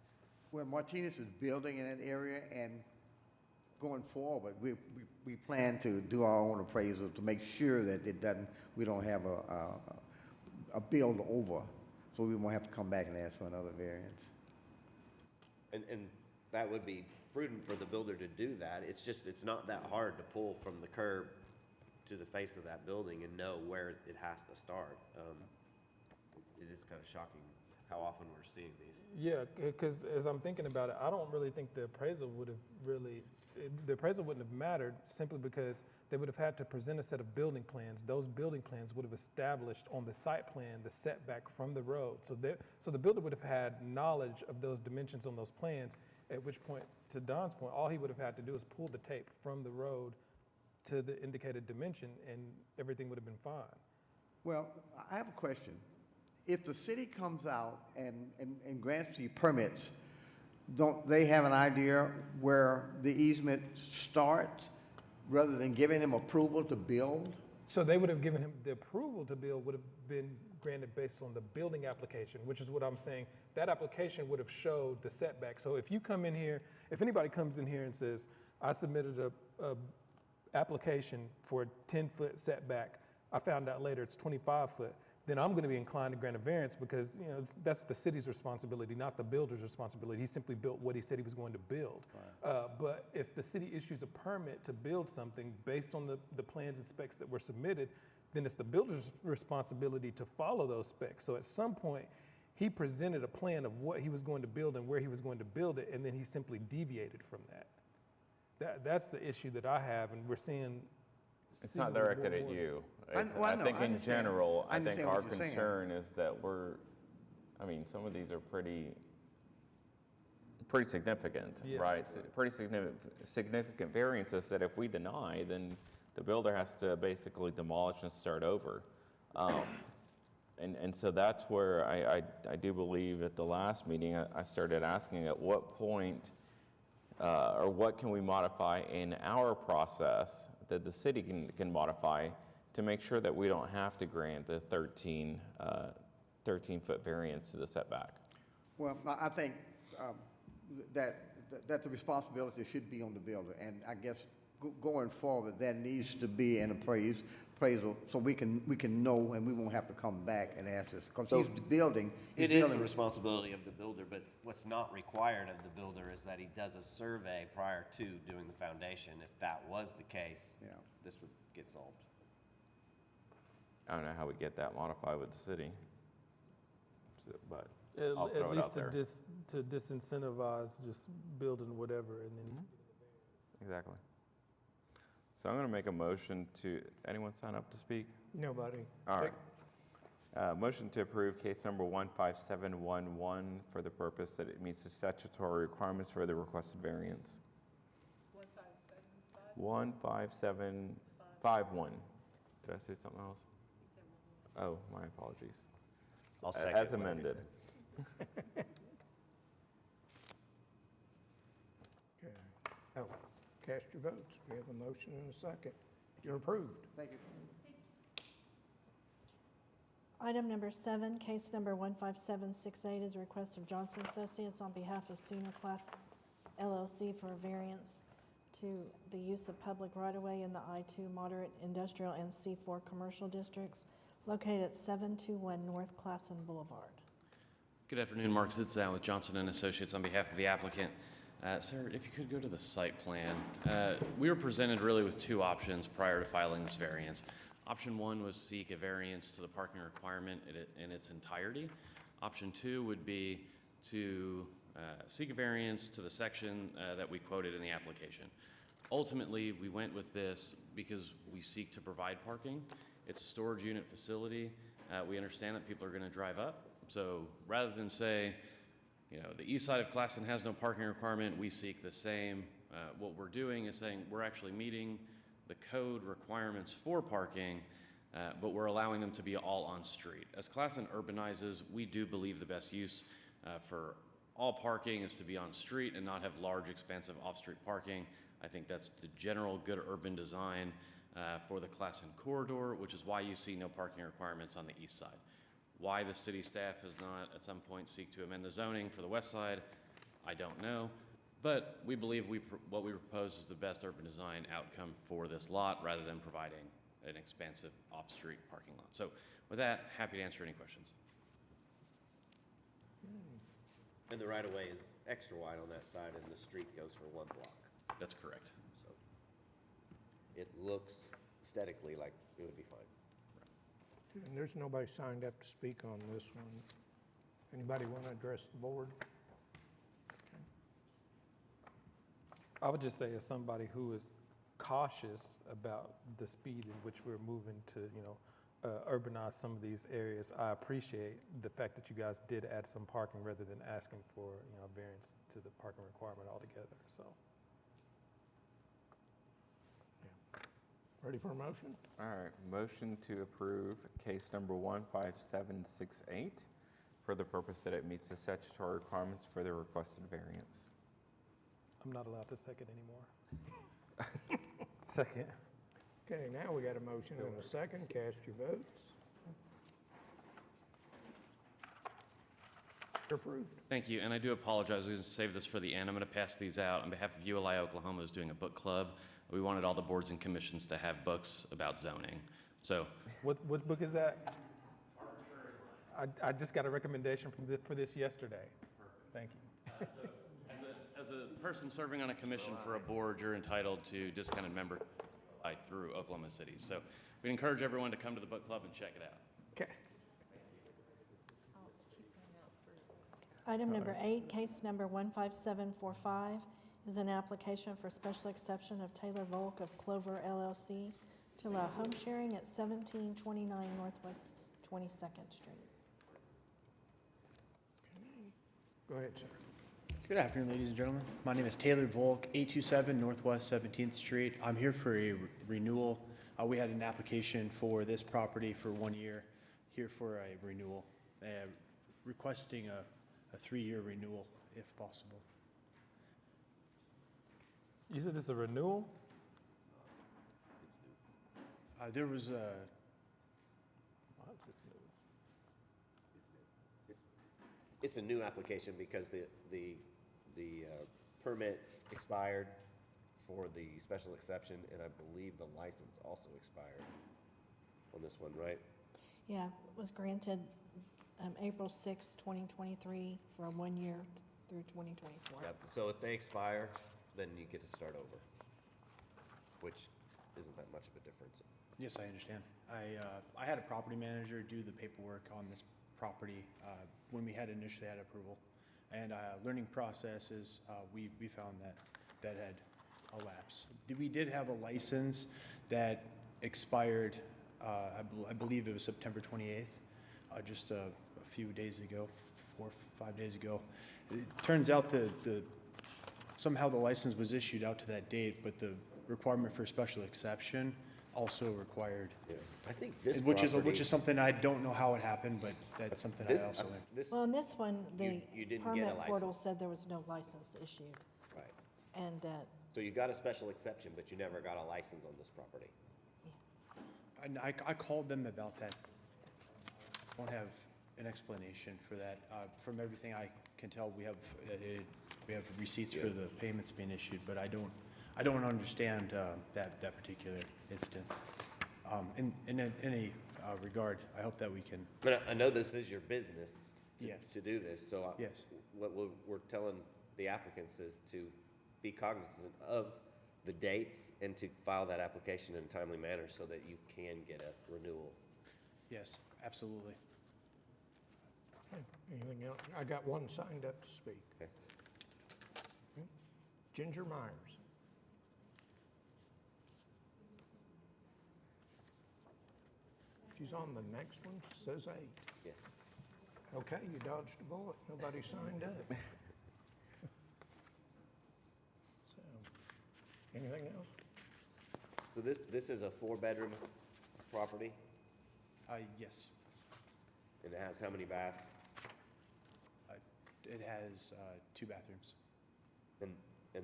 Well, Martinez is building in that area, and going forward, we plan to do our own appraisal to make sure that we don't have a build over, so we won't have to come back and ask for another variance. And that would be prudent for the builder to do that. It's not that hard to pull from the curb to the face of that building and know where it has to start. It is kind of shocking how often we're seeing these. Yeah, because as I'm thinking about it, I don't really think the appraisal would have the appraisal wouldn't have mattered simply because they would have had to present a set of building plans. Those building plans would have established on the site plan the setback from the road. So the builder would have had knowledge of those dimensions on those plans, at which point, to Don's point, all he would have had to do is pull the tape from the road to the indicated dimension and everything would have been fine. Well, I have a question. If the city comes out and grants you permits, don't they have an idea where the easement starts rather than giving him approval to build? So they would have given him, the approval to build would have been granted based on the building application, which is what I'm saying. That application would have showed the setback. So if you come in here, if anybody comes in here and says, I submitted a application for a 10-foot setback, I found out later it's 25 foot, then I'm going to be inclined to grant a variance because, you know, that's the city's responsibility, not the builder's responsibility. He simply built what he said he was going to build. But if the city issues a permit to build something based on the plans and specs that were submitted, then it's the builder's responsibility to follow those specs. So at some point, he presented a plan of what he was going to build and where he was going to build it, and then he simply deviated from that. That's the issue that I have, and we're seeing. It's not directed at you. I think in general, I think our concern is that some of these are pretty significant, right? Pretty significant variances that if we deny, then the builder has to basically demolish and start over. And so that's where I do believe at the last meeting, I started asking at what point or what can we modify in our process that the city can modify to make sure that we don't have to grant the 13-foot variance to the setback. Well, I think that the responsibility should be on the builder, and I guess going forward, there needs to be an appraisal so we can know and we won't have to come back and ask this because he's building. It is the responsibility of the builder, but what's not required of the builder is that he does a survey prior to doing the foundation. If that was the case, this would get solved. I don't know how we get that modified with the city, but I'll At throw it least out there. to disincentivize just building whatever and then. Exactly. So I'm going to make a motion to, anyone sign up to speak? Nobody. All right. Motion to approve case number 15711 for the purpose that it meets the statutory requirements for the requested variance. 15751. Did I say something else? Oh, my apologies. I'll second As whatever you amended. Okay. Oh, cast your votes. We have a motion and a second. You're approved. Thank you. Item number 7, case number 15768 is a request of Johnson Associates on behalf of Sooner Class LLC for a variance to the use of public right-of-way in the I-2 moderate industrial and C4 commercial districts located at 721 North Classen Boulevard. Good afternoon, Mark Zitzow with Johnson & Associates on behalf of the applicant. Sir, if you could go to the site plan. We were presented really with two options prior to filing this variance. Option 1 was seek a variance to the parking requirement in its entirety. Option 2 would be to seek a variance to the section that we quoted in the application. Ultimately, we went with this because we seek to provide parking. It's a storage unit facility. We understand that people are going to drive up. So rather than say, the east side of Classen has no parking requirement, we seek the same. What we're doing is saying we're actually meeting the code requirements for parking, but we're allowing them to be all on street. As Classen urbanizes, we do believe the best use for all parking is to be on street and not have large, expansive off-street parking. I think that's the general good urban design for the Classen corridor, which is why you see no parking requirements on the east side. Why the city staff has not at some point seek to amend the zoning for the west side, I don't know. But we believe what we propose is the best urban design outcome for this lot rather than providing an expansive off-street parking lot. So with that, happy to answer any questions. And the right-of-way is extra wide on that side and the street goes for 1 block. That's correct. So it looks aesthetically like it would be fine. And there's nobody signed up to speak on this one. Anybody want to address the board? I would just say, as somebody who is cautious about the speed in which we're moving to, urbanize some of these areas, I appreciate the fact that you guys did add some parking rather than asking for, variance to the parking requirement altogether, so. Ready for a motion? All right, motion to approve case number 15768 for the purpose that it meets the statutory requirements for the requested variance. I'm not allowed to second anymore. Second. Okay, now we got a motion and a second. Cast your votes. Approved. Thank you, and I do apologize. I was going to save this for the end. I'm going to pass these out on behalf of ULI Oklahoma, who's doing a book club. We wanted all the boards and commissions to have books about zoning. So, What book is that? I just got a recommendation for this yesterday. Thank you. as a person serving on a commission for a board, you're entitled to discounted member through Oklahoma City. So, we encourage everyone to come to the book club and check it out. Okay. Item number 8, case number 15745, is an application for special exception of Taylor Volk of Clover LLC to allow home sharing at 1729 Northwest 22nd Street. Go ahead, sir. Good afternoon, ladies and gentlemen. My name is Taylor Volk, 827 Northwest 17th Street. I'm here for a renewal. We had an application for this property for 1 year, here for a renewal, requesting a 3-year renewal if possible. You said this is a renewal? There was a, It's a new application because the permit expired for the special exception, and I believe the license also expired on this one, right? Yeah, it was granted April 6, 2023 for 1 year through 2024. Yep, so if they expire, then you get to start over, which isn't that much of a difference. yes, I understand. I had a property manager do the paperwork on this property when we had initially had approval. And learning processes, we found that had elapsed. We did have a license that expired, I believe it was September 28th, just a few days ago, 4 or 5 days ago. It turns out somehow the license was issued out to that date, but the requirement for special exception also required. Yeah, I think this Which property- is something I don't know how it happened, but that's something I also learned. Well, in this one, the you didn't get a permit portal license. said there was no license issued. Right. And So you got a special exception, but you never got a license on this property. And I called them about that. Won't have an explanation for that. From everything I can tell, we have receipts for the payments being issued, but I don't understand that particular instance. In any regard, I hope that we can. But I know this is your business Yes. to do this, so Yes. what we're telling the applicants is to be cognizant of the dates and to file that application in a timely manner so that you can get a renewal. Yes, absolutely. Okay, anything else? I got one signed up to speak. Okay. Ginger Myers. She's on the next one, says 8. Yeah. Okay, you dodged a bullet, nobody signed up. So, anything else? So this is a 4-bedroom property, Yes. and it has how many baths? It has 2 bathrooms. And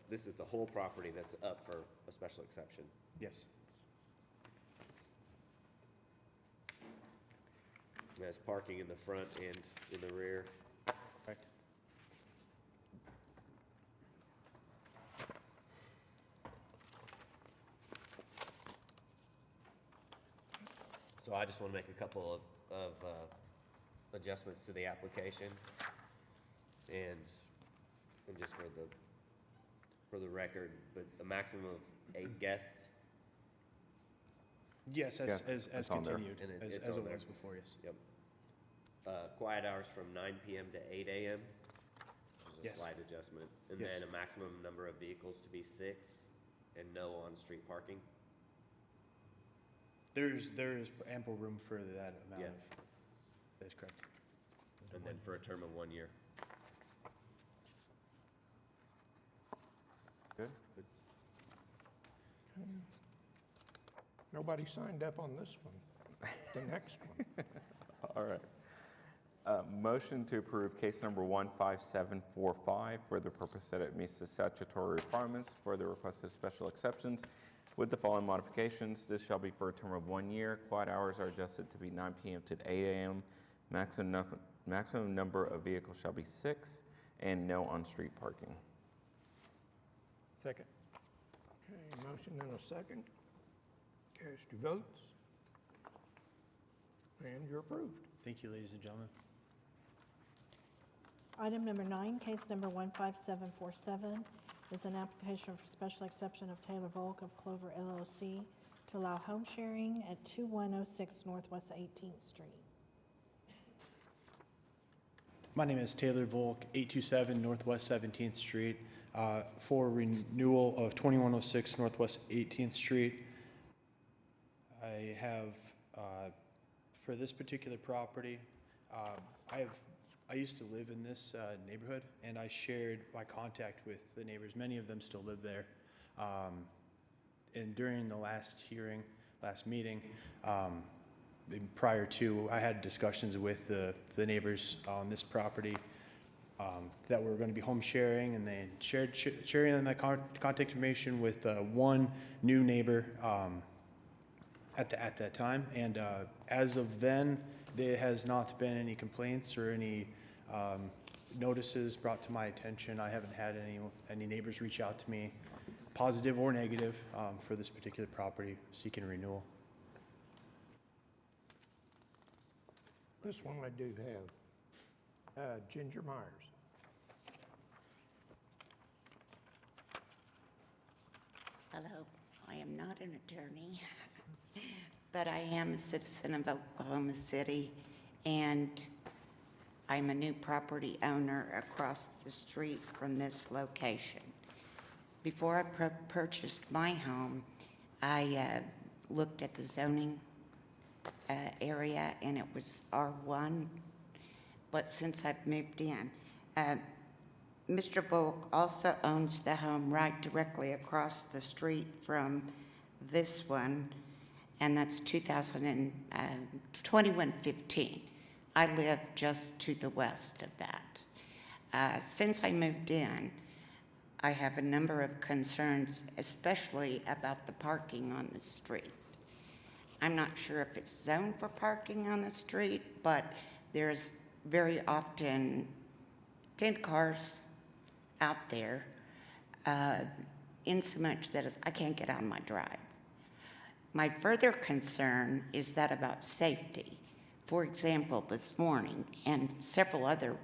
this is the whole property that's up for a special exception. Yes. It has parking in the front and in the rear. Correct. So I just want to make a couple of adjustments to the application. And just for the record, but a maximum of 8 guests. Yes, Yeah, as it's on there. continued, And as it's it on there. was before, yes. Yep. quiet hours from 9 PM to 8 AM, which is a Yes. slight adjustment. And Yes. then a maximum number of vehicles to be 6 and no on-street parking. There is ample room for that amount Yeah. of, that's correct. And then for a term of 1 year. Good? Nobody signed up on this one. The next one. All right. Motion to approve case number 15745 for the purpose that it meets the statutory requirements for the requested special exceptions with the following modifications. This shall be for a term of 1 year. Quiet hours are adjusted to be 9 PM to 8 AM. Maximum number of vehicles shall be 6, and no on-street parking. Second. Okay, motion and a second. Cast your votes. And you're approved. Thank you, ladies and gentlemen. Item number 9, case number 15747, is an application for special exception of Taylor Volk of Clover LLC to allow home sharing at 2106 Northwest 18th Street. My name is Taylor Volk, 827 Northwest 17th Street, for renewal of 2106 Northwest 18th Street. I have, for this particular property, I used to live in this neighborhood, and I shared my contact with the neighbors. Many of them still live there. And during the last meeting, prior to, I had discussions with the neighbors on this property that were going to be home sharing, and they sharing that contact information with one new neighbor at that time. And as of then, there has not been any complaints or any notices brought to my attention. I haven't had any neighbors reach out to me, positive or negative, for this particular property seeking renewal. This one I do have. Ginger Myers. Hello, I am not an attorney, but I am a citizen of Oklahoma City, and I'm a new property owner across the street from this location. Before I purchased my home, I looked at the zoning area, and it was R1, but since I've moved in, Mr. Volk also owns the home right directly across the street from this one, and that's 2115. I live just to the west of that. Since I moved in, I have a number of concerns, especially about the parking on the street. I'm not sure if it's zoned for parking on the street, but there's very often 10 cars out there, insomuch that I can't get on my drive. My further concern is that about safety. For example, this morning and several other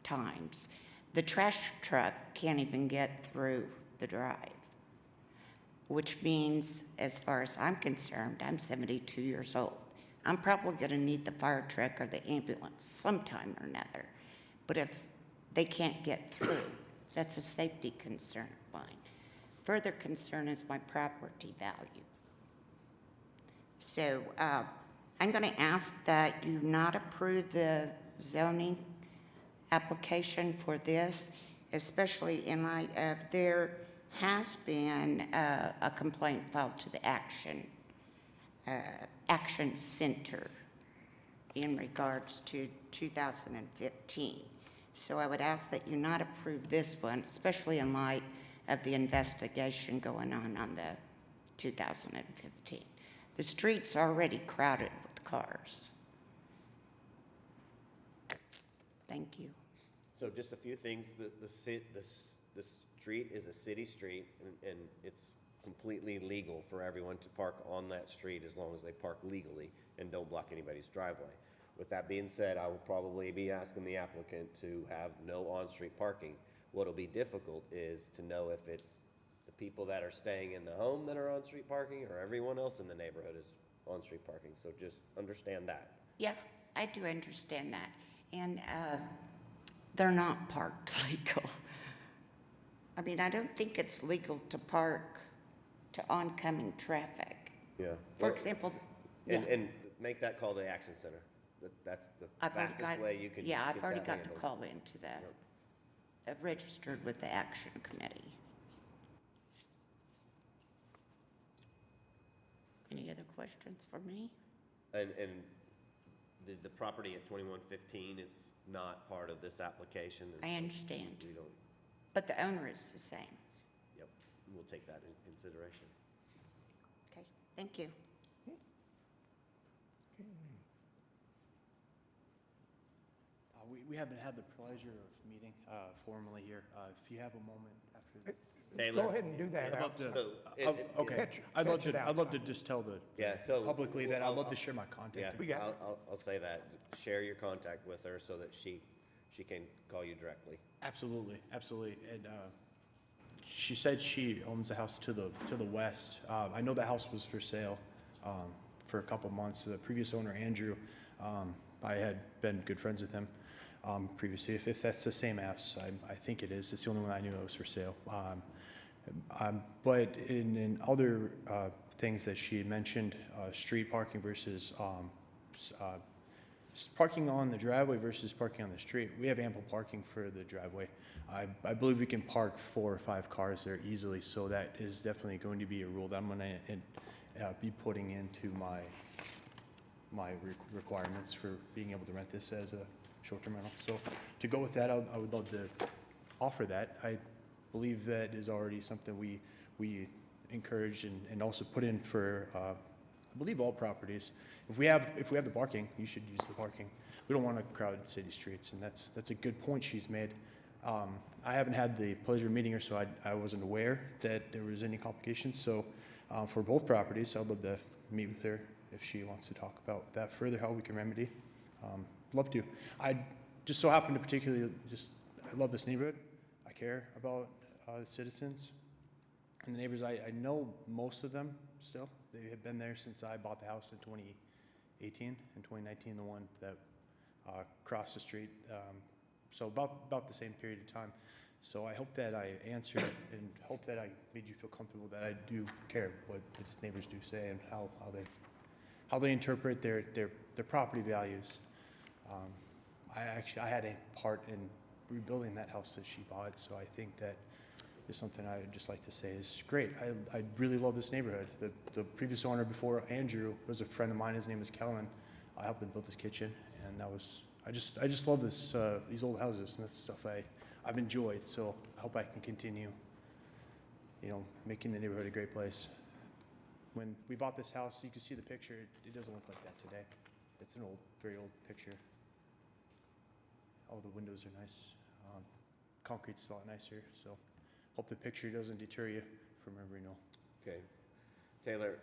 times, the trash truck can't even get through the drive, which means, as far as I'm concerned, I'm 72 years old. I'm probably going to need the fire truck or the ambulance sometime or another. But if they can't get through, that's a safety concern of mine. Further concern is my property value. So I'm going to ask that you not approve the zoning application for this, especially in light of there has been a complaint filed to the Action Center in regards to 2015. So I would ask that you not approve this one, especially in light of the investigation going on the 2015. The street's already crowded with cars. Thank you. So just a few things. The street is a city street, and it's completely legal for everyone to park on that street as long as they park legally and don't block anybody's driveway. With that being said, I will probably be asking the applicant to have no on-street parking. What'll be difficult is to know if it's the people that are staying in the home that are on-street parking or everyone else in the neighborhood is on-street parking. So just understand that. Yeah, I do understand that. And they're not parked legal. I mean, I don't think it's legal to park to oncoming traffic. Yeah. For Well, example, And make that call to Action Center. That's the I've already fastest got, way you can yeah, I've get already that got the handled. call into that. I've registered with the Action Committee. Any other questions for me? And the property at 2115 is not part of this application. and I so understand. We don't, But the owner is the same. yep, we'll take that into consideration. Okay, thank you. We haven't had the pleasure of meeting formally here. If you have a moment after. Taylor? Go ahead and do that I'd love to- outside. Okay, Catch I'd love it to, I'd love to outside. just tell the, Yeah, so. publicly that I'd I'll- love to share my contact. Yeah, We got it. I'll say that. Share your contact with her so that she can call you directly. Absolutely, absolutely. And she said she owns the house to the west. I know the house was for sale for a couple months. The previous owner, Andrew, I had been good friends with him previously. If that's the same house, I think it is. It's the only one I knew that was for sale. But in other things that she had mentioned, street parking versus parking on the driveway versus parking on the street. We have ample parking for the driveway. I believe we can park 4 or 5 cars there easily, so that is definitely going to be a rule that I'm going to be putting into my requirements for being able to rent this as a short-term rental. So to go with that, I would love to offer that. I believe that is already something we encourage and also put in for, I believe, all properties. If we have the parking, you should use the parking. We don't want to crowd city streets, and that's a good point she's made. I haven't had the pleasure of meeting her, so I wasn't aware that there was any complications. So for both properties, I'd love to meet with her if she wants to talk about that further, how we can remedy. Love to. I just so happen to particularly I love this neighborhood. I care about the citizens and the neighbors. I know most of them still. They have been there since I bought the house in 2018 and 2019, the one that crossed the street. So about the same period of time. So I hope that I answered and hope that I made you feel comfortable that I do care what these neighbors do say and how they interpret their property values. I had a part in rebuilding that house that she bought, so I think that is something I would just like to say is great. I really love this neighborhood. The previous owner before Andrew was a friend of mine. His name is Kellen. I helped him build his kitchen, and that was I just love these old houses, and that's stuff I've enjoyed. So I hope I can continue, making the neighborhood a great place. When we bought this house, you can see the picture. It doesn't look like that today. It's an very old picture. All the windows are nice. Concrete's a lot nicer, so hope the picture doesn't deter you from a renewal. Okay. Taylor,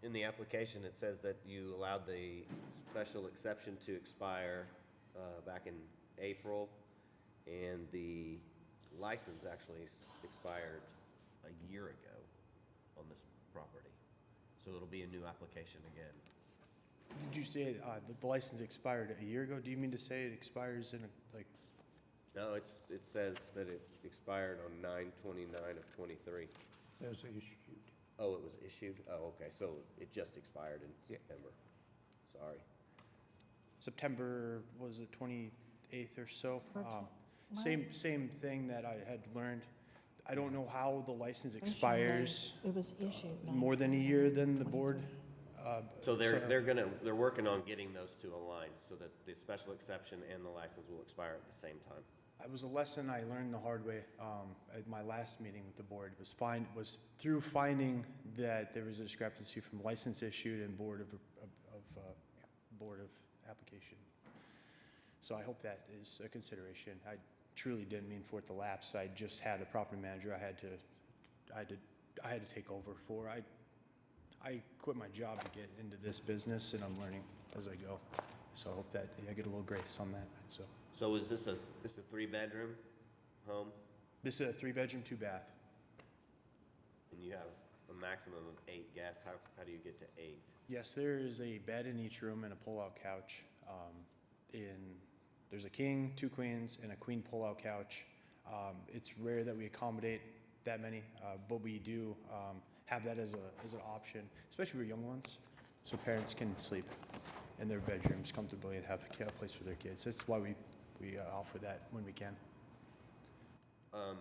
in the application, it says that you allowed the special exception to expire back in April, and the license actually expired a year ago on this property. So it'll be a new application again. Did you say that the license expired a year ago? Do you mean to say it expires in No, it says that it expired on 9/29 of '23. It was issued. Oh, it was issued? Oh, okay, so it just expired in September. Sorry. September, was it 28th or so? What? Same thing that I had learned. I don't know how the license Issued expires date. It was issued. more than a year than the board. So they're working on getting those two aligned so that the special exception and the license will expire at the same time. It was a lesson I learned the hard way at my last meeting with the board. Was through finding that there was a discrepancy from license issued and board of application. So I hope that is a consideration. I truly didn't mean for it to lapse. I just had a property manager I had to take over for. I quit my job to get into this business, and I'm learning as I go. So I hope that I get a little grace on that. So is this a 3-bedroom home? This is a 3-bedroom, 2-bath. And you have a maximum of 8 guests. How do you get to 8? Yes, there is a bed in each room and a pull-out couch in There's a king, 2 queens, and a queen pull-out couch. It's rare that we accommodate that many, but we do have that as an option, especially for young ones, so parents can sleep in their bedrooms comfortably and have a place for their kids. That's why we offer that when we can. And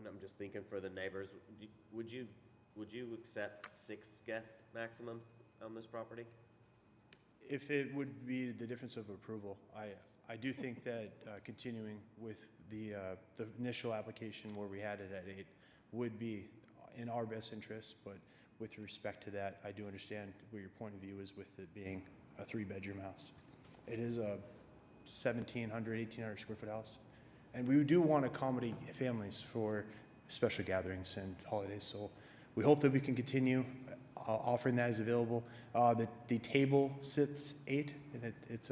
I'm just thinking for the neighbors, would you accept 6 guests maximum on this property? If it would be the difference of approval, I do think that continuing with the initial application where we had it at 8 would be in our best interest, but with respect to that, I do understand where your point of view is with it being a 3-bedroom house. It is a 1,700, 1,800 square foot house. And we do want to accommodate families for special gatherings and holidays, so we hope that we can continue offering that as available. The table sits 8, and it's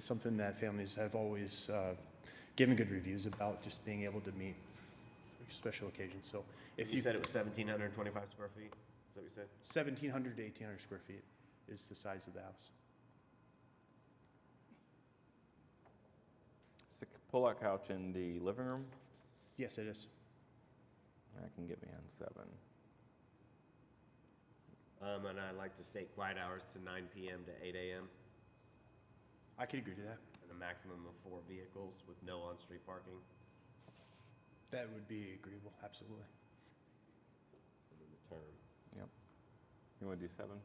something that families have always given good reviews about, just being able to meet for special occasions. So if You said it was 1,725 square feet? Is that what you said? 1,700 to 1,800 square feet is the size of the house. Is the pull-out couch in the living room? Yes, it is. I can get behind 7. And I'd like to state quiet hours to 9 p.m. to 8 a.m. I could agree to that. And a maximum of 4 vehicles with no on-street parking. That would be agreeable, absolutely. And then the term. Yep. You want to do 7?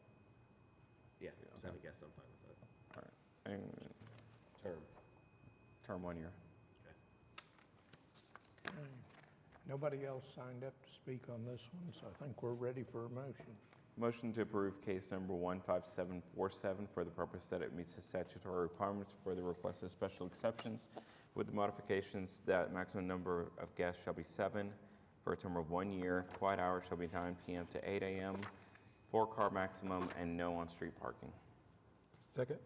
Yeah, Okay. 7 guests, I'm fine with that. All right. And Term. term 1 year. Okay. Nobody else signed up to speak on this one, so I think we're ready for a motion. Motion to approve case number 15747 for the purpose that it meets the statutory requirements for the requested special exceptions with the modifications that maximum number of guests shall be 7 for a term of 1 year. Quiet hours shall be 9 p.m. to 8 a.m., 4-car maximum, and no on-street parking. Second?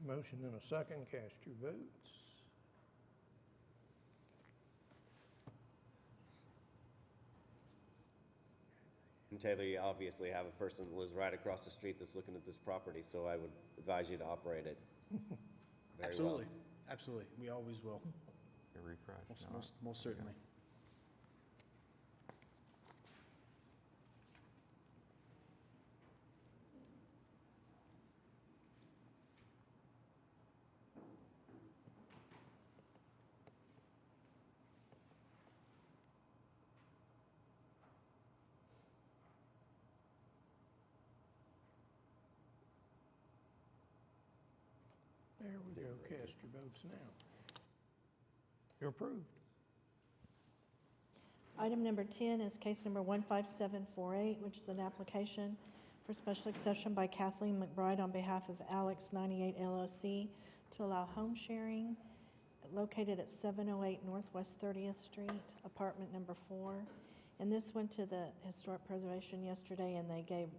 Motion and a second, cast your votes. And Taylor, you obviously have a person that lives right across the street that's looking at this property, so I would advise you to operate it very Absolutely, well. absolutely. We always will, Your refresh. most certainly. There we go, cast your votes now. You're approved. Item number 10 is case number 15748, which is an application for special exception by Kathleen McBride on behalf of Alex 98 LLC to allow home sharing located at 708 Northwest 30th Street, apartment number 4. And this went to the Historic Preservation yesterday, and they gave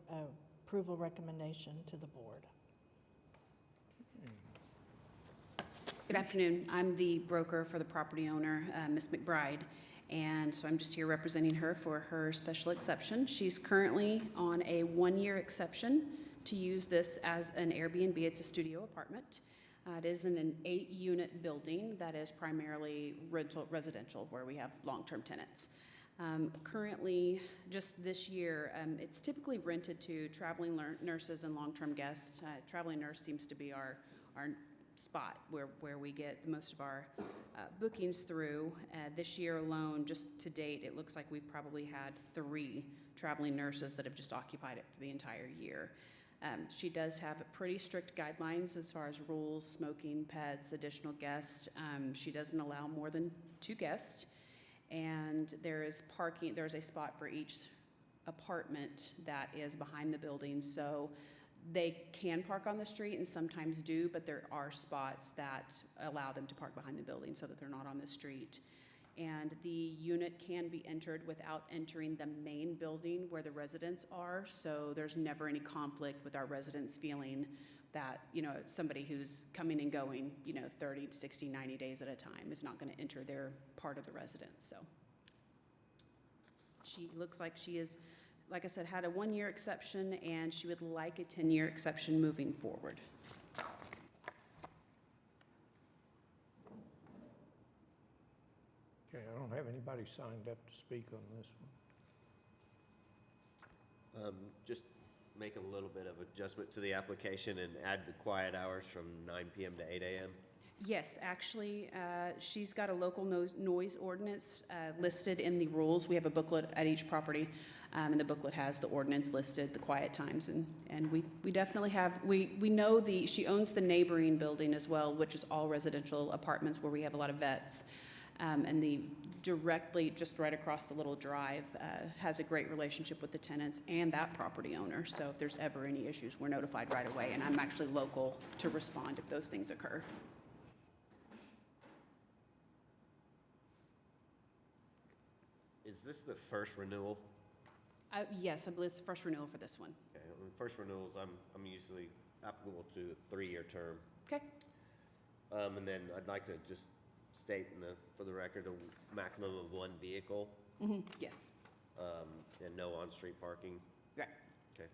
approval recommendation to the board. Good afternoon. I'm the broker for the property owner, Ms. McBride, and so I'm just here representing her for her special exception. She's currently on a 1-year exception to use this as an Airbnb. It's a studio apartment. It is in an 8-unit building that is primarily residential, where we have long-term tenants. Currently, just this year, it's typically rented to traveling nurses and long-term guests. Traveling nurse seems to be our spot where we get most of our bookings through. This year alone, just to date, it looks like we've probably had 3 traveling nurses that have just occupied it for the entire year. She does have pretty strict guidelines as far as rules, smoking, pets, additional guests. She doesn't allow more than 2 guests, and there is parking. There's a spot for each apartment that is behind the building, so they can park on the street and sometimes do, but there are spots that allow them to park behind the building so that they're not on the street. And the unit can be entered without entering the main building where the residents are, so there's never any conflict with our residents feeling that, somebody who's coming and going, 30, 60, 90 days at a time is not going to enter their part of the residence. So she looks like she is, like I said, had a 1-year exception, and she would like a 10-year exception moving forward. Okay, I don't have anybody signed up to speak on this one. Just make a little bit of adjustment to the application and add the quiet hours from 9 PM to 8 AM. Yes, actually, she's got a local noise ordinance listed in the rules. We have a booklet at each property, and the booklet has the ordinance listed, the quiet times, and we definitely have, we know she owns the neighboring building as well, which is all residential apartments where we have a lot of vets. And the directly, just right across the little drive, has a great relationship with the tenants and that property owner. So if there's ever any issues, we're notified right away, and I'm actually local to respond if those things occur. Is this the first renewal? Yes, I believe it's the first renewal for this one. Okay, on first renewals, I'm usually applicable to a 3-year term. Okay. And then I'd like to just state for the record, a maximum of 1 vehicle. Yes. And no on-street parking. Right. Okay.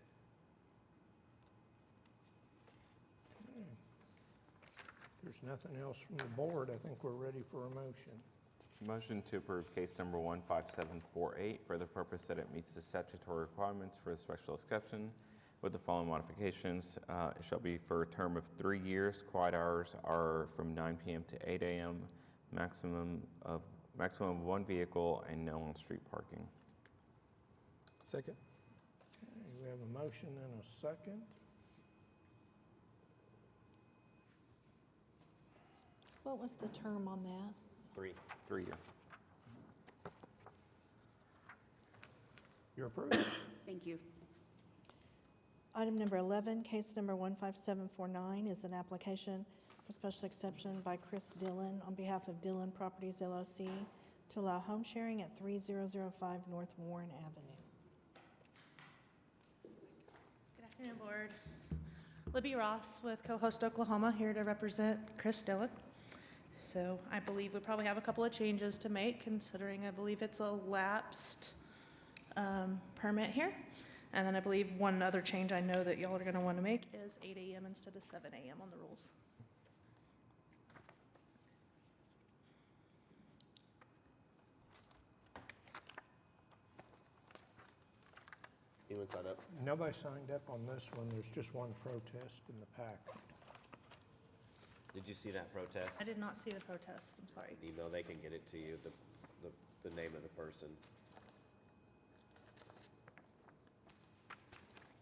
If there's nothing else from the board, I think we're ready for a motion. Motion to approve case number 15748 for the purpose that it meets the statutory requirements for a special exception with the following modifications. It shall be for a term of 3 years. Quiet hours are from 9 PM to 8 AM. Maximum of 1 vehicle and no on-street parking. Second. Okay, we have a motion and a second. What was the term on that? 3 year. You're approved. Thank you. Item number 11, case number 15749 is an application for special exception by Chris Dillon on behalf of Dillon Properties LLC to allow home sharing at 3005 North Warren Avenue. Good afternoon, Board. Libby Ross with Co-Host Oklahoma, here to represent Chris Dillon. So I believe we probably have a couple of changes to make, considering I believe it's a lapsed permit here. And then I believe one other change I know that y'all are going to want to make is 8 AM instead of 7 AM on the rules. Anyone sign up? Nobody signed up on this one. There's just one protest in the packet. Did you see that protest? I did not see the protest, I'm sorry. Email, they can get it to you, the name of the person.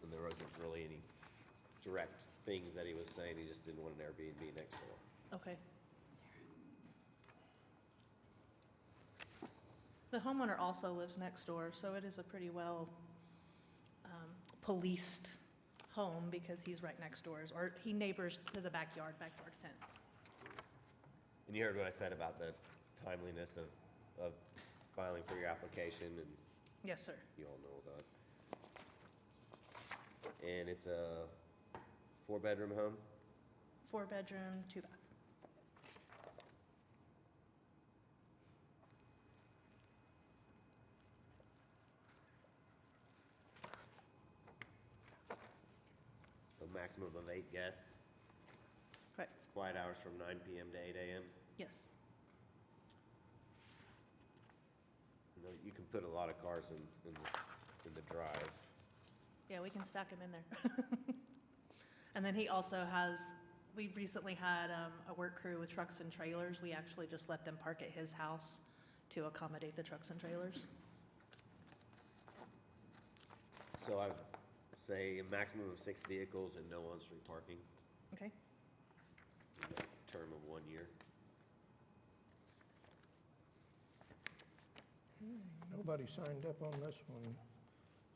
And there wasn't really any direct things that he was saying, he just didn't want an Airbnb next door. Okay. The homeowner also lives next door, so it is a pretty well policed home because he's right next door, or he neighbors to the backyard fence. And you heard what I said about the timeliness of filing for your application, and Yes, sir. you all know that. And it's a 4-bedroom home? 4-bedroom, 2-bath. A maximum of 8 guests? Correct. Quiet hours from 9 PM to 8 AM? Yes. You know, you can put a lot of cars in the drive. Yeah, we can stack him in there. And then he also has, we recently had a work crew with trucks and trailers. We actually just let them park at his house to accommodate the trucks and trailers. So I would say a maximum of 6 vehicles and no on-street parking, Okay? in a term of 1 year. Nobody signed up on this one,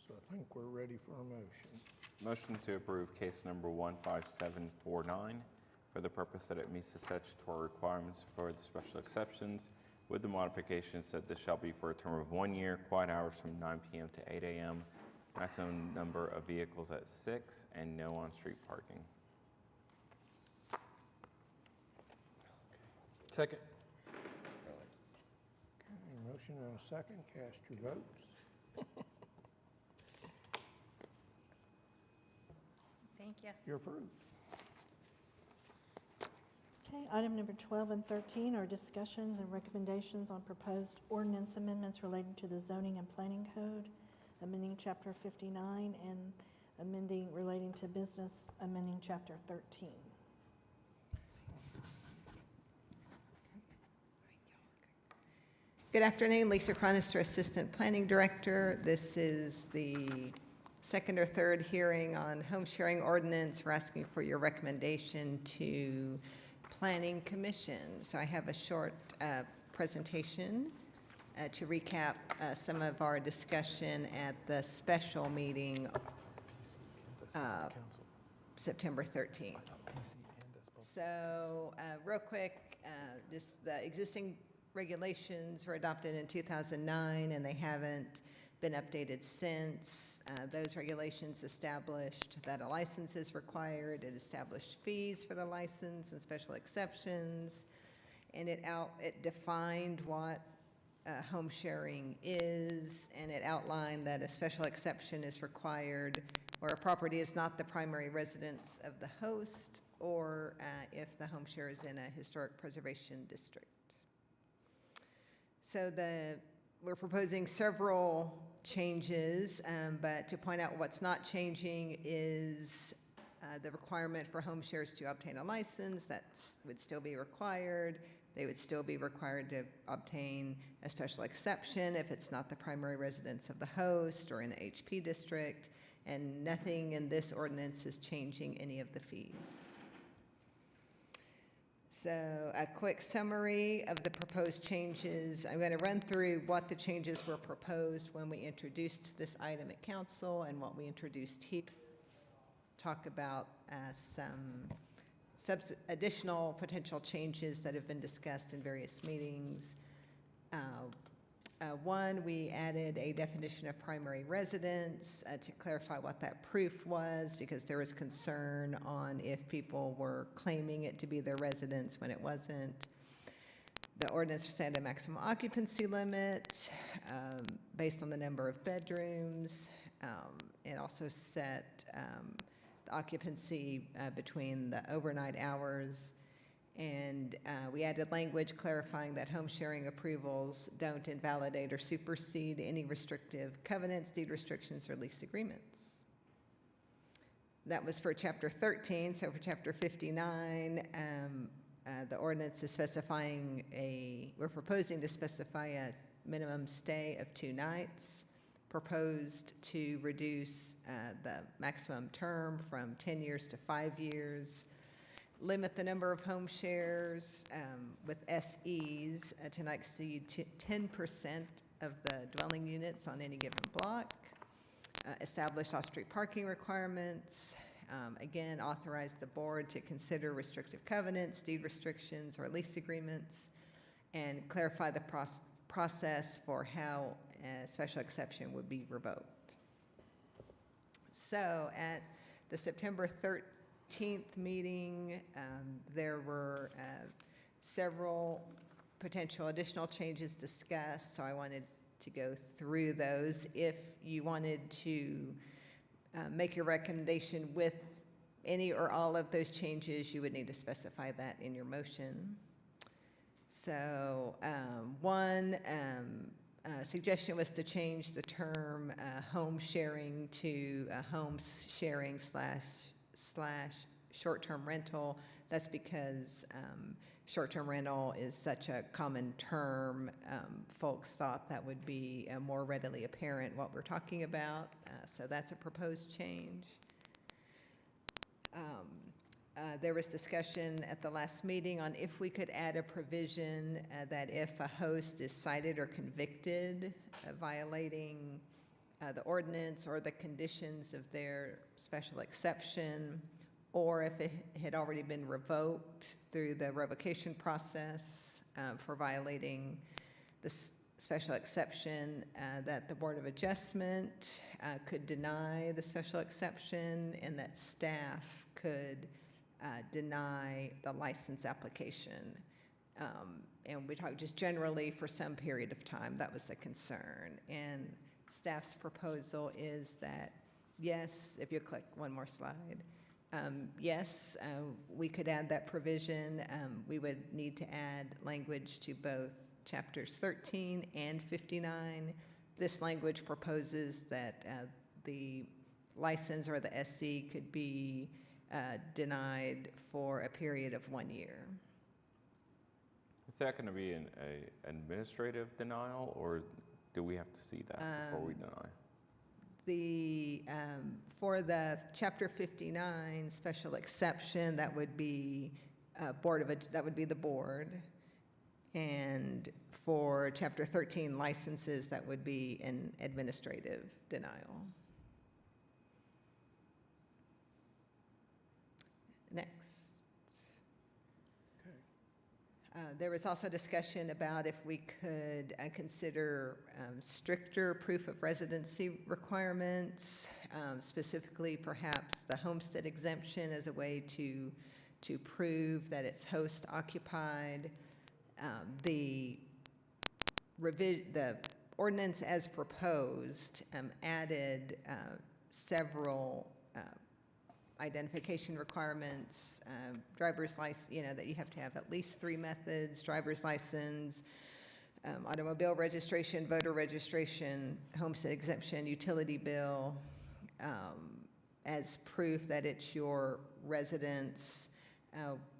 so I think we're ready for a motion. Motion to approve case number 15749 for the purpose that it meets the statutory requirements for the special exceptions with the modifications that this shall be for a term of 1 year, quiet hours from 9 PM to 8 AM, maximum number of vehicles at 6, and no on-street parking. Second. Okay, motion and a second. Cast your votes. Thank you. You're approved. Okay, Item number 12 and 13 are discussions and recommendations on proposed ordinance amendments relating to the zoning and planning code, amending Chapter 59, and amending relating to business, amending Chapter 13. Good afternoon, Lisa Chronister, Assistant Planning Director. This is the second or third hearing on home sharing ordinance. We're asking for your recommendation to Planning Commission. So I have a short presentation to recap some of our discussion at the special meeting September 13th. So real quick, just the existing regulations were adopted in 2009, and they haven't been updated since. Those regulations established that a license is required. It established fees for the license and special exceptions, and it defined what home sharing is, and it outlined that a special exception is required where a property is not the primary residence of the host, or if the home share is in a historic preservation district. So we're proposing several changes, but to point out what's not changing is the requirement for home shares to obtain a license. That would still be required. They would still be required to obtain a special exception if it's not the primary residence of the host or in an HP district, and nothing in this ordinance is changing any of the fees. So a quick summary of the proposed changes. I'm going to run through what the changes were proposed when we introduced this item at council and what we introduced here. Talk about some additional potential changes that have been discussed in various meetings. One, we added a definition of primary residence to clarify what that proof was, because there was concern on if people were claiming it to be their residence when it wasn't. The ordinance set a maximum occupancy limit based on the number of bedrooms. It also set the occupancy between the overnight hours. And we added language clarifying that home sharing approvals don't invalidate or supersede any restrictive covenants, deed restrictions, or lease agreements. That was for Chapter 13. So for Chapter 59, the ordinance is specifying we're proposing to specify a minimum stay of 2 nights, proposed to reduce the maximum term from 10 years to 5 years, limit the number of home shares with SEs to not exceed 10% of the dwelling units on any given block, establish off-street parking requirements, again, authorize the board to consider restrictive covenants, deed restrictions, or lease agreements, and clarify the process for how a special exception would be revoked. So at the September 13th meeting, there were several potential additional changes discussed, so I wanted to go through those. If you wanted to make your recommendation with any or all of those changes, you would need to specify that in your motion. So one suggestion was to change the term home sharing to home sharing slash short-term rental. That's because short-term rental is such a common term. Folks thought that would be more readily apparent what we're talking about. So that's a proposed change. There was discussion at the last meeting on if we could add a provision that if a host is cited or convicted of violating the ordinance or the conditions of their special exception, or if it had already been revoked through the revocation process for violating the special exception, that the Board of Adjustment could deny the special exception, and that staff could deny the license application. And we talked just generally for some period of time. That was the concern. And staff's proposal is that, yes, if you click one more slide, Yes, we could add that provision. We would need to add language to both chapters 13 and 59. This language proposes that the license or the SC could be denied for a period of 1 year. Is that going to be an administrative denial, or do we have to see that before we deny? For the Chapter 59 special exception, that would be that would be the board. And for Chapter 13 licenses, that would be an administrative denial. Next. There was also discussion about if we could consider stricter proof of residency requirements, specifically perhaps the homestead exemption as a way to prove that it's host occupied. The ordinance as proposed added several identification requirements, driver's license, that you have to have at least 3 methods: driver's license, automobile registration, voter registration, homestead exemption, utility bill, as proof that it's your residence.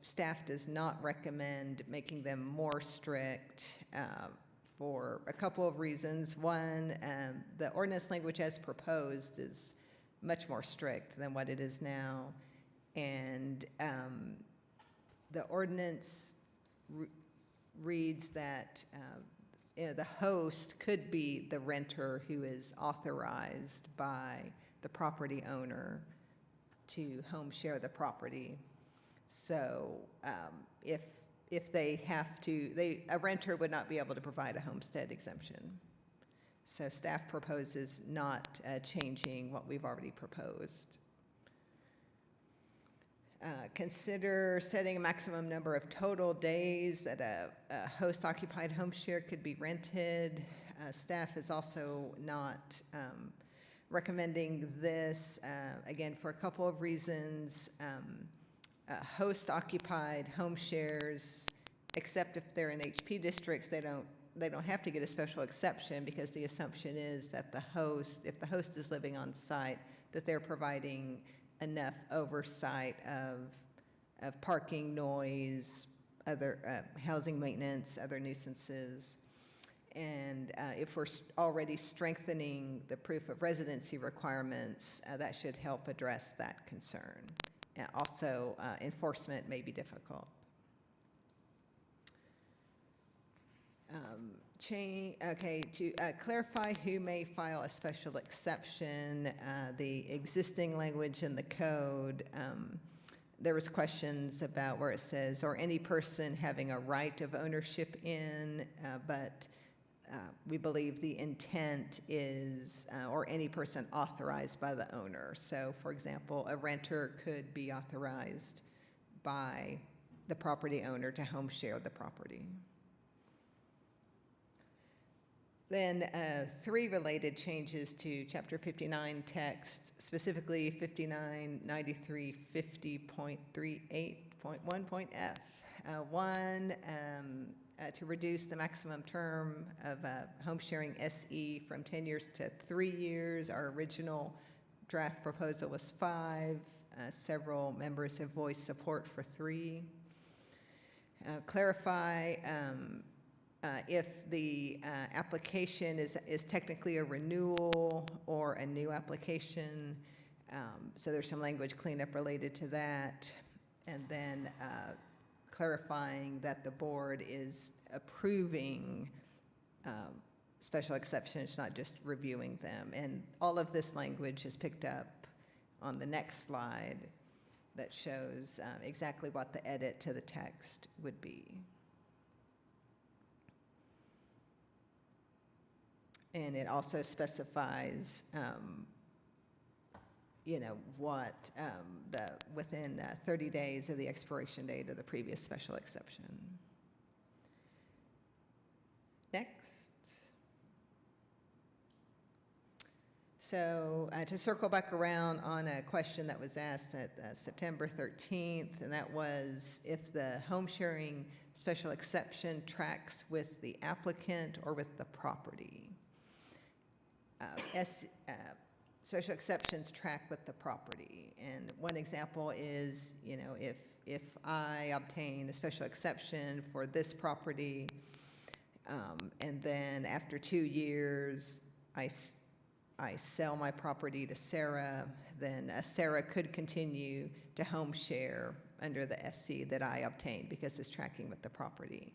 Staff does not recommend making them more strict for a couple of reasons. One, the ordinance language as proposed is much more strict than what it is now. And the ordinance reads that the host could be the renter who is authorized by the property owner to home share the property. So if they have to, a renter would not be able to provide a homestead exemption. So staff proposes not changing what we've already proposed. Consider setting a maximum number of total days that a host-occupied home share could be rented. Staff is also not recommending this, again, for a couple of reasons. Host-occupied home shares, except if they're in HP districts, they don't have to get a special exception, because the assumption is that if the host is living on site, that they're providing enough oversight of parking, noise, other housing maintenance, other nuisances. And if we're already strengthening the proof of residency requirements, that should help address that concern. Also, enforcement may be difficult. To clarify who may file a special exception, the existing language in the code, there was questions about where it says, or any person having a right of ownership in, but we believe the intent is, or any person authorized by the owner. So, for example, a renter could be authorized by the property owner to home share the property. Then 3 related changes to Chapter 59 text, specifically 599350.38.1.f. One, to reduce the maximum term of home sharing SE from 10 years to 3 years. Our original draft proposal was 5. Several members have voiced support for 3. Clarify if the application is technically a renewal or a new application. So there's some language cleanup related to that. And then clarifying that the board is approving special exceptions, not just reviewing them. And all of this language is picked up on the next slide that shows exactly what the edit to the text would be. And it also specifies, what within 30 days of the expiration date of the previous special exception. Next. So to circle back around on a question that was asked at September 13th, and that was if the home sharing special exception tracks with the applicant or with the property. Special exceptions track with the property. And one example is, you know, if I obtain a special exception for this property, and then after 2 years, I sell my property to Sarah, then Sarah could continue to home share under the SC that I obtained because it's tracking with the property.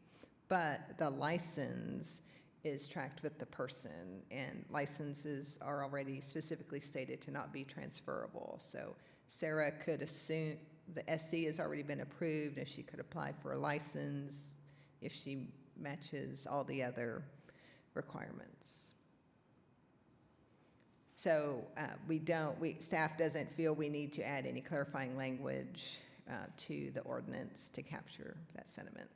But the license is tracked with the person, and licenses are already specifically stated to not be transferable. So Sarah could assume the SC has already been approved, and she could apply for a license if she matches all the other requirements. So staff doesn't feel we need to add any clarifying language to the ordinance to capture that sentiment.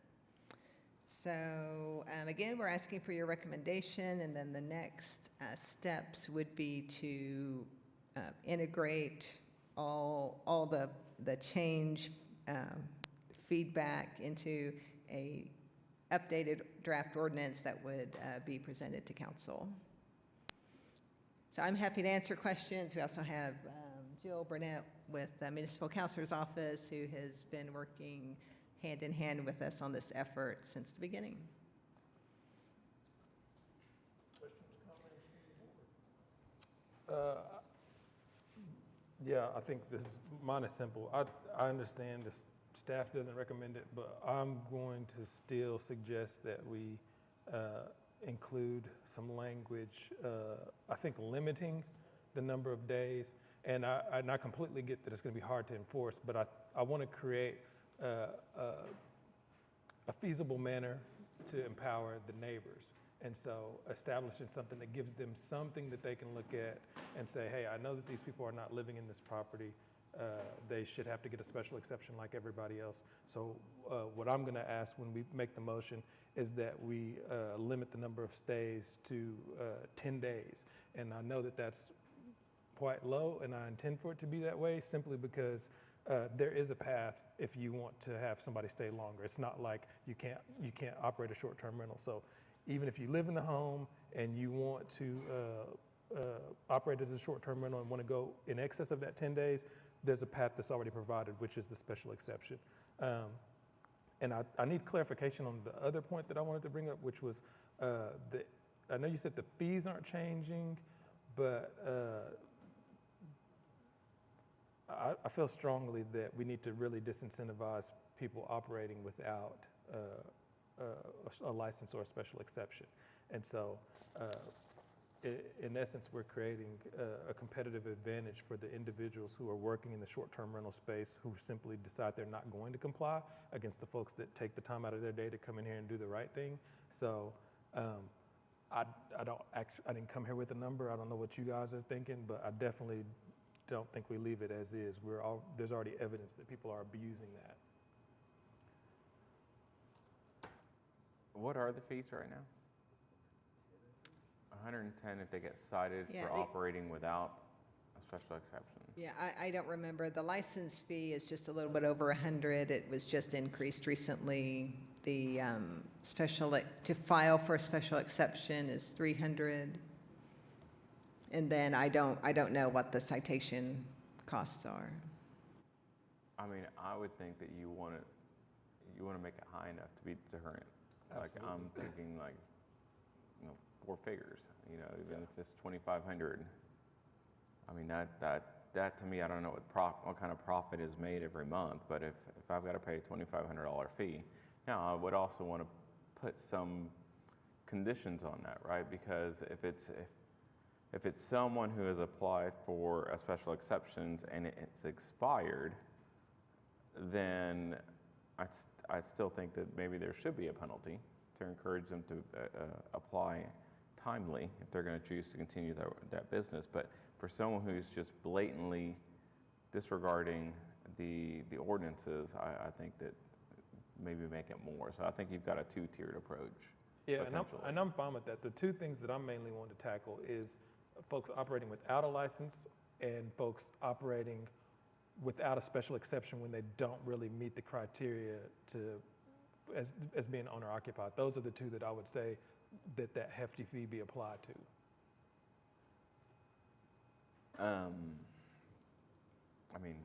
So again, we're asking for your recommendation, and then the next steps would be to integrate all the change feedback into a updated draft ordinance that would be presented to council. So I'm happy to answer questions. We also have Jill Burnett with the Municipal Counselor's Office, who has been working hand in hand with us on this effort since the beginning. Questions, comments from the board? Yeah, I think mine is simple. I understand the staff doesn't recommend it, but I'm going to still suggest that we include some language, I think limiting the number of days. And I completely get that it's going to be hard to enforce, but I want to create a feasible manner to empower the neighbors. And so establishing something that gives them something that they can look at and say, hey, I know that these people are not living in this property. They should have to get a special exception like everybody else. So what I'm going to ask when we make the motion is that we limit the number of stays to 10 days. And I know that that's quite low, and I intend for it to be that way simply because there is a path if you want to have somebody stay longer. It's not like you can't operate a short-term rental. So even if you live in the home and you want to operate as a short-term rental and want to go in excess of that 10 days, there's a path that's already provided, which is the special exception. And I need clarification on the other point that I wanted to bring up, which was I know you said the fees aren't changing, but I feel strongly that we need to really disincentivize people operating without a license or a special exception. And so in essence, we're creating a competitive advantage for the individuals who are working in the short-term rental space who simply decide they're not going to comply against the folks that take the time out of their day to come in here and do the right thing. So I didn't come here with a number. I don't know what you guys are thinking, but I definitely don't think we leave it as is. There's already evidence that people are abusing that. What are the fees right now? 110 if they get cited for operating without a special exception. Yeah, I don't remember. The license fee is just a little bit over 100. It was just increased recently. The to file for a special exception is 300. And then I don't know what the citation costs are. I mean, I would think that you want to make it high enough to be deterrent. Absolutely. Like I'm thinking like, 4 figures, even if it's 2,500. I mean, that to me, I don't know what kind of profit is made every month, but if I've got to pay a $2,500 fee, now I would also want to put some conditions on that, right? Because if it's someone who has applied for a special exceptions and it's expired, then I still think that maybe there should be a penalty to encourage them to apply timely if they're going to choose to continue that business. But for someone who's just blatantly disregarding the ordinances, I think that maybe make it more. So I think you've got a 2-tiered approach. Yeah, and I'm fine with that. The 2 things that I'm mainly wanting to tackle is folks operating without a license and folks operating without a special exception when they don't really meet the criteria as being owner occupied. Those are the two that I would say that hefty fee be applied to. I mean,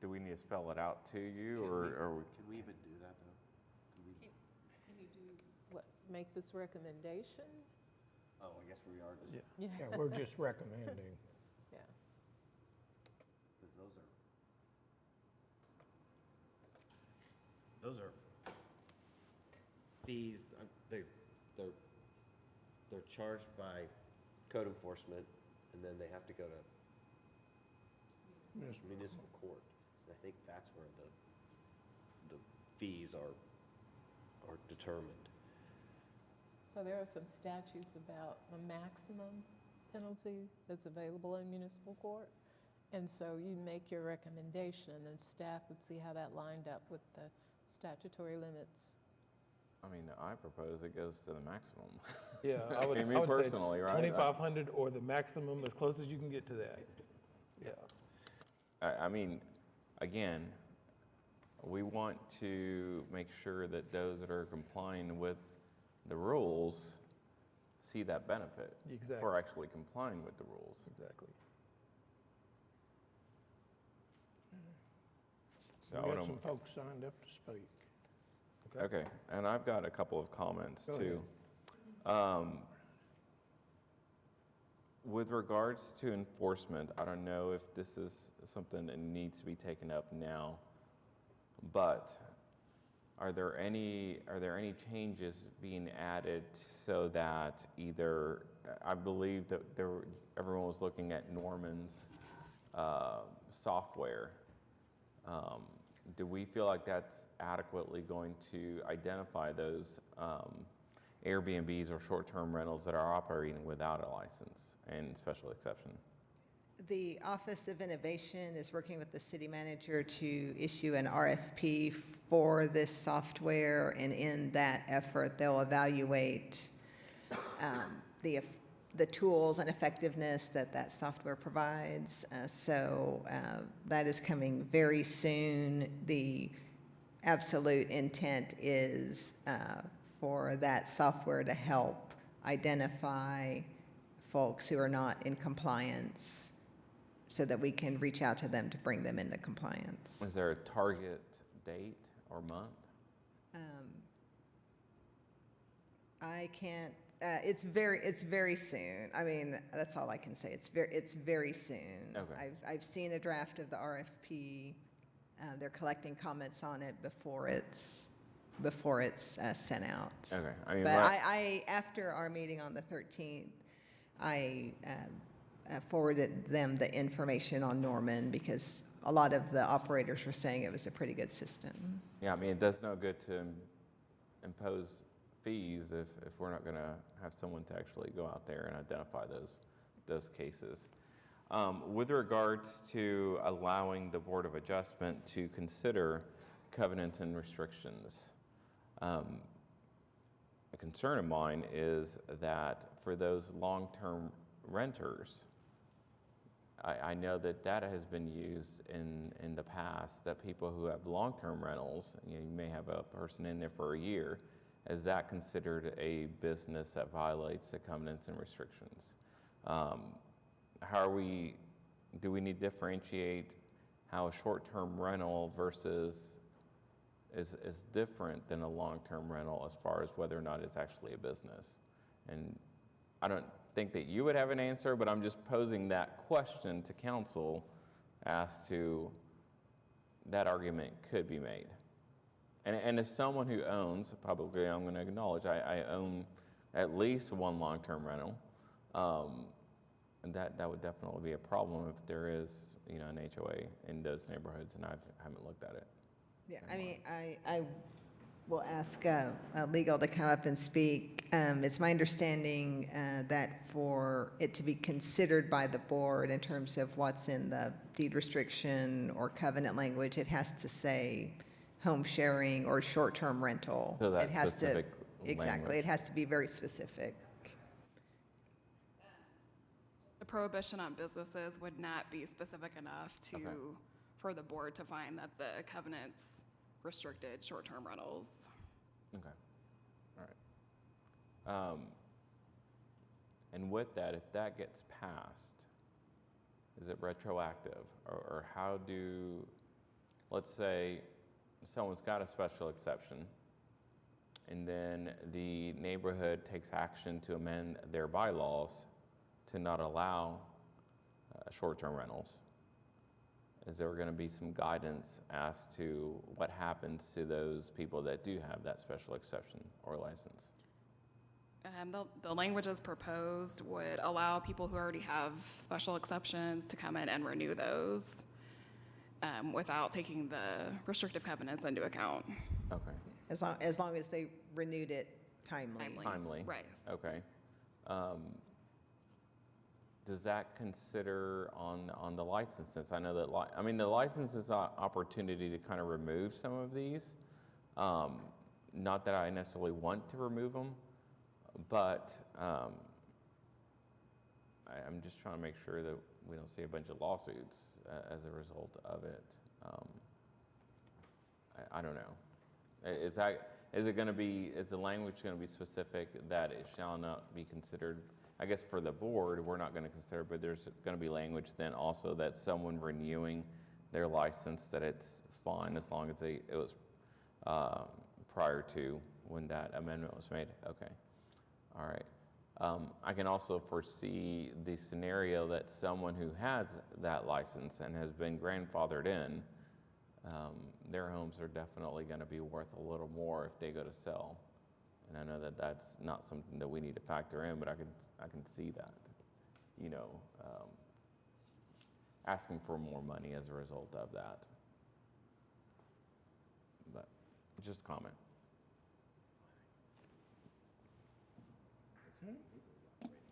do we need to spell it out to you, or Can we even do that, though? Can you do, what, make this recommendation? Oh, I guess we are just. Yeah. Yeah, we're just recommending. Yeah. Because those are fees, they're charged by code enforcement, and then they have to go to municipal court. And I think that's where the fees are determined. So there are some statutes about the maximum penalty that's available in municipal court. And so you make your recommendation, and then staff would see how that lined up with the statutory limits. I mean, I propose it goes to the maximum. Yeah, I would, Me I would personally, say right? 2,500 or the maximum, as close as you can get to that. Yeah. I mean, again, we want to make sure that those that are complying with the rules see that benefit Exactly. for actually complying with the rules. Exactly. So I We got wanna- some folks signed up to speak. Okay, and I've got a couple of comments Go too. With regards to enforcement, I don't know if this is something that needs to be taken up now, but are there any changes being added so that either, I believe that everyone was looking at Norman's software. Do we feel like that's adequately going to identify those Airbnbs or short-term rentals that are operating without a license and special exception? The Office of Innovation is working with the city manager to issue an RFP for this software, and in that effort, they'll evaluate the tools and effectiveness that software provides. So that is coming very soon. The absolute intent is for that software to help identify folks who are not in compliance so that we can reach out to them to bring them into compliance. Is there a target date or month? I can't, it's very soon. I mean, that's all I can say. It's very soon. Okay. I've seen a draft of the RFP. They're collecting comments on it before it's sent out. Okay. I mean, But I after our meeting on the 13th, I forwarded them the information on Norman because a lot of the operators were saying it was a pretty good system. yeah, I mean, it does no good to impose fees if we're not going to have someone to actually go out there and identify those cases. With regards to allowing the Board of Adjustment to consider covenants and restrictions, a concern of mine is that for those long-term renters, I know that data has been used in the past that people who have long-term rentals, you may have a person in there for a year, is that considered a business that violates the covenants and restrictions? Do we need to differentiate how a short-term rental versus is different than a long-term rental as far as whether or not it's actually a business? And I don't think that you would have an answer, but I'm just posing that question to council as to that argument could be made. And as someone who owns, publicly I'm going to acknowledge, I own at least one long-term rental. And that would definitely be a problem if there is, an HOA in those neighborhoods, and I haven't looked at it. Yeah, I mean, I will ask legal to come up and speak. It's my understanding that for it to be considered by the board in terms of what's in the deed restriction or covenant language, it has to say home sharing or short-term rental. So that It has to specific exactly. language. It has to be very specific. prohibition on businesses would not be specific enough to, Okay. for the board to find that the covenants restricted short-term rentals. Okay, all right. And with that, if that gets passed, is it retroactive? Or how do, let's say someone's got a special exception, and then the neighborhood takes action to amend their bylaws to not allow short-term rentals. Is there going to be some guidance as to what happens to those people that do have that special exception or license? The language as proposed would allow people who already have special exceptions to come in and renew those without taking the restrictive covenants into account. Okay. As long as they renewed it timely. Timely. Right. Okay. Does that consider on the licenses? I know that, the license is an opportunity to kind of remove some of these. Not that I necessarily want to remove them, but I'm just trying to make sure that we don't see a bunch of lawsuits as a result of it. I don't know. Is the language going to be specific that it shall not be considered? I guess for the board, we're not going to consider, but there's going to be language then also that someone renewing their license, that it's fine as long as it was prior to when that amendment was made. Okay. All right. I can also foresee the scenario that someone who has that license and has been grandfathered in, their homes are definitely going to be worth a little more if they go to sell. And I know that that's not something that we need to factor in, but I can see that, asking for more money as a result of that. But just a comment.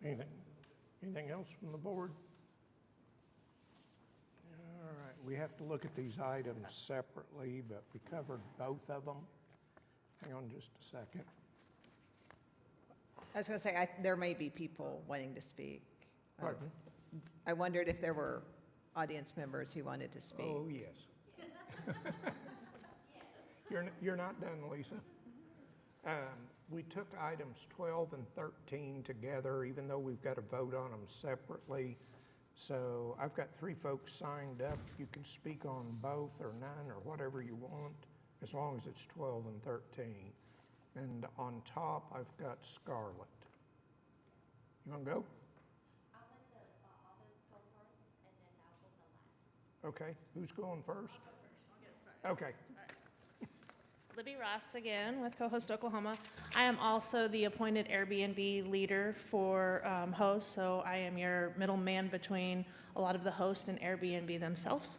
Okay. Anything else from the board? All right, we have to look at these items separately, but we covered both of them. Hang on just a second. I was going to say, there may be people wanting to speak. Pardon? I wondered if there were audience members who wanted to speak. Oh, yes. You're not done, Lisa? We took items 12 and 13 together, even though we've got to vote on them separately. So I've got 3 folks signed up. You can speak on both or none or whatever you want, as long as it's 12 and 13. And on top, I've got Scarlett. You want to go? I'll let all those go first, and then I'll go the last. Okay, who's going first? I'll get started. Okay. Libby Ross again with Co-Host Oklahoma. I am also the appointed Airbnb leader for hosts, so I am your middleman between a lot of the hosts and Airbnb themselves.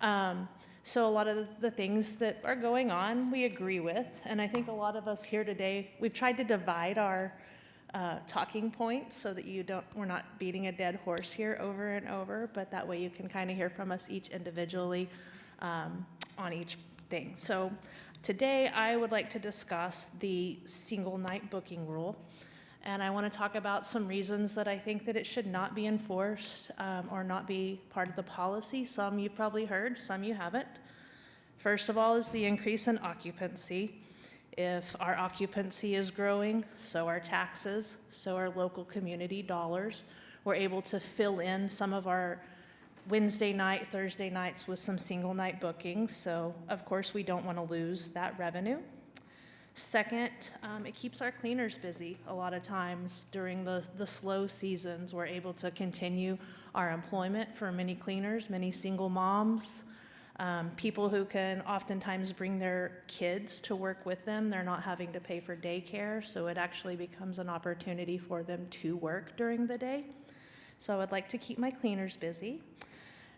So a lot of the things that are going on, we agree with, and I think a lot of us here today, we've tried to divide our talking points so that we're not beating a dead horse here over and over, but that way you can kind of hear from us each individually on each thing. So today I would like to discuss the single night booking rule, and I want to talk about some reasons that I think that it should not be enforced or not be part of the policy. Some you've probably heard, some you haven't. First of all is the increase in occupancy. If our occupancy is growing, so are taxes, so are local community dollars. We're able to fill in some of our Wednesday night, Thursday nights with some single night bookings, so of course we don't want to lose that revenue. Second, it keeps our cleaners busy. A lot of times during the slow seasons, we're able to continue our employment for many cleaners, many single moms, people who can oftentimes bring their kids to work with them. They're not having to pay for daycare, so it actually becomes an opportunity for them to work during the day. So I would like to keep my cleaners busy.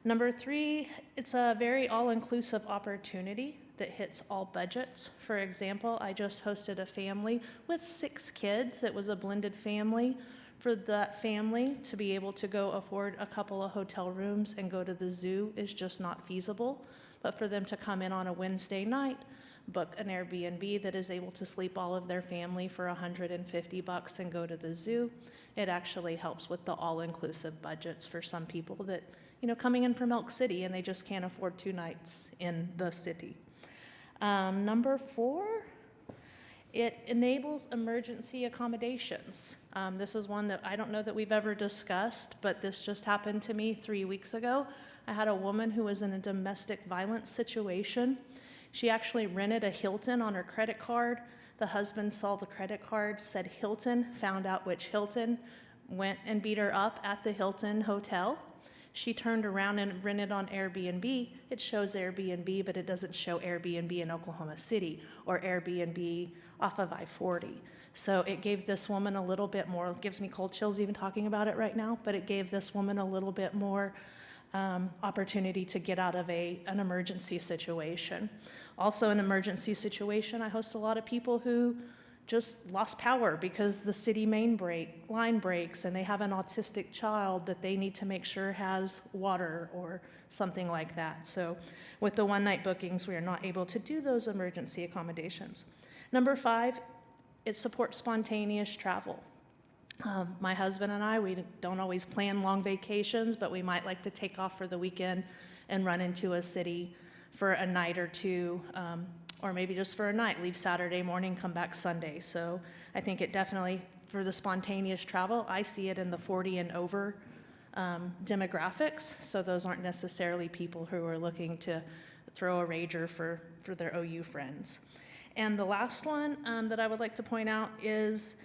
Number 3, it's a very all-inclusive opportunity that hits all budgets. For example, I just hosted a family with 6 kids. It was a blended family. For that family to be able to go afford a couple of hotel rooms and go to the zoo is just not feasible. But for them to come in on a Wednesday night, book an Airbnb that is able to sleep all of their family for $150 and go to the zoo. It actually helps with the all-inclusive budgets for some people that, coming in from Elk City and they just can't afford 2 nights in the city. Number 4, it enables emergency accommodations. This is one that I don't know that we've ever discussed, but this just happened to me 3 weeks ago. I had a woman who was in a domestic violence situation. She actually rented a Hilton on her credit card. The husband saw the credit card, said Hilton, found out which Hilton, went and beat her up at the Hilton hotel. She turned around and rented on Airbnb. It shows Airbnb, but it doesn't show Airbnb in Oklahoma City or Airbnb off of I-40. So it gave this woman a little bit more, it gives me cold chills even talking about it right now, but it gave this woman a little bit more opportunity to get out of an emergency situation. Also, an emergency situation, I host a lot of people who just lost power because the city main line breaks and they have an autistic child that they need to make sure has water or something like that. So with the one-night bookings, we are not able to do those emergency accommodations. Number 5, it supports spontaneous travel. My husband and I, we don't always plan long vacations, but we might like to take off for the weekend and run into a city for a night or two, or maybe just for a night, leave Saturday morning, come back Sunday. So I think it definitely, for the spontaneous travel, I see it in the 40 and over demographics. So those aren't necessarily people who are looking to throw a rager for their OU friends. And the last one that I would like to point out is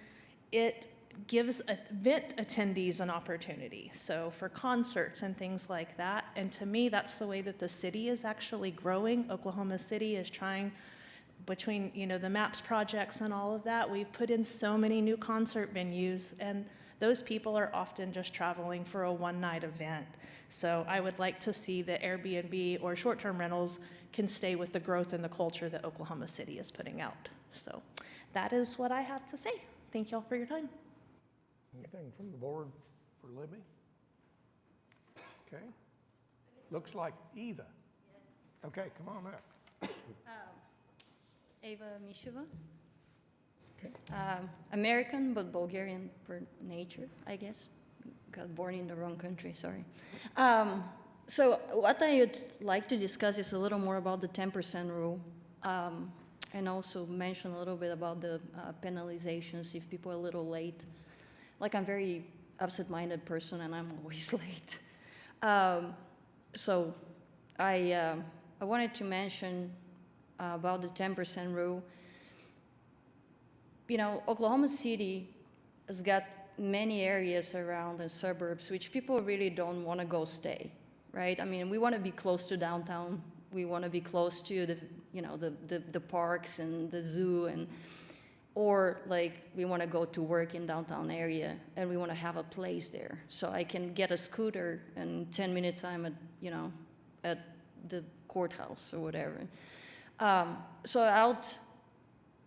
it gives event attendees an opportunity. So for concerts and things like that, and to me, that's the way that the city is actually growing. Oklahoma City is trying, between the MAPS projects and all of that, we've put in so many new concert venues, and those people are often just traveling for a one-night event. So I would like to see that Airbnb or short-term rentals can stay with the growth and the culture that Oklahoma City is putting out. So that is what I have to say. Thank you all for your time. Anything from the board for Libby? Okay. Looks like Eva. Okay, come on up. Eva Misheva. American, but Bulgarian per nature, I guess. Got born in the wrong country, sorry. So what I would like to discuss is a little more about the 10% rule, and also mention a little bit about the penalizations if people are a little late. Like, I'm a very absent-minded person, and I'm always late. So I wanted to mention about the 10% rule. Oklahoma City has got many areas around and suburbs which people really don't want to go stay, right? I mean, we want to be close to downtown. We want to be close to the parks and the zoo, or like we want to go to work in downtown area and we want to have a place there. So I can get a scooter and 10 minutes I'm at the courthouse or whatever. So I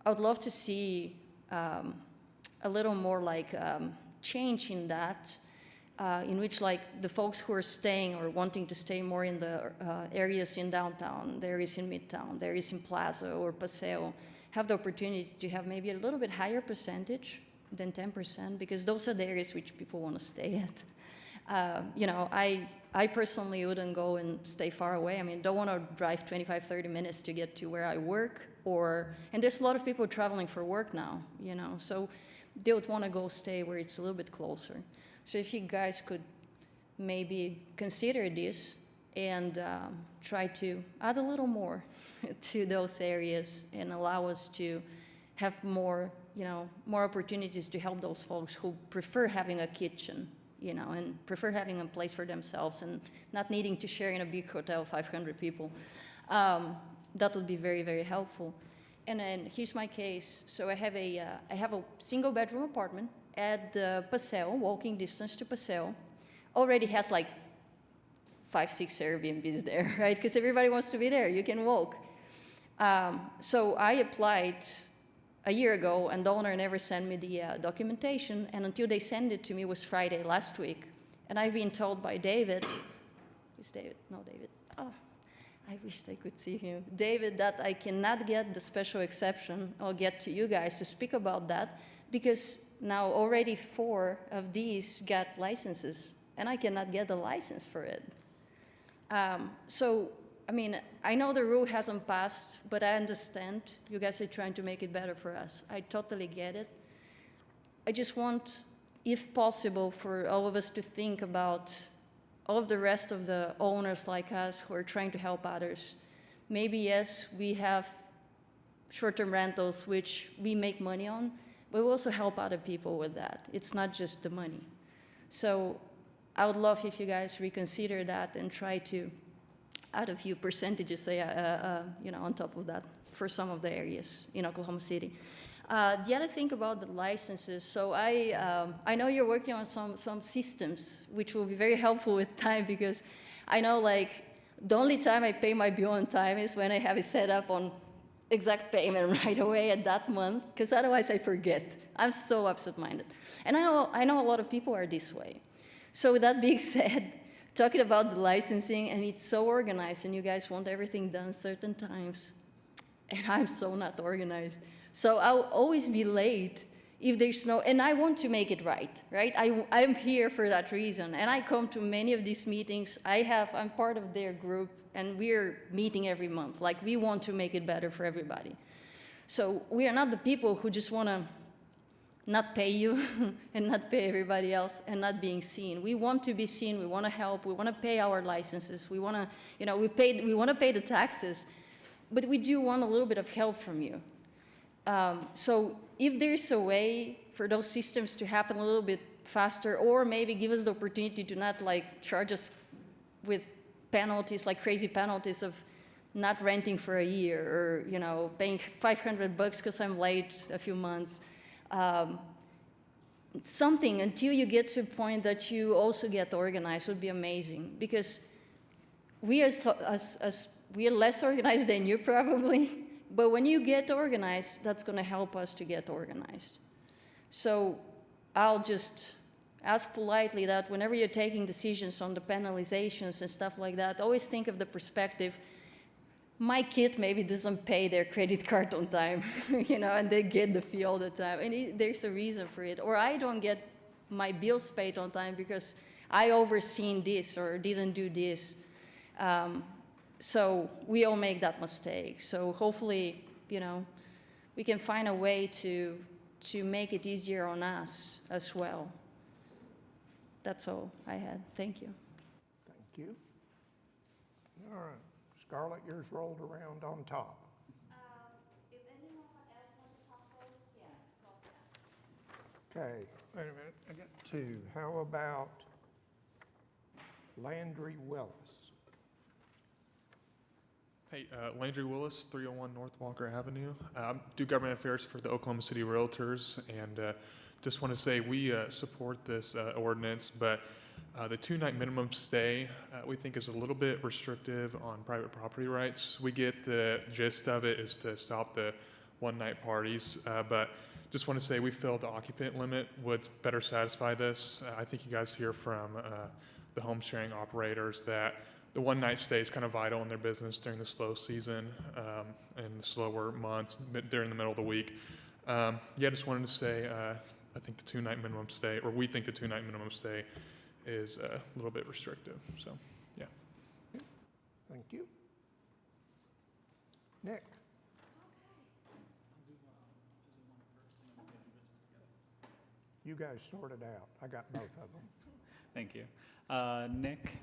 would love to see a little more like change in that, in which like the folks who are staying or wanting to stay more in the areas in downtown, the areas in Midtown, the areas in Plaza or Paseo, have the opportunity to have maybe a little bit higher percentage than 10%, because those are the areas which people want to stay at. I personally wouldn't go and stay far away. I mean, don't want to drive 25, 30 minutes to get to where I work, and there's a lot of people traveling for work now, so they would want to go stay where it's a little bit closer. So if you guys could maybe consider this and try to add a little more to those areas and allow us to have more opportunities to help those folks who prefer having a kitchen, and prefer having a place for themselves and not needing to share in a big hotel, 500 people. That would be very, very helpful. And then here's my case. So I have a single bedroom apartment at the Paseo, walking distance to Paseo. Already has like 5, 6 Airbnbs there, right? Because everybody wants to be there. You can walk. So I applied a year ago, and the owner never sent me the documentation, and until they sent it to me was Friday last week. And I've been told by David, who's David? No, David. Oh, I wish they could see him. David, that I cannot get the special exception or get to you guys to speak about that because now already 4 of these got licenses and I cannot get a license for it. So, I mean, I know the rule hasn't passed, but I understand you guys are trying to make it better for us. I totally get it. I just want, if possible, for all of us to think about all of the rest of the owners like us who are trying to help others. Maybe, yes, we have short-term rentals, which we make money on, but we also help other people with that. It's not just the money. So I would love if you guys reconsider that and try to add a few percentages, on top of that for some of the areas in Oklahoma City. The other thing about the licenses, so I know you're working on some systems, which will be very helpful with time because I know like the only time I pay my bill on time is when I have it set up on exact payment right away at that month, because otherwise I forget. I'm so absent-minded. And I know a lot of people are this way. So with that being said, talking about the licensing, and it's so organized, and you guys want everything done certain times, and I'm so not organized. So I'll always be late if there's no, and I want to make it right? I'm here for that reason, and I come to many of these meetings. I'm part of their group, and we're meeting every month. Like, we want to make it better for everybody. So we are not the people who just want to not pay you and not pay everybody else and not being seen. We want to be seen. We want to help. We want to pay our licenses. We want to, we want to pay the taxes, but we do want a little bit of help from you. So if there's a way for those systems to happen a little bit faster, or maybe give us the opportunity to not like charge us with penalties, like crazy penalties of not renting for a year, or paying $500 because I'm late a few months. Something until you get to a point that you also get organized would be amazing, because we are we are less organized than you probably. But when you get organized, that's going to help us to get organized. So I'll just ask politely that whenever you're taking decisions on the penalizations and stuff like that, always think of the perspective. My kid maybe doesn't pay their credit card on time, and they get the fee all the time. And there's a reason for it. Or I don't get my bills paid on time because I overseen this or didn't do this. So we all make that mistake. So hopefully, we can find a way to make it easier on us as well. That's all I had. Thank you. Thank you. All right. Scarlett, yours rolled around on top. If anyone else wants to talk first, yeah, go ahead. Okay, wait a minute. I got 2. How about Landry Willis? Hey, Landry Willis, 301 North Walker Avenue. Do government affairs for the Oklahoma City Realtors, and just want to say we support this ordinance, but the 2-night minimum stay we think is a little bit restrictive on private property rights. We get the gist of it is to stop the one-night parties, but just want to say we feel the occupant limit would better satisfy this. I think you guys hear from the home sharing operators that the one-night stay is kind of vital in their business during the slow season and the slower months during the middle of the week. Just wanted to say I think the 2-night minimum stay, or we think the 2-night minimum stay is a little bit restrictive. So, yeah. Thank you. Nick? You guys sort it out. I got both of them. Thank you. Nick,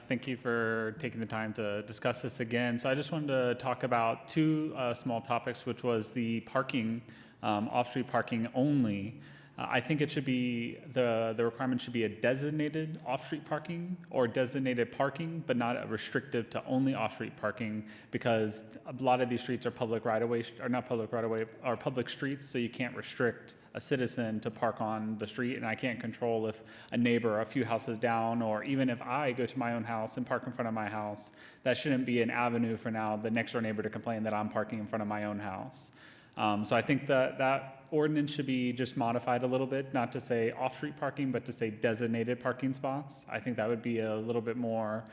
thank you for taking the time to discuss this again. So I just wanted to talk about 2 small topics, which was the parking, off-street parking only. I think it should be, the requirement should be a designated off-street parking or designated parking, but not restrictive to only off-street parking, because a lot of these streets are public right-of-way, or not public right-of-way, are public streets, so you can't restrict a citizen to park on the street, and I can't control if a neighbor a few houses down, or even if I go to my own house and park in front of my house, that shouldn't be an avenue for now the next door neighbor to complain that I'm parking in front of my own house. So I think that ordinance should be just modified a little bit, not to say off-street parking, but to say designated parking spots. I think that would be a little bit more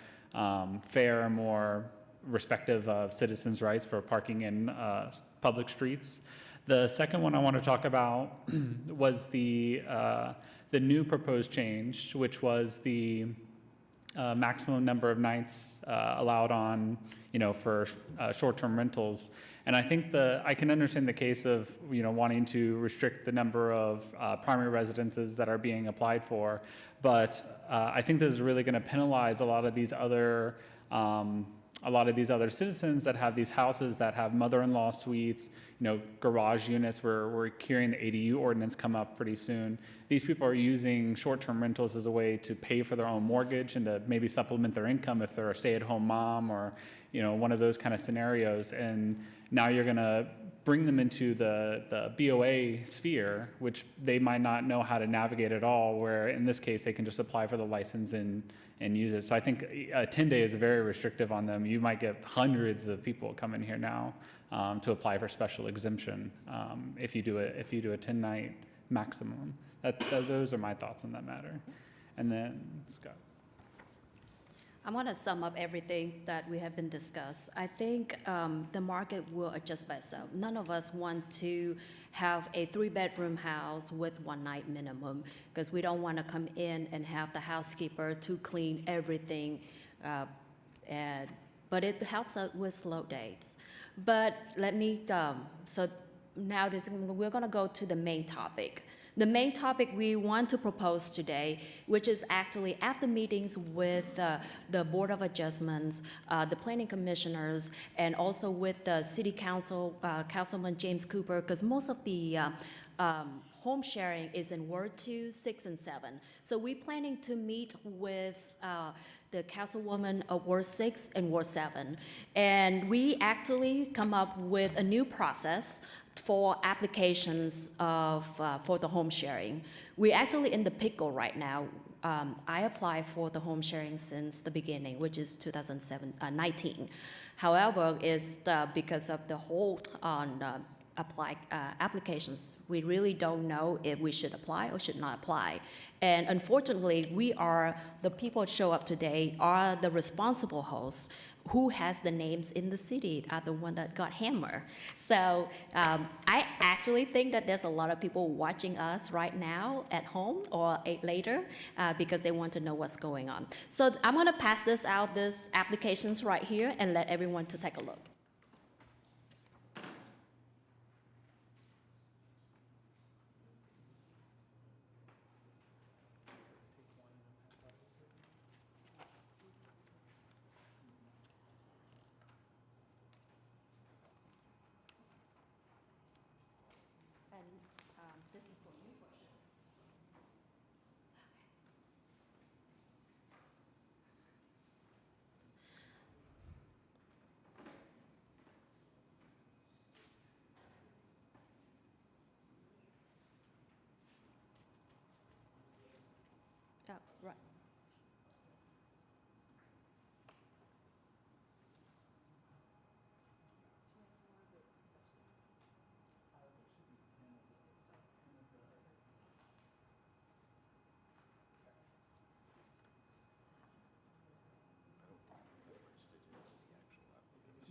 fair and more respective of citizens' rights for parking in public streets. The second one I want to talk about was the new proposed change, which was the maximum number of nights allowed on, for short-term rentals. And I think I can understand the case of, wanting to restrict the number of primary residences that are being applied for. But I think this is really going to penalize a lot of these other citizens that have these houses that have mother-in-law suites, garage units. We're hearing the ADU ordinance come up pretty soon. These people are using short-term rentals as a way to pay for their own mortgage and to maybe supplement their income if they're a stay-at-home mom or, one of those kind of scenarios. And now you're going to bring them into the BOA sphere, which they might not know how to navigate at all, where in this case they can just apply for the license and use it. So I think 10 days is very restrictive on them. You might get hundreds of people coming here now to apply for special exemption if you do a 10-night maximum. Those are my thoughts on that matter. And then Scott. I want to sum up everything that we have been discussed. I think the market will adjust by itself. None of us want to have a 3-bedroom house with 1 night minimum because we don't want to come in and have the housekeeper to clean everything. But it helps us with slow dates. But so now we're going to go to the main topic. The main topic we want to propose today, which is actually after meetings with the Board of Adjustments, the planning commissioners, and also with the City Council, Councilman James Cooper, because most of the home sharing is in Ward 2, 6, and 7. So we're planning to meet with the Councilwoman of Ward 6 and Ward 7. And we actually come up with a new process for applications for the home sharing. We're actually in the pickle right now. I applied for the home sharing since the beginning, which is 2019. However, it's because of the hold on applications, we really don't know if we should apply or should not apply. And unfortunately, the people that show up today are the responsible hosts who has the names in the city are the one that got hammered. So I actually think that there's a lot of people watching us right now at home or later because they want to know what's going on. So I'm gonna pass this applications right here and let everyone to take a look. Right.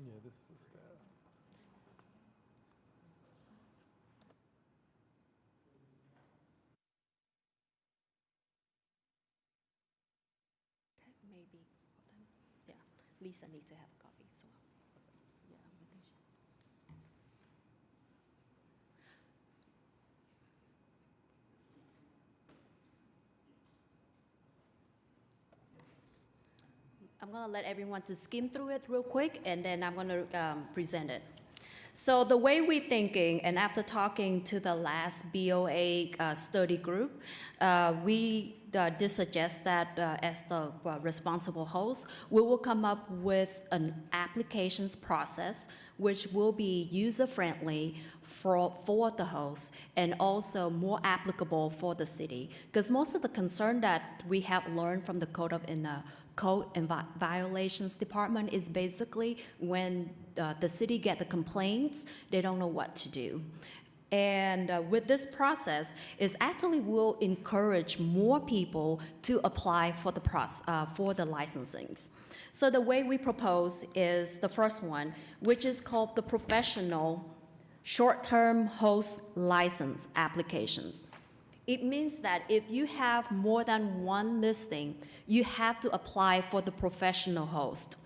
Yeah, this is the staff. Maybe for them. Yeah, Lisa needs to have a copy as well. Yeah, I think she. I'm gonna let everyone to skim through it real quick, and then I'm gonna present it. So the way we're thinking, and after talking to the last BOA study group, we did suggest that as the responsible host, we will come up with an applications process which will be user-friendly for the host and also more applicable for the city. Because most of the concern that we have learned from the Code and Violations Department is basically when the city get the complaints, they don't know what to do. And with this process, it actually will encourage more people to apply for the licensings. So the way we propose is the first one, which is called the professional short-term host license applications. It means that if you have more than one listing, you have to apply for the professional host.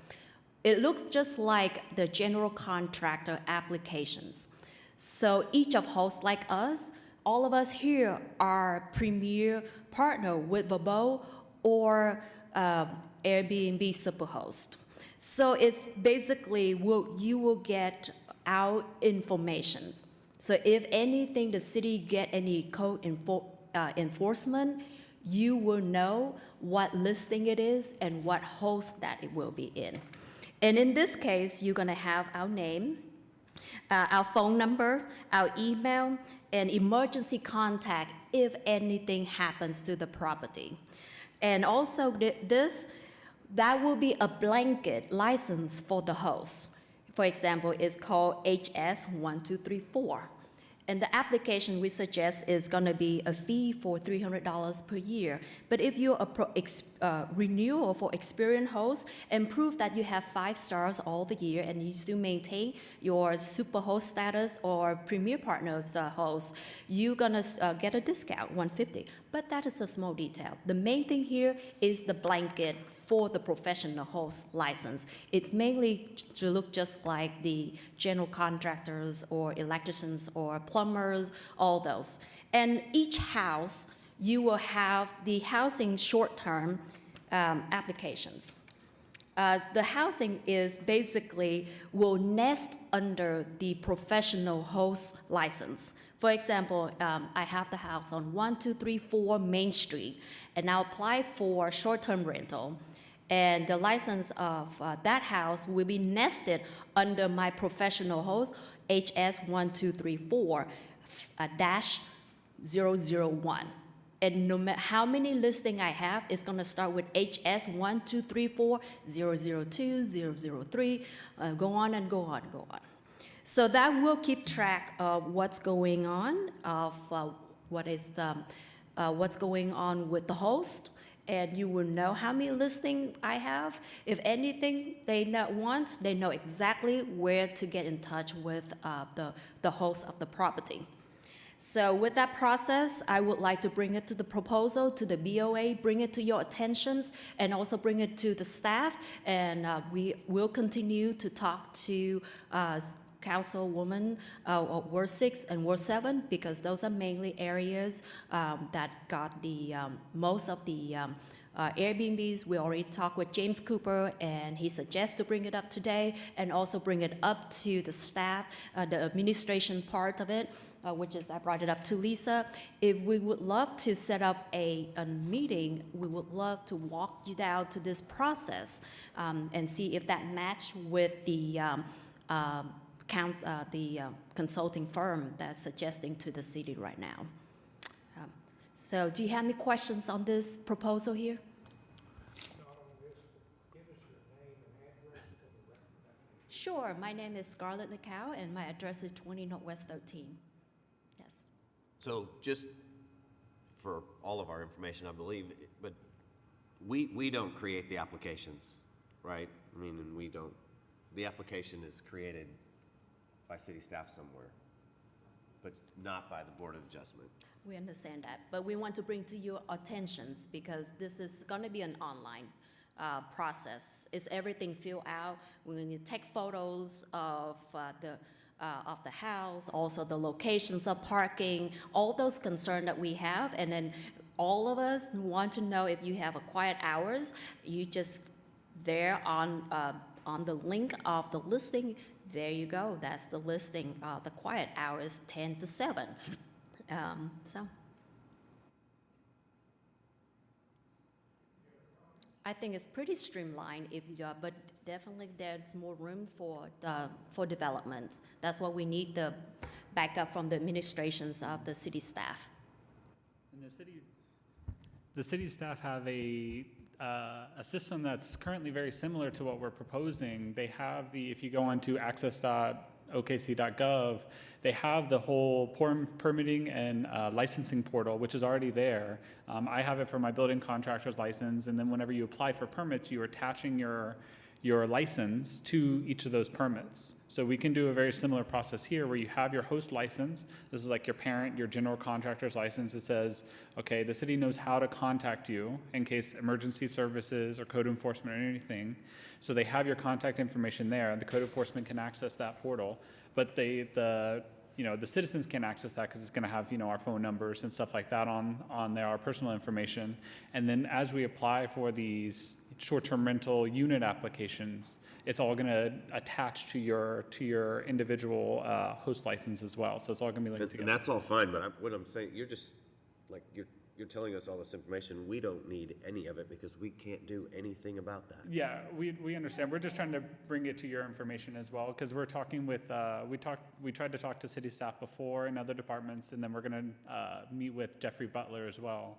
It looks just like the general contractor applications. So each of hosts like us, all of us here are premier partner with Vrbo or Airbnb Superhost. So it's basically you will get our information. So if anything, the city get any code enforcement, you will know what listing it is and what host that it will be in. And in this case, you're gonna have our name, our phone number, our email, and emergency contact if anything happens to the property. And also that will be a blanket license for the host. For example, it's called HS1234. And the application we suggest is gonna be a fee for $300 per year. But if you're a renewal for experienced host and prove that you have 5 stars all the year and you still maintain your Superhost status or Premier Partners host, you're gonna get a discount, $150. But that is a small detail. The main thing here is the blanket for the professional host license. It's mainly to look just like the general contractors or electricians or plumbers, all those. And each house, you will have the housing short-term applications. The housing is basically will nest under the professional host license. For example, I have the house on 1234 Main Street, and I'll apply for short-term rental. And the license of that house will be nested under my professional host, HS1234-001. And no matter how many listings I have, it's gonna start with HS1234-002, 003, go on and go on, go on. So that will keep track of what's going on, of what's going on with the host, and you will know how many listings I have. If anything they want, they know exactly where to get in touch with the host of the property. So with that process, I would like to bring it to the proposal, to the BOA, bring it to your attentions, and also bring it to the staff, and we will continue to talk to Councilwoman Ward 6 and Ward 7, because those are mainly areas that got the most of the Airbnbs. We already talked with James Cooper, and he suggests to bring it up today, and also bring it up to the staff, the administration part of it, which is I brought it up to Lisa. If we would love to set up a meeting, we would love to walk you down to this process and see if that match with the consulting firm that's suggesting to the city right now. So do you have any questions on this proposal here? Sure, my name is Scarlett Licao, and my address is 20 Northwest 13. Yes. So just for all of our information, I believe, but we don't create the applications, right? I mean, and we don't, the application is created by city staff somewhere, but not by the Board of Adjustment. We understand that, but we want to bring to your attentions because this is going to be an online process. Is everything filled out? We're going to take photos of the house, also the locations of parking, all those concerns that we have, and then all of us want to know if you have a quiet hours. You just there on the link of the listing. There you go. That's the listing. The quiet hours 10 to 7. So I think it's pretty streamlined, but definitely there's more room for development. That's what we need, the backup from the administrations of the city staff. And the city staff have a system that's currently very similar to what we're proposing. They have if you go onto access.bbwa.gov, okc.gov, they have the whole permitting and licensing portal, which is already there. I have it for my building contractor's license, and then whenever you apply for permits, you're attaching your license to each of those permits. So we can do a very similar process here where you have your host license. This is like your parent, your general contractor's license. It says, okay, the city knows how to contact you in case emergency services or code enforcement or anything. So they have your contact information there, and the code enforcement can access that portal. But the citizens can't access that because it's going to have, our phone numbers and stuff like that on there, our personal information. And then as we apply for these short-term rental unit applications, it's all going to attach to your individual host license as well. So it's all going to be linked together. And that's all fine, but what I'm saying, you're just, like, you're telling us all this information. We don't need any of it because we can't do anything about that. Yeah, we understand. We're just trying to bring it to your information as well, because we're talking with, we tried to talk to city staff before and other departments, and then we're going to meet with Jeffrey Butler as well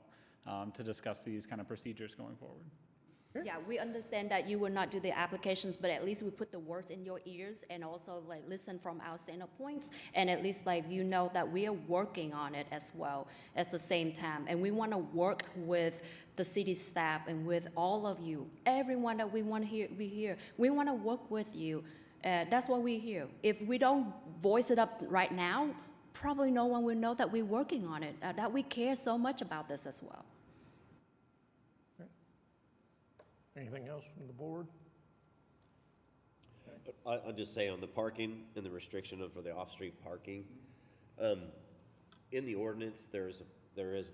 to discuss these kind of procedures going forward. Yeah, we understand that you will not do the applications, but at least we put the words in your ears and also like listen from our standard points, and at least like that we are working on it as well at the same time. And we want to work with the city staff and with all of you, everyone that we want to be here. We want to work with you. That's why we're here. If we don't voice it up right now, probably no one will know that we're working on it, that we care so much about this as well. Anything else from the board? I'll just say on the parking and the restriction for the off-street parking, in the ordinance, there is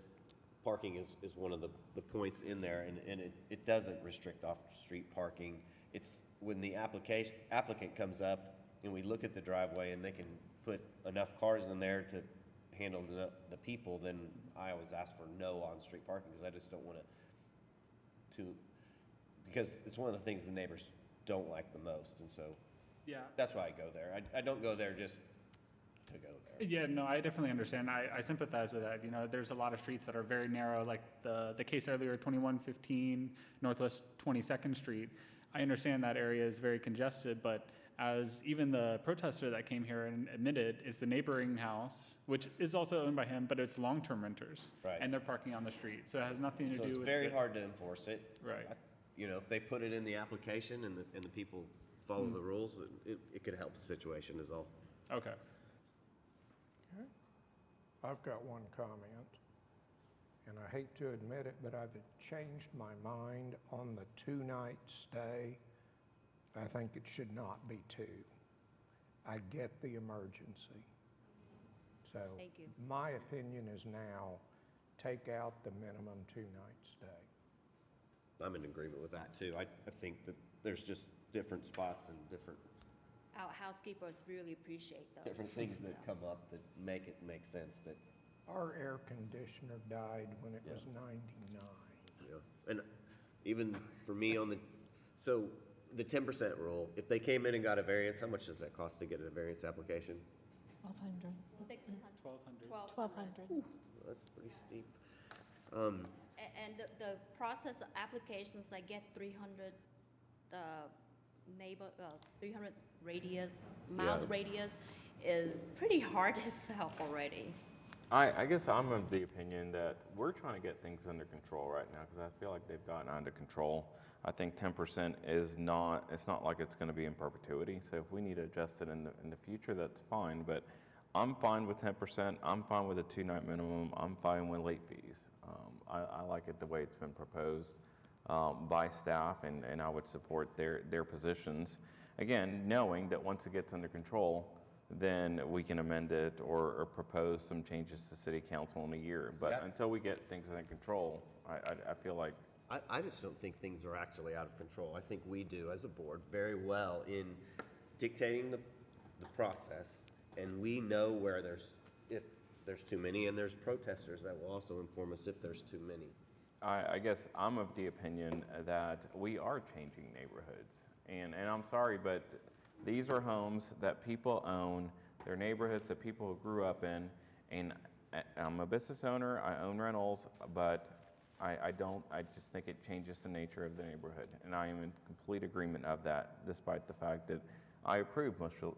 parking is one of the points in there, and it doesn't restrict off-street parking. It's when the applicant comes up and we look at the driveway and they can put enough cars in there to handle the people, then I always ask for no on-street parking because I just don't want to because it's one of the things the neighbors don't like the most, and so that's why I go there. I don't go there just to go there. Yeah, no, I definitely understand. I sympathize with that. There's a lot of streets that are very narrow, like the case earlier, 2115 Northwest 22nd Street. I understand that area is very congested, but as even the protester that came here and admitted, is the neighboring house, which is also owned by him, but it's long-term renters, right? And they're parking on the street, so it has nothing to do with. So it's very hard to enforce it, right? If they put it in the application and the people follow the rules, it could help the situation is all. Okay. I've got one comment, and I hate to admit it, but I've changed my mind on the 2-night stay. I think it should not be 2. I get the emergency. So Thank you. My opinion is now take out the minimum 2-night stay. I'm in agreement with that too. I think that there's just different spots and different Our housekeepers really appreciate those. different things that come up that make it make sense that. Our air conditioner died when it was 99. Yeah, and even for me so the 10% rule, if they came in and got a variance, how much does that cost to get a variance application? 1,200. 1,200. That's pretty steep. And the process of applications, I get 300 300 miles radius is pretty hard itself already. I guess I'm of the opinion that we're trying to get things under control right now because I feel like they've gotten under control. I think 10% it's not like it's going to be in perpetuity. So if we need to adjust it in the future, that's fine. But I'm fine with 10%. I'm fine with a 2-night minimum. I'm fine with late fees. I like it the way it's been proposed by staff, and I would support their positions. Again, knowing that once it gets under control, then we can amend it or propose some changes to city council in a year. But until we get things under control, I feel like. I just don't think things are actually out of control. I think we do, as a board, very well in dictating the process, and we know if there's too many, and there's protesters that will also inform us if there's too many. I guess I'm of the opinion that we are changing neighborhoods. And I'm sorry, but these are homes that people own. They're neighborhoods that people grew up in. And I'm a business owner. I own rentals, but I just think it changes the nature of the neighborhood. And I am in complete agreement of that, despite the fact that I approve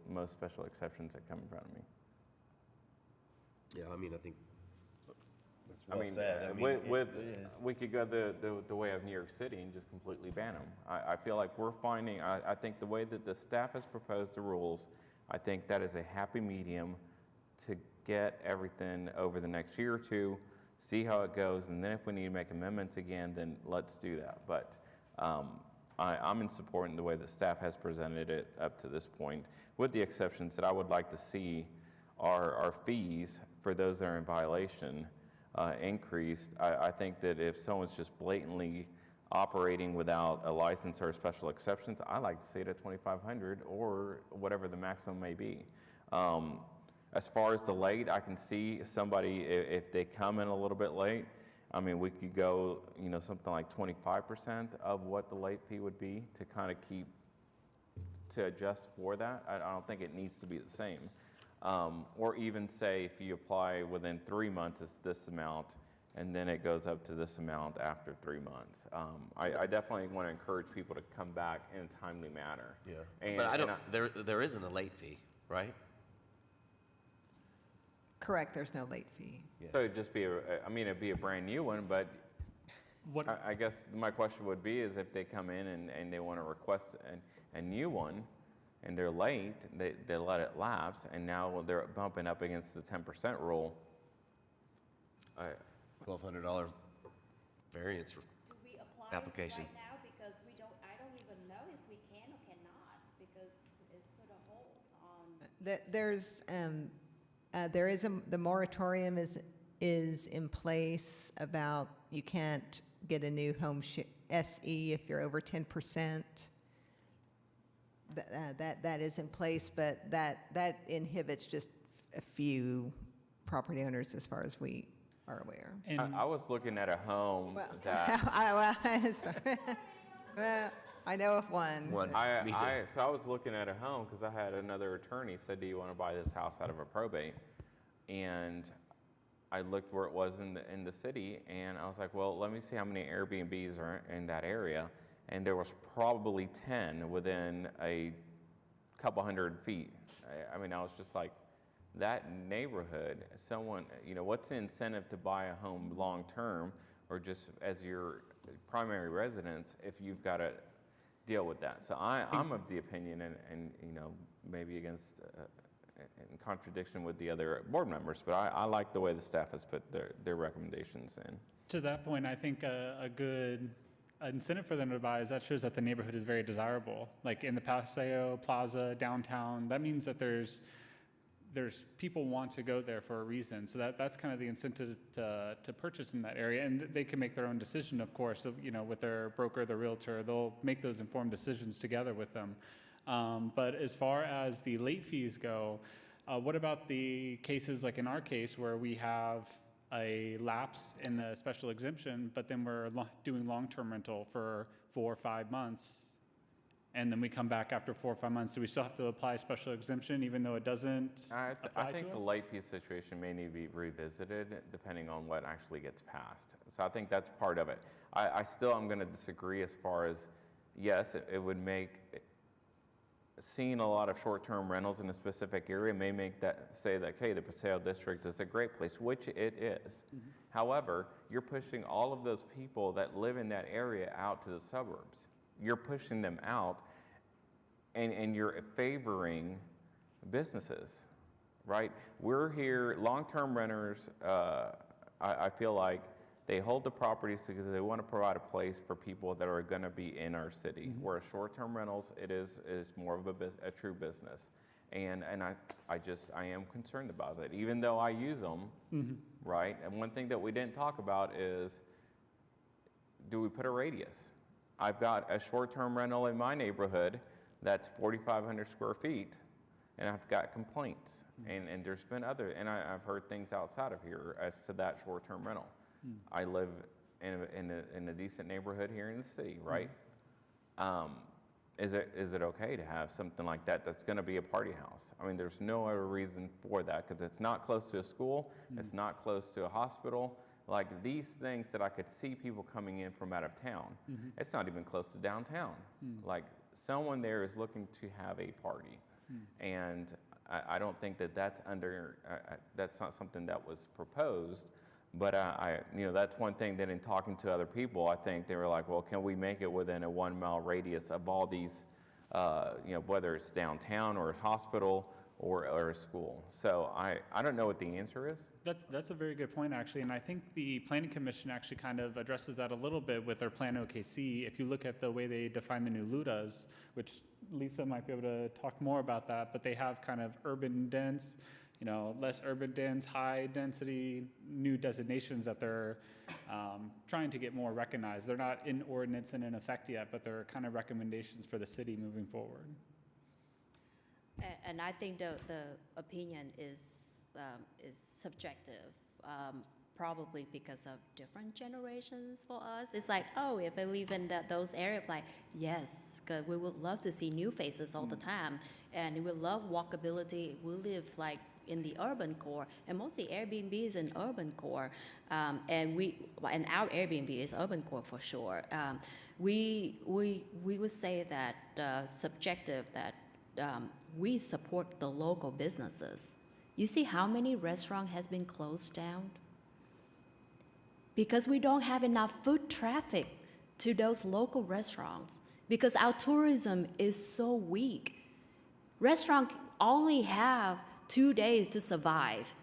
most special exceptions that come in front of me. Yeah, I mean, I think that's I well mean, said. I mean, with it is. we could go the way of New York City and just completely ban them. I feel like we're finding, I think the way that the staff has proposed the rules, I think that is a happy medium to get everything over the next year or two, see how it goes, and then if we need to make amendments again, then let's do that. But I'm in support in the way that staff has presented it up to this point, with the exceptions that I would like to see are fees for those that are in violation increased. I think that if someone's just blatantly operating without a license or special exceptions, I like to see it at $2,500 or whatever the maximum may be. As far as the late, I can see somebody, if they come in a little bit late, I mean, we could go, you know, something like 25% of what the late fee would be to kind of to adjust for that. I don't think it needs to be the same. Or even say if you apply within 3 months, it's this amount, and then it goes up to this amount after 3 months. I definitely want to encourage people to come back in a timely manner. Yeah. And, But I don't, and there isn't a late fee, right? Correct, there's no late fee. So it'd just be it'd be a brand new one, but I guess my question would be is if they come in and they want to request a new one and they're late, they let it lapse, and now they're bumping up against the 10% rule. $1,200 variance Do we apply application. right now? Because I don't even know if we can or cannot, because it's put a hold on. The moratorium is in place about you can't get a new home SE if you're over 10%. That is in place, but that inhibits just a few property owners as far as we are aware. I was looking at a home Well, that sorry. Well, I know of one. I was looking at a home because I had another attorney said, do you want to buy this house out of a probate? And I looked where it was in the city, and I was like, well, let me see how many Airbnbs are in that area. And there was probably 10 within a couple 100 feet. I mean, I was just like, that neighborhood, someone, you know, what's the incentive to buy a home long-term or just as your primary residence if you've got to deal with that? So I'm of the opinion, and you know, maybe against, in contradiction with the other board members, but I like the way the staff has put their recommendations in. To that point, I think a good incentive for them to buy is that shows that the neighborhood is very desirable. Like in the Paseo Plaza downtown, that means that there's people want to go there for a reason. So that's kind of the incentive to purchase in that area. And they can make their own decision, of course, you know, with their broker, the realtor, they'll make those informed decisions together with them. But as far as the late fees go, what about the cases like in our case where we have a lapse in the special exemption, but then we're doing long-term rental for 4 or 5 months, and then we come back after 4 or 5 months? Do we still have to apply special exemption even though it doesn't apply I think to the us? late fee situation may need to be revisited depending on what actually gets passed. So I think that's part of it. I still am going to disagree as far as, yes, it would make seeing a lot of short-term rentals in a specific area may make that say that, okay, the Paseo District is a great place, which it is. Mm-hmm. However, you're pushing all of those people that live in that area out to the suburbs. You're pushing them out, and you're favoring businesses, right? We're here, long-term renters, I feel like they hold the properties because they want to provide a place for people that are going to be in our city. Mm-hmm. Whereas short-term rentals, it is more of a true business. And I am concerned about that, even though I use them, Mm-hmm. right? And one thing that we didn't talk about is, do we put a radius? I've got a short-term rental in my neighborhood that's 4,500 square feet, and I've got complaints. And there's been I've heard things outside of here as to that short-term rental. I live in a decent neighborhood here in the city, right? Is it okay to have something like that that's going to be a party house? I mean, there's no other reason for that because it's not close to a school, it's not close to a hospital. Like these things that I could see people coming in from out of town, it's not even close to downtown. Like, someone there is looking to have a party. And I don't think that that's that's not something that was proposed. But that's one thing that in talking to other people, I think they were like, well, can we make it within a 1 mile radius of all these, whether it's downtown or a hospital or a school? So I don't know what the answer is. That's a very good point, actually, and I think the Planning Commission actually kind of addresses that a little bit with their Plan OKC. If you look at the way they define the new LUDAs, which Lisa might be able to talk more about that, but they have kind of urban dense, less urban dense, high density, new designations that they're trying to get more recognized. They're not in ordinance and in effect yet, but they're kind of recommendations for the city moving forward. And I think the opinion is subjective, probably because of different generations for us. It's like, oh, if I live in those areas, like, yes, 'cause we would love to see new faces all the time, and we love walkability. We live like in the urban core, and mostly Airbnb is in urban core, and our Airbnb is urban core for sure. We would say that subjective that we support the local businesses. You see how many restaurants has been closed down? Because we don't have enough foot traffic to those local restaurants, because our tourism is so weak. Restaurants only have 2 days to survive,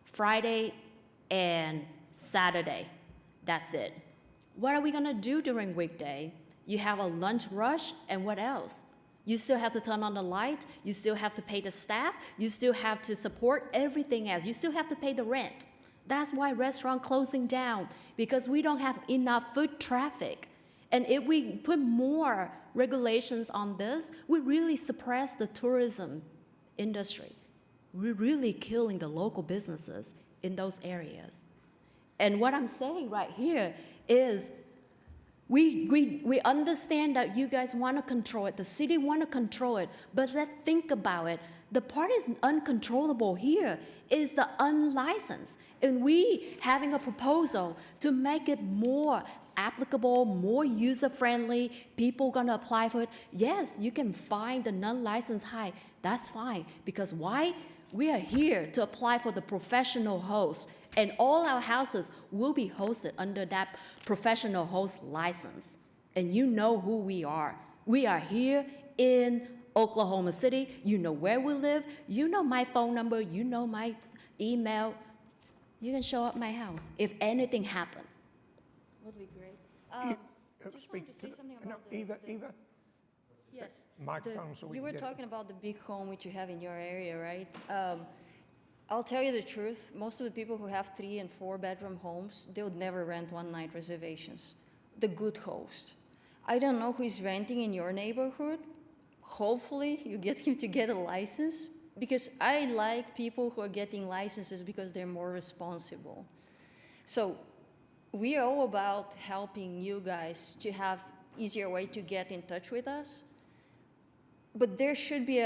Friday and Saturday. That's it. What are we gonna do during weekday? You have a lunch rush, and what else? You still have to turn on the light, you still have to pay the staff, you still have to support everything else, you still have to pay the rent. That's why restaurants closing down, because we don't have enough foot traffic. And if we put more regulations on this, we really suppress the tourism industry. We're really killing the local businesses in those areas. And what I'm saying right here is we understand that you guys want to control it, the city want to control it, but let's think about it. The part is uncontrollable here is the unlicensed. And we having a proposal to make it more applicable, more user-friendly, people gonna apply for it. Yes, you can find the non-licensed high, that's fine. Because why? We are here to apply for the professional host, and all our houses will be hosted under that professional host license. And you know who we are. We are here in Oklahoma City. You know where we live. You know my phone number. You know my email. You can show up at my house if anything happens. Would be great. Just wanted to say something about Eva. Yes. Microphone so we You can were get it. talking about the big home which you have in your area, right? I'll tell you the truth, most of the people who have 3 and 4 bedroom homes, they would never rent one-night reservations. The good host. I don't know who is renting in your neighborhood. Hopefully you get him to get a license, because I like people who are getting licenses because they're more responsible. So we are all about helping you guys to have easier way to get in touch with us. But there should be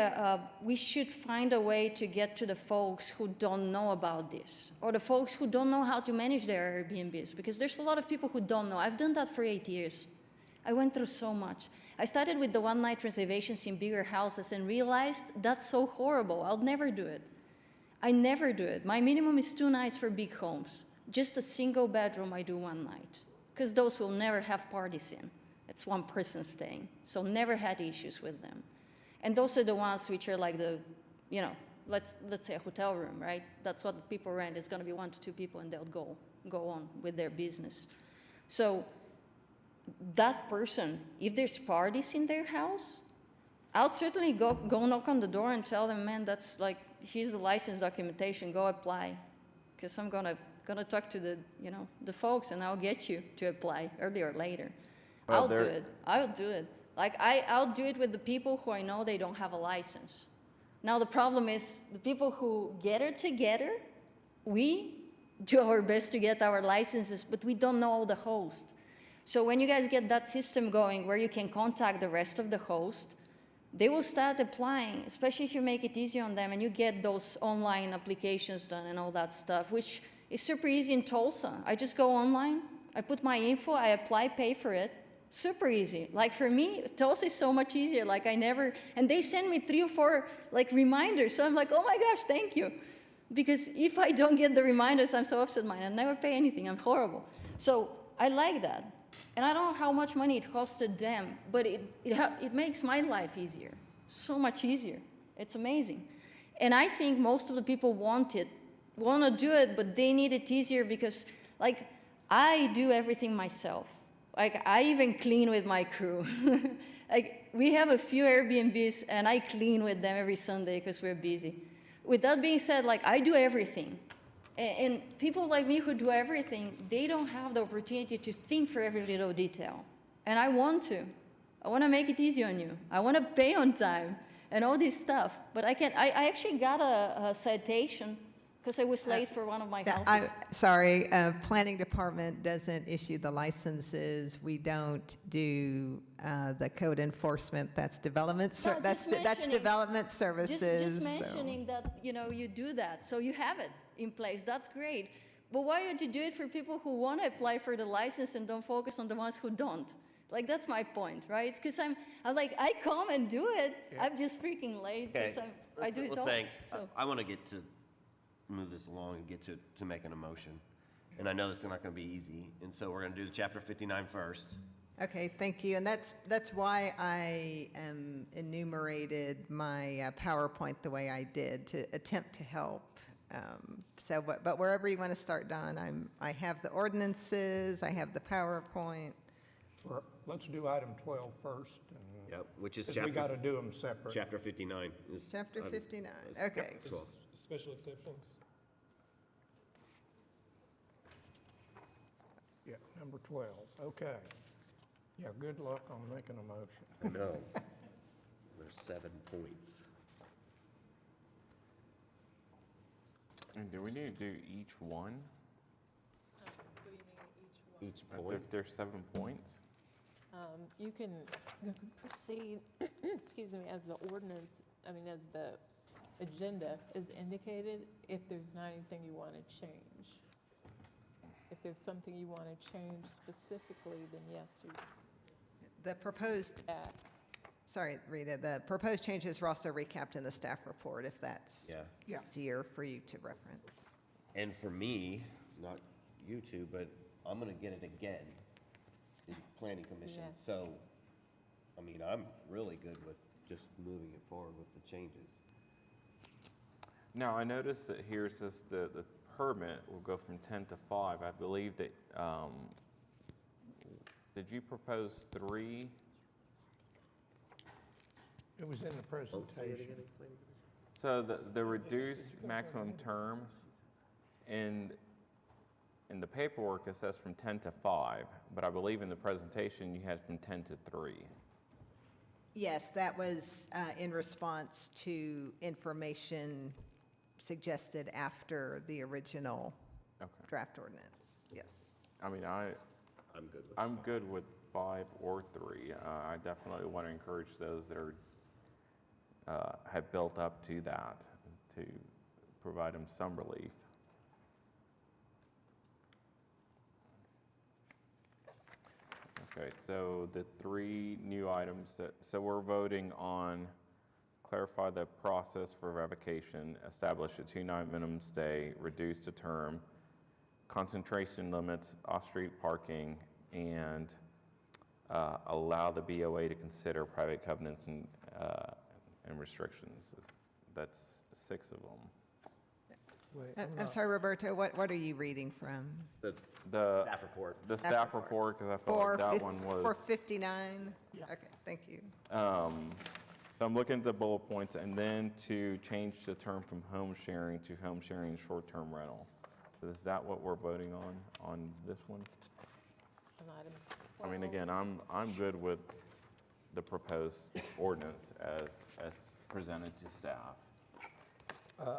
we should find a way to get to the folks who don't know about this, or the folks who don't know how to manage their Airbnbs, because there's a lot of people who don't know. I've done that for 8 years. I went through so much. I started with the one-night reservations in bigger houses and realized that's so horrible. I'll never do it. I never do it. My minimum is 2 nights for big homes. Just a single bedroom, I do 1 night, because those will never have parties in. It's one person staying, so never had issues with them. And those are the ones which are like the, let's say a hotel room, right? That's what people rent. It's going to be 1 to 2 people, and they'll go on with their business. So that person, if there's parties in their house, I'll certainly go knock on the door and tell them, man, that's like, here's the license documentation, go apply. Because I'm gonna talk to the folks, and I'll get you to apply earlier or later. Well, I'll do it. I'll do it. Like, I'll do it with the people who I know they don't have a license. Now, the problem is the people who get it together, we do our best to get our licenses, but we don't know all the hosts. So when you guys get that system going where you can contact the rest of the hosts, they will start applying, especially if you make it easy on them and you get those online applications done and all that stuff, which is super easy in Tulsa. I just go online, I put my info, I apply, pay for it, Super easy. Like for me, Tulsa is so much easier. Like and they send me 3 or 4 like reminders. So I'm like, oh my gosh, thank you. Because if I don't get the reminders, I'm so absent-minded. I never pay anything. I'm horrible. So I like that. And I don't know how much money it costed them, but it makes my life easier. So much easier. It's amazing. And I think most of the people want to do it, but they need it easier because, like, I do everything myself. Like, I even clean with my crew. Like, we have a few Airbnbs, and I clean with them every Sunday because we're busy. With that being said, like, I do everything. And people like me who do everything, they don't have the opportunity to think for every little detail. And I want to. I want to make it easy on you. I want to pay on time and all this stuff. But I can't. I actually got a citation because I was late for one of my houses. Sorry, planning department doesn't issue the licenses. We don't do the code enforcement. That's development. No, That's development services. Just so. mentioning that you do that, so you have it in place. That's great. But why don't you do it for people who want to apply for the license and don't focus on the ones who don't? Like, that's my point, right? Because I was like, I come and do it. Yeah. I'm just freaking late because I do it all. Well, thanks. So. I want to get to move this along and get to making a motion. And I know it's not going to be easy. And so we're going to do the chapter 59 first. Okay, thank you. And that's why I enumerated my PowerPoint the way I did, to attempt to help. But wherever you want to start, Don, I have the ordinances, I have the PowerPoint. Let's do item 12 first. Yep, which is we got to do them separate. Chapter 59. Chapter 59, okay. 12. Special exceptions. Yeah, number 12, okay. Yeah, good luck on making a motion. I know. There's 7 points. And do we need to do each one? Each point? There's 7 points? You can proceed, excuse me, as the ordinance, as the agenda is indicated, if there's not anything you want to change. If there's something you want to change specifically, then yes, you. The proposed, sorry, Rita, the proposed changes were also recapped in the staff report, if that's easier for you to reference. And for me, not you two, but I'm going to get it again in planning commission. Yes. So, I'm really good with just moving it forward with the changes. Now, I noticed that here it says the permit will go from 10 to 5. I believe that, did you propose 3? It was in the presentation. So the reduced maximum term in the paperwork, it says from 10 to 5, but I believe in the presentation you had from 10 to 3. Yes, that was in response to information suggested after the original draft ordinance, yes. I'm good with I'm good with 5 or 3. I definitely want to encourage those that are have built up to that to provide them some relief. Okay, so the 3 new items so we're voting on clarify the process for revocation, establish a 2-night minimum stay, reduce the term, concentration limits, off-street parking, and allow the BOA to consider private covenants and restrictions. That's 6 of them. Wait, I'm sorry, Roberto, what are you reading from? The staff report. The staff report, because I felt like that one was... 459? Yeah. Okay, thank you. So I'm looking at the bullet points, and then to change the term from home sharing to home sharing short-term rental. So is that what we're voting on this one? Again, I'm good with the proposed ordinance as presented to staff.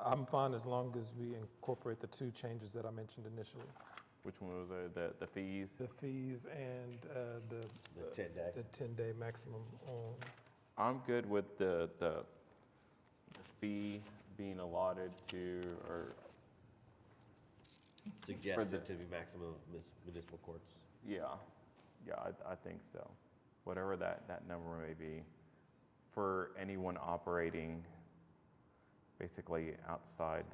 I'm fine as long as we incorporate the 2 changes that I mentioned initially. Which one was the fees? The fees and the 10-day. The 10-day maximum on. I'm good with the fee being allotted to, or Suggested to be maximum of municipal courts. yeah. Yeah, I think so. Whatever that number may be, for anyone operating basically outside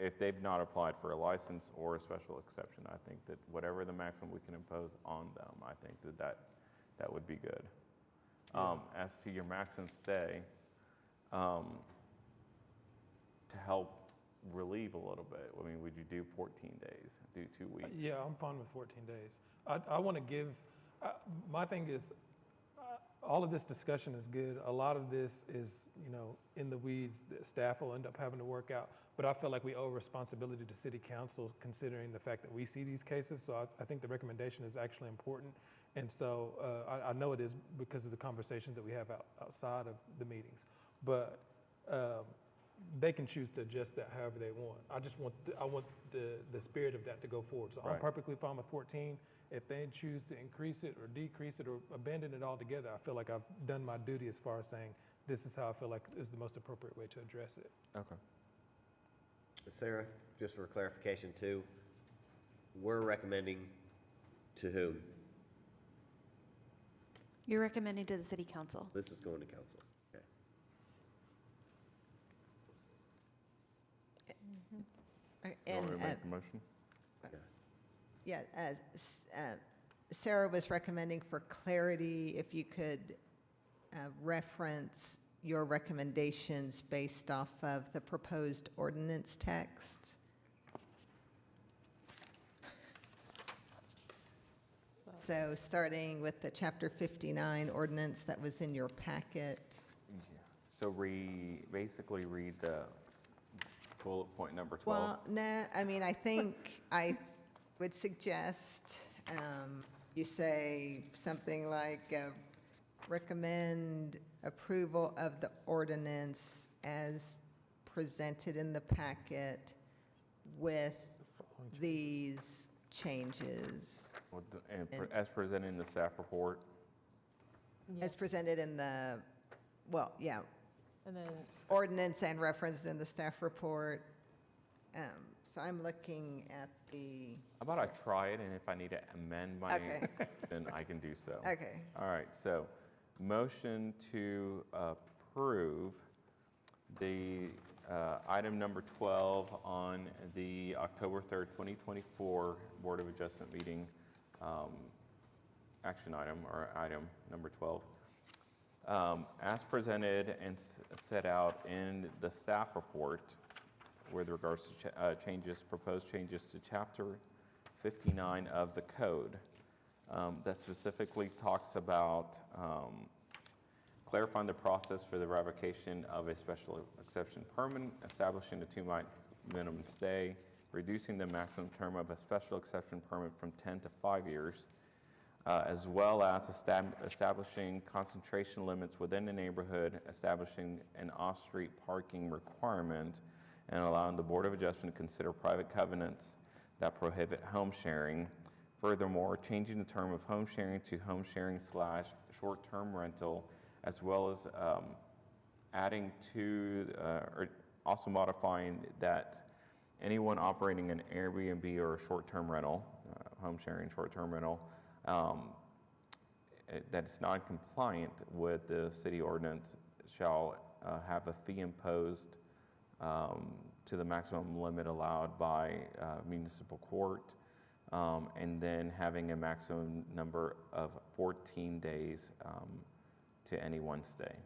if they've not applied for a license or a special exception, I think that whatever the maximum we can impose on them, I think that would be good. As to your maximum stay, to help relieve a little bit, I mean, would you do 14 days, do 2 weeks? Yeah, I'm fine with 14 days. I want to give, my thing is, all of this discussion is good. A lot of this is, in the weeds that staff will end up having to work out. But I feel like we owe responsibility to city council considering the fact that we see these cases. So I think the recommendation is actually important. And so I know it is because of the conversations that we have outside of the meetings. But they can choose to adjust that however they want. I want the spirit of that to go forward. So I'm Right. perfectly fine with 14. If they choose to increase it or decrease it or abandon it altogether, I feel like I've done my duty as far as saying this is how I feel like is the most appropriate way to address it. Okay. Sarah, just for clarification too, we're recommending to whom? You're recommending to the city council. This is going to council. Okay. You And, want me to make the motion? yeah, Sarah was recommending for clarity, if you could reference your recommendations based off of the proposed ordinance text. So starting with the Chapter 59 ordinance that was in your packet. So basically read the bullet point number 12. Well, no, I mean, I think I would suggest you say something like recommend approval of the ordinance as presented in the packet with these changes. As presented in the staff report. As presented in the, well, yeah, And then, ordinance and referenced in the staff report. So I'm looking at the. How about I try it, and if I need to amend my, Okay. then I can do so. Okay. All right, so motion to approve the item number 12 on the October 3rd, 2024 Board of Adjustment meeting, action item, or item number 12. As presented and set out in the staff report with regards to proposed changes to Chapter 59 of the code, that specifically talks about clarifying the process for the revocation of a special exception permit, establishing a 2-month minimum stay, reducing the maximum term of a special exception permit from 10 to 5 years, as well as establishing concentration limits within the neighborhood, establishing an off-street parking requirement, and allowing the Board of Adjustment to consider private covenants that prohibit home sharing. Furthermore, changing the term of home sharing to home sharing / short-term rental, as well as adding to, or also modifying that anyone operating an Airbnb or a short-term rental, home sharing short-term rental, that is not compliant with the city ordinance shall have a fee imposed to the maximum limit allowed by municipal court, and then having a maximum number of 14 days to any one stay.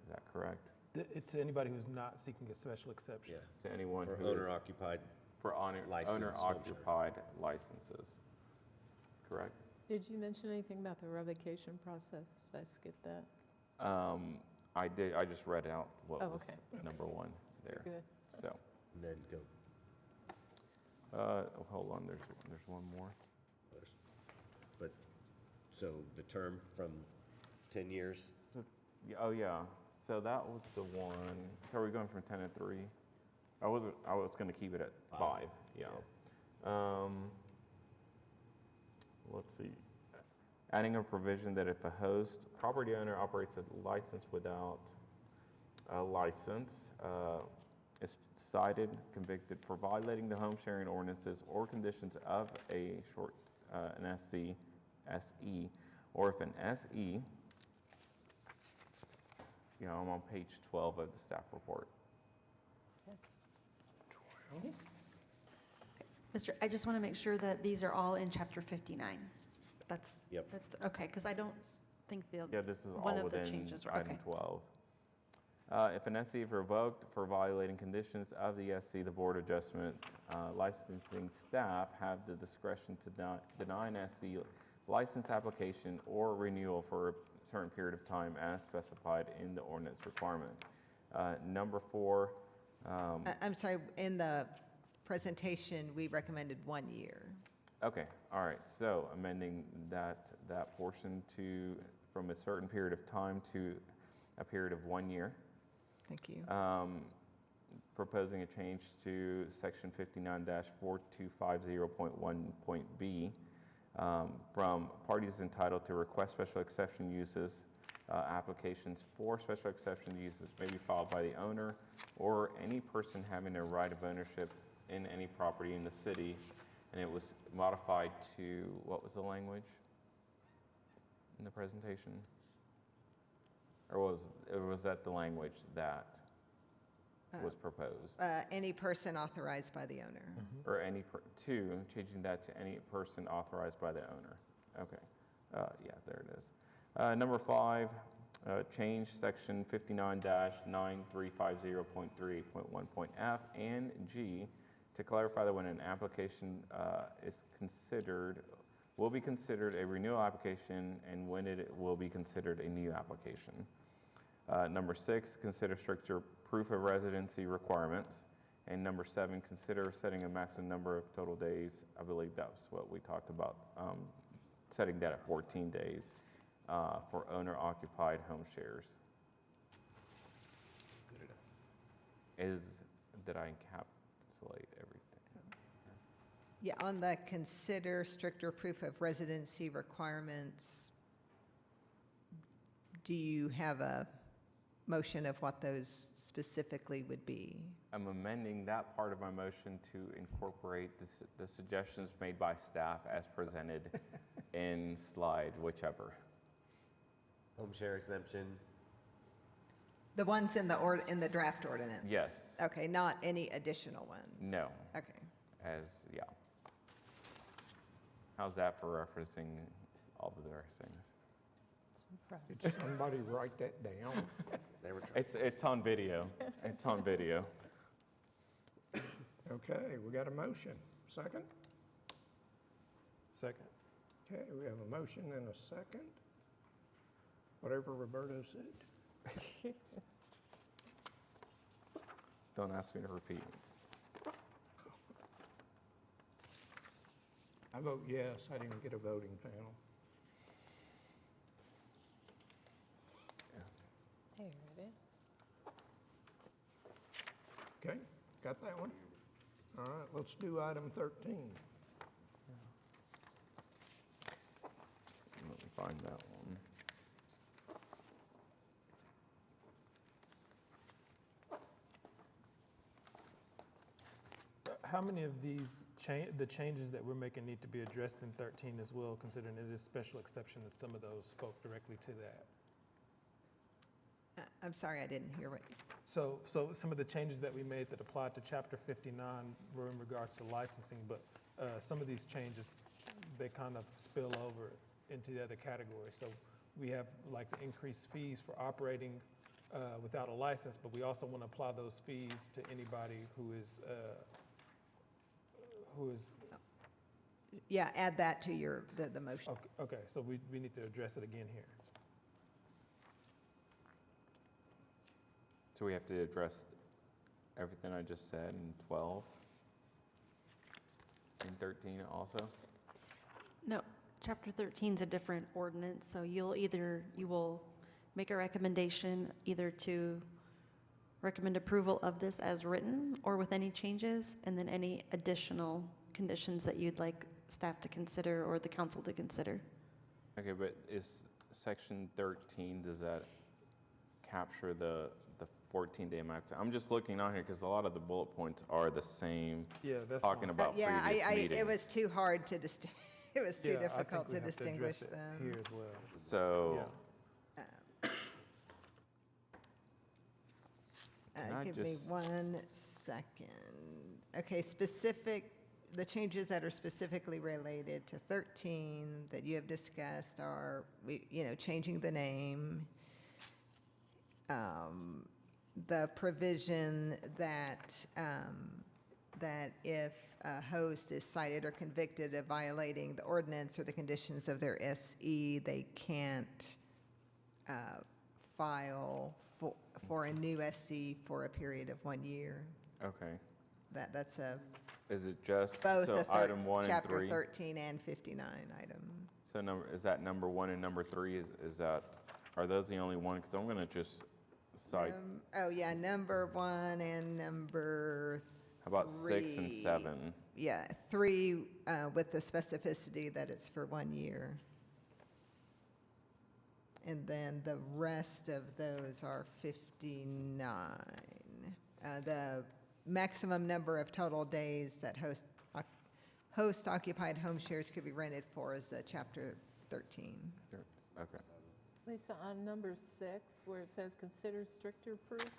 Is that correct? To anybody who's not seeking a special exception. To anyone For who is owner-occupied for license, owner-occupied licenses. Correct? did you mention anything about the revocation process? Did I skip that? I did. I just read out what Oh, was okay. number 1 there. Good. So, and then go. hold on. There's one more. But, so the term from 10 years? Oh yeah. So that was the one. So are we going from 10 to 3? I was going to keep it at 5. Yeah. Let's see. Adding a provision that if a host property owner operates a license without a license, is cited, convicted for violating the home sharing ordinances or conditions of an SC, SE, or if an SE, I'm on page 12 of the staff report. I just want to make sure that these are all in chapter 59. That's, Yep. okay, because I don't think Yeah, this is one all of the within changes were, item okay. 12. If an SE is revoked for violating conditions of the SC, the Board of Adjustment licensing staff have the discretion to deny an SC license application or renewal for a certain period of time as specified in the ordinance requirement. Number 4. I'm sorry, in the presentation, we recommended 1 year. Okay, all right, so amending that portion from a certain period of time to a period of 1 year. Thank you. Proposing a change to section 59-4250.1.b from parties entitled to request special exception uses. Applications for special exception uses may be filed by the owner or any person having a right of ownership in any property in the city. And it was modified to, what was the language in the presentation? Or was that the language that was proposed? Any person authorized by the owner. Or changing that to any person authorized by the owner. Okay, yeah, there it is. Number 5, change section 59-9350.3.1.f and G to clarify that when an application will be considered a renewal application and when it will be considered a new application. Number 6, consider stricter proof of residency requirements. And number 7, consider setting a maximum number of total days. I believe that's what we talked about, setting that at 14 days for owner-occupied home shares. Good enough. Did I encapsulate everything? Yeah, on the consider stricter proof of residency requirements, do you have a motion of what those specifically would be? I'm amending that part of my motion to incorporate the suggestions made by staff as presented in slide whichever. Home share exemption. The ones in the draft ordinance? Yes. Okay, not any additional ones? No. Okay. Yeah. How's that for referencing all the rest things? Did somebody write that down? It's on video. It's on video. Okay, we got a motion. Second? Second. Okay, we have a motion and a second. Whatever Roberto said. Don't ask me to repeat. I vote yes. I didn't get a voting panel. There it is. Okay, got that one? All right, let's do item 13. Let me find that one. How many of these the changes that we're making need to be addressed in 13 as well, considering it is special exception that some of those spoke directly to that? I'm sorry, I didn't hear what. So some of the changes that we made that applied to Chapter 59 were in regards to licensing, but some of these changes, they kind of spill over into the other categories. So we have like the increased fees for operating without a license, but we also want to apply those fees to anybody who is Yeah, add that to the motion. okay, so we need to address it again here. So we have to address everything I just said in 12 and 13 also? No, chapter 13 is a different ordinance, so you will make a recommendation either to recommend approval of this as written or with any changes, and then any additional conditions that you'd like staff to consider or the council to consider. Okay, but is section 13, does that capture the 14-day max? I'm just looking on here because a lot of the bullet points are the same. Yeah, that's talking fine. about Yeah, previous meetings. it was too hard to It was too Yeah, I think difficult we to have distinguish address it them. here as well. So, Can I Give me just- 1 second. Okay, the changes that are specifically related to 13 that you have discussed are, changing the name. The provision that if a host is cited or convicted of violating the ordinance or the conditions of their SE, they can't file for a new SC for a period of 1 year. okay. That's a, Is it just, both so the item 1 and chapter 3? 13 and 59 item. So is that number 1 and number 3? Are those the only one? Because I'm going to just cite, Oh, yeah, number 1 and number how about 6 and 3. 7? Yeah, 3 with the specificity that it's for 1 year. And then the rest of those are 59. The maximum number of total days that host occupied home shares could be rented for is chapter 13. Okay. Lisa, on number 6, where it says consider stricter proof,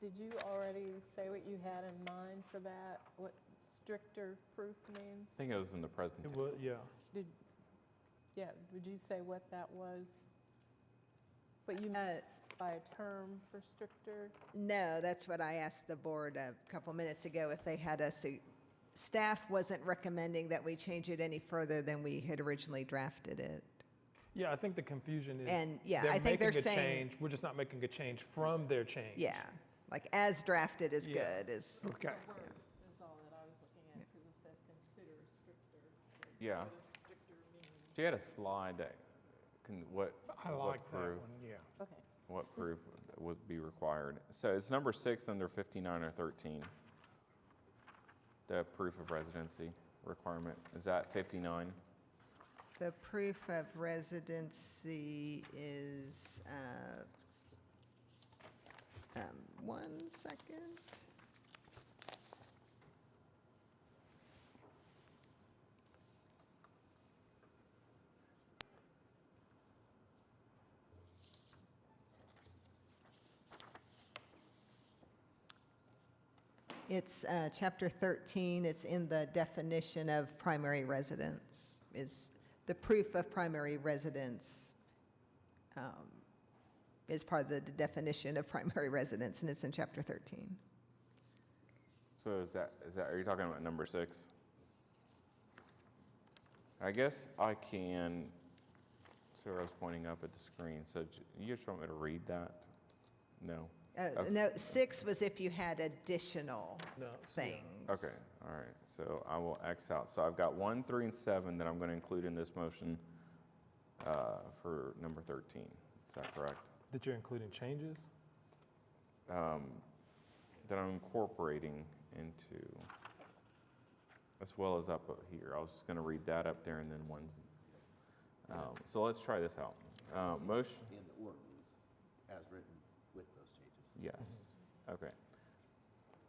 did you already say what you had in mind for that? What stricter proof means? I think it was in the It presentation. was, yeah. Would you say what that was? What you meant by a term for stricter? No, that's what I asked the board a couple minutes ago, if they had staff wasn't recommending that we change it any further than we had originally drafted it. Yeah, I think the confusion is. And, yeah, I think they're making a saying- change, we're just not making a change from their change. Yeah, like as drafted is Yeah. good, is. Okay. That's all that I was looking at, because it says consider stricter. Yeah. What does stricter mean? She had a slide that I what like that proof, one, yeah. Okay. what proof would be required. So it's number 6 under 59 or 13. The proof of residency requirement. Is that 59? The proof of residency is, 1 second. It's chapter 13, it's in the definition of primary residence, is the proof of primary residence is part of the definition of primary residence, and it's in chapter 13. So are you talking about number 6? I guess I can, Sarah's pointing up at the screen, so you just want me to read that? No? Okay. No, 6 was if you had additional No, things. Okay, all right, so I will X out. So I've got 1, 3, and 7 that I'm going to include in this motion for number 13. Is that correct? That you're including changes? That I'm incorporating into, as well as up here. I was just going to read that up there and then one. So let's try this out. Motion. In the ordinance, as written with those changes. Yes, okay.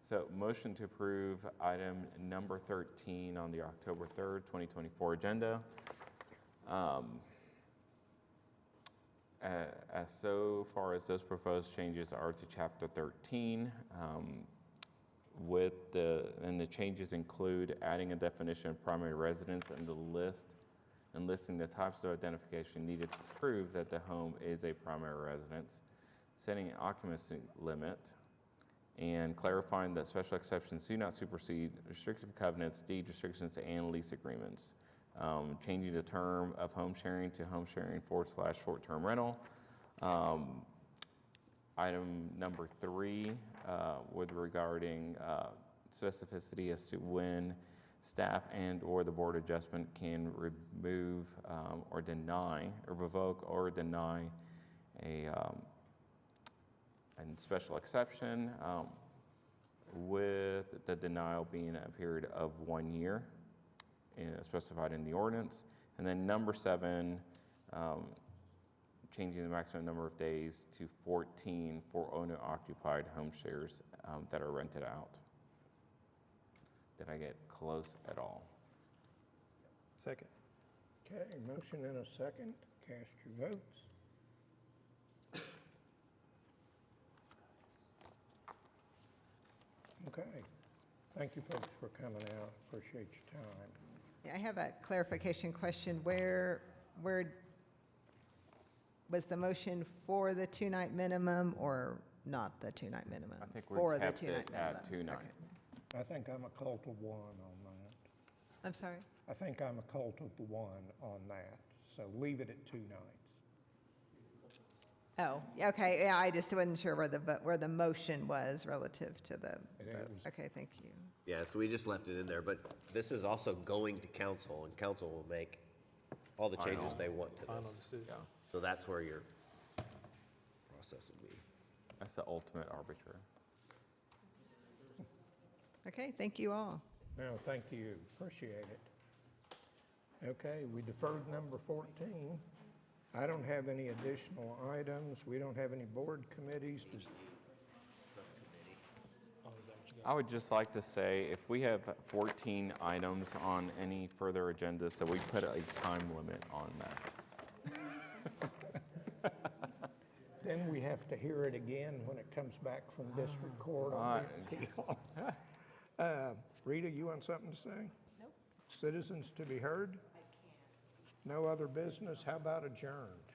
So motion to approve item number 13 on the October 3rd, 2024 agenda. As so far as those proposed changes are to chapter 13, and the changes include adding a definition of primary residence and listing the types of identification needed to prove that the home is a primary residence, setting an occupancy limit, and clarifying that special exceptions do not supersede restrictive covenants, deed restrictions, and lease agreements. Changing the term of home sharing to home sharing / short-term rental. Item number 3, with regarding specificity as to when staff and/or the board adjustment can remove or deny, or revoke or deny a special exception, with the denial being a period of 1 year, specified in the ordinance. And then number 7, changing the maximum number of days to 14 for owner-occupied home shares that are rented out. Did I get close at all? Second. Okay, motion and a second. Cast your votes. Okay. Thank you, folks, for coming out. Appreciate your time. Yeah, I have a clarification question. Where was the motion for the two-night minimum or not the two-night minimum? I think For we the kept two-night it at minimum. 2 nights. Okay. I think I'm a cult of one on that. I'm sorry? I think I'm a cult of the one on that, so leave it at 2 nights. Oh, okay, yeah, I just wasn't sure where the motion was relative to the vote. Okay, thank you. Yeah, so we just left it in there, but this is also going to council, and council will make all the changes they want to Final this. decision. So that's where your process will be. That's the ultimate arbiter. Okay, thank you all. No, thank you. Appreciate it. Okay, we deferred number 14. I don't have any additional items. We don't have any board committees. I would just like to say, if we have 14 items on any further agendas, so we put a time limit on that. Then we have to hear it again when it comes back from district court on the appeal. Rita, you want something to say? Nope. Citizens to be heard? I can't. No other business? How about adjourned?